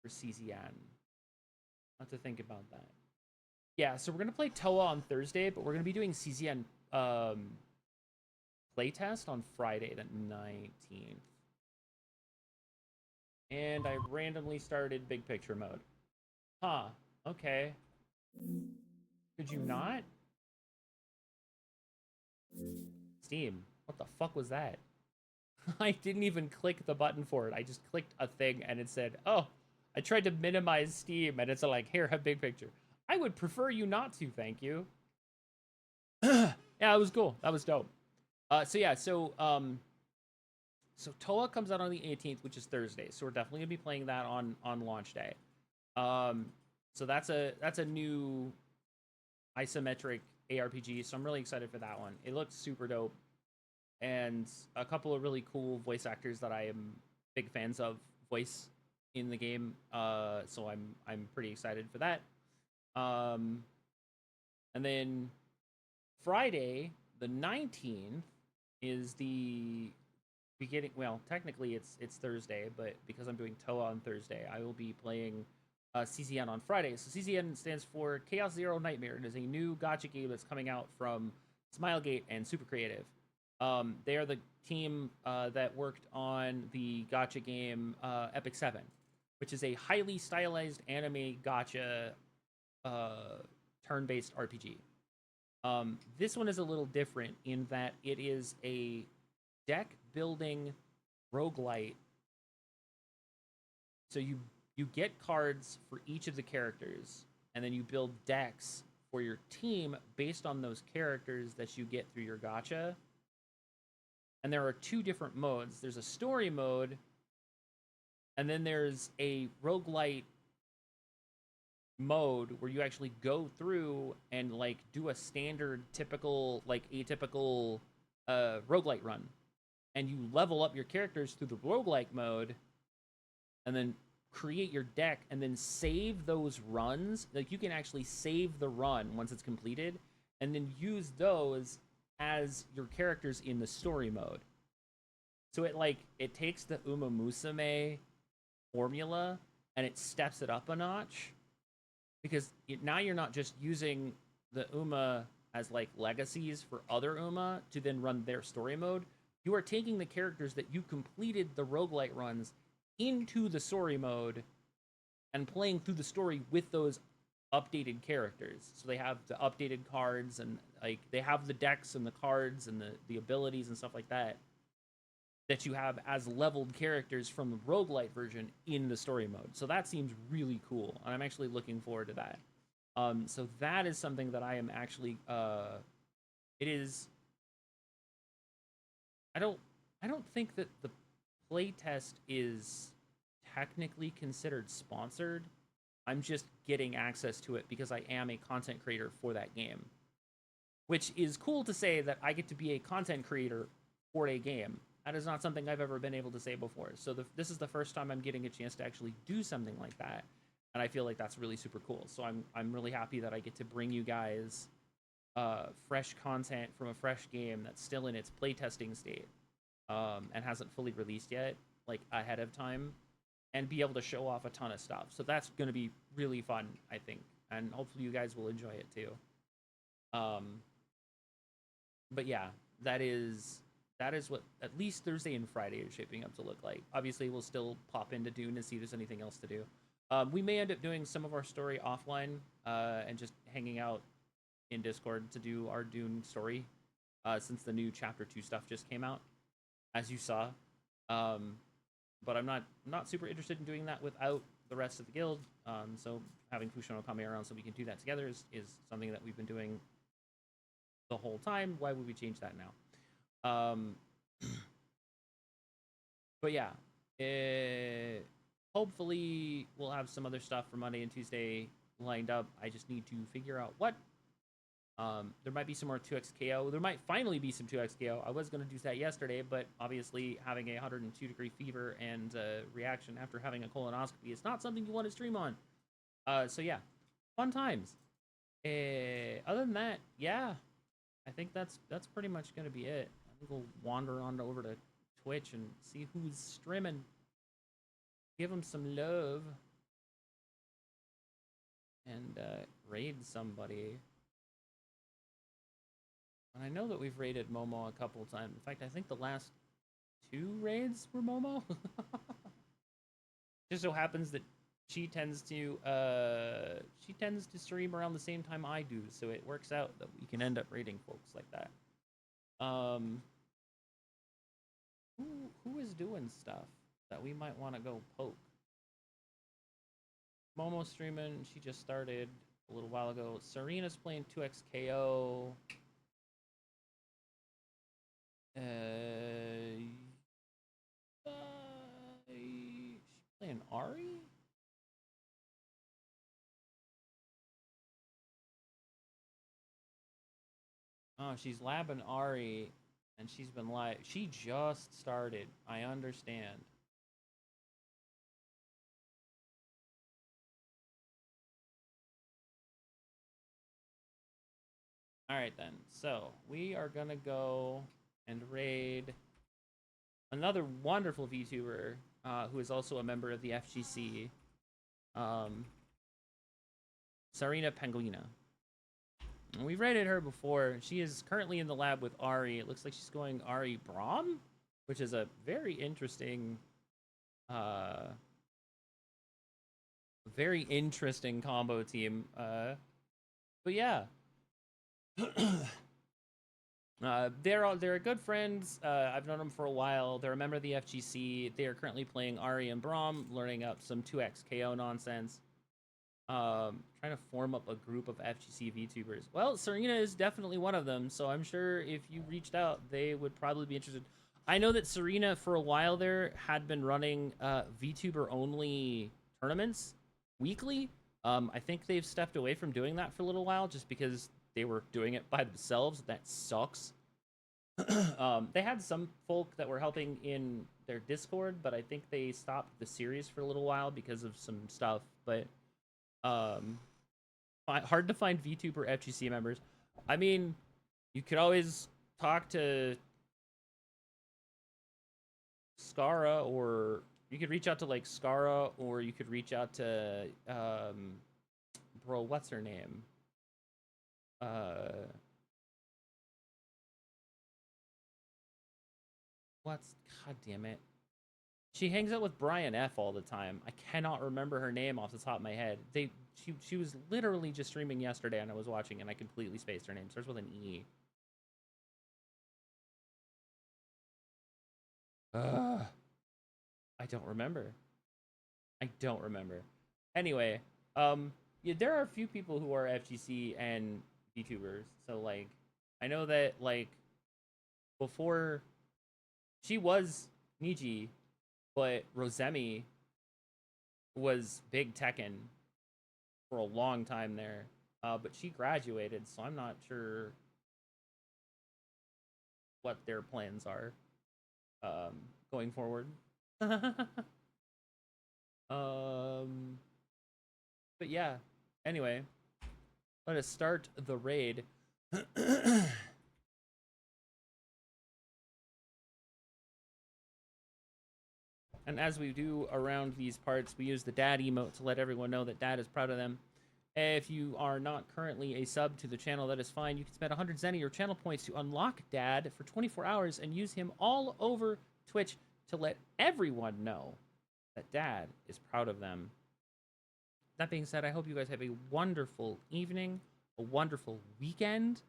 for CZN. I'll have to think about that. Yeah, so we're gonna play Toa on Thursday, but we're gonna be doing CZN playtest on Friday the 19th. And I randomly started big picture mode. Huh, okay. Could you not? Steam, what the fuck was that? I didn't even click the button for it. I just clicked a thing and it said, oh, I tried to minimize Steam and it's like, here, have big picture. I would prefer you not to, thank you. Yeah, it was cool. That was dope. So Toa comes out on the 18th, which is Thursday. So we're definitely gonna be playing that on launch day. So that's a new isometric ARPG. So I'm really excited for that one. It looks super dope, and a couple of really cool voice actors that I am big fans of voice in the game. So I'm pretty excited for that. And then Friday the 19th is the beginning. Well, technically it's Thursday, but because I'm doing Toa on Thursday, I will be playing CZN on Friday. So CZN stands for Chaos Zero Nightmare. It is a new gacha game that's coming out from Smilegate and Super Creative. They are the team that worked on the gacha game Epic 7, which is a highly stylized anime gacha turn-based RPG. This one is a little different in that it is a deck building roguelite. So you get cards for each of the characters, and then you build decks for your team based on those characters that you get through your gacha. And there are two different modes. There's a story mode, and then there's a roguelite mode where you actually go through and like do a standard typical like atypical roguelite run, and you level up your characters through the roguelike mode and then create your deck and then save those runs. Like you can actually save the run once it's completed and then use those as your characters in the story mode. So it takes the Uma Musume formula and it steps it up a notch, because now you're not just using the Uma as like legacies for other Uma to then run their story mode. You are taking the characters that you completed the roguelite runs into the story mode and playing through the story with those updated characters. So they have the updated cards, and like they have the decks and the cards and the abilities and stuff like that you have as leveled characters from the roguelite version in the story mode. So that seems really cool, and I'm actually looking forward to that. So that is something that I am actually it is I don't think that the playtest is technically considered sponsored. I'm just getting access to it because I am a content creator for that game. Which is cool to say that I get to be a content creator for a game. That is not something I've ever been able to say before. So this is the first time I'm getting a chance to actually do something like that. And I feel like that's really super cool. So I'm really happy that I get to bring you guys fresh content from a fresh game that's still in its playtesting state and hasn't fully released yet, like ahead of time, and be able to show off a ton of stuff. So that's going to be really fun, I think. And hopefully you guys will enjoy it too. But yeah, that is what at least Thursday and Friday is shaping up to look like. Obviously, we'll still pop into Dune and see if there's anything else to do. We may end up doing some of our story offline and just hanging out in Discord to do our Dune story since the new Chapter 2 stuff just came out, as you saw. But I'm not super interested in doing that without the rest of the guild. So having Fushino come around so we can do that together is something that we've been doing the whole time. Why would we change that now? But yeah, hopefully we'll have some other stuff for Monday and Tuesday lined up. I just need to figure out what. There might be some more 2x KO. There might finally be some 2x KO. I was going to do that yesterday, but obviously having a 102-degree fever and reaction after having a colonoscopy is not something you want to stream on. So yeah, fun times. Other than that, yeah, I think that's pretty much going to be it. I think we'll wander on over to Twitch and see who's streaming. Give them some love. And raid somebody. And I know that we've raided Momo a couple of times. In fact, I think the last 2 raids were Momo. Just so happens that she tends to stream around the same time I do, so it works out that we can end up raiding folks like that. Who is doing stuff that we might want to go poke? Momo streaming, she just started a little while ago. Serena's playing 2xKO. She's playing Ari? Oh, she's labbing Ari, and she's been live. She just started. I understand. All right, then. So we are going to go and raid another wonderful VTuber who is also a member of the FGC, Sarina Penguina. And we've raided her before. She is currently in the lab with Ari. It looks like she's going Ari Braum, which is a very interesting combo team. But yeah. They're good friends. I've known them for a while. They're a member of the FGC. They are currently playing Ari and Braum, learning up some 2xKO nonsense. Trying to form up a group of FGC VTubers. Well, Serena is definitely one of them, so I'm sure if you reached out, they would probably be interested. I know that Serena, for a while there, had been running VTuber-only tournaments weekly. I think they've stepped away from doing that for a little while, just because they were doing it by themselves. That sucks. They had some folk that were helping in their Discord, but I think they stopped the series for a little while because of some stuff. But hard to find VTuber FGC members. I mean, you could always talk to Skara, or you could reach out to like Skara, or you could reach out to bro, what's her name? God damn it. She hangs out with Brian F all the time. I cannot remember her name off the top of my head. She was literally just streaming yesterday and I was watching and I completely spaced her name. Starts with an E. I don't remember. Anyway, yeah, there are a few people who are FGC and VTubers. So like, I know that like before she was Niji, but Rosemi was big Tekken for a long time there. But she graduated, so I'm not sure what their plans are going forward. But yeah, anyway, let us start the raid. And as we do around these parts, we use the dad emote to let everyone know that dad is proud of them. If you are not currently a sub to the channel, that is fine. You can spend 100 Zenny or channel points to unlock dad for 24 hours and use him all over Twitch to let everyone know that dad is proud of them. That being said, I hope you guys have a wonderful evening, a wonderful weekend.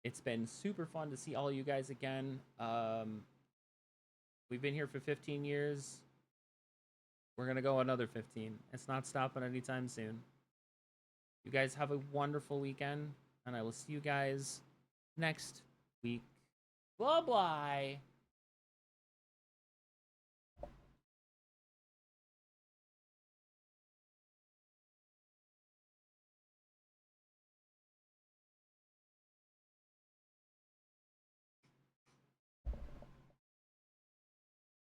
It's been super fun to see all you guys again. We've been here for 15 years. We're going to go another 15. It's not stopping anytime soon. You guys have a wonderful weekend, and I will see you guys next week. Bye-bye.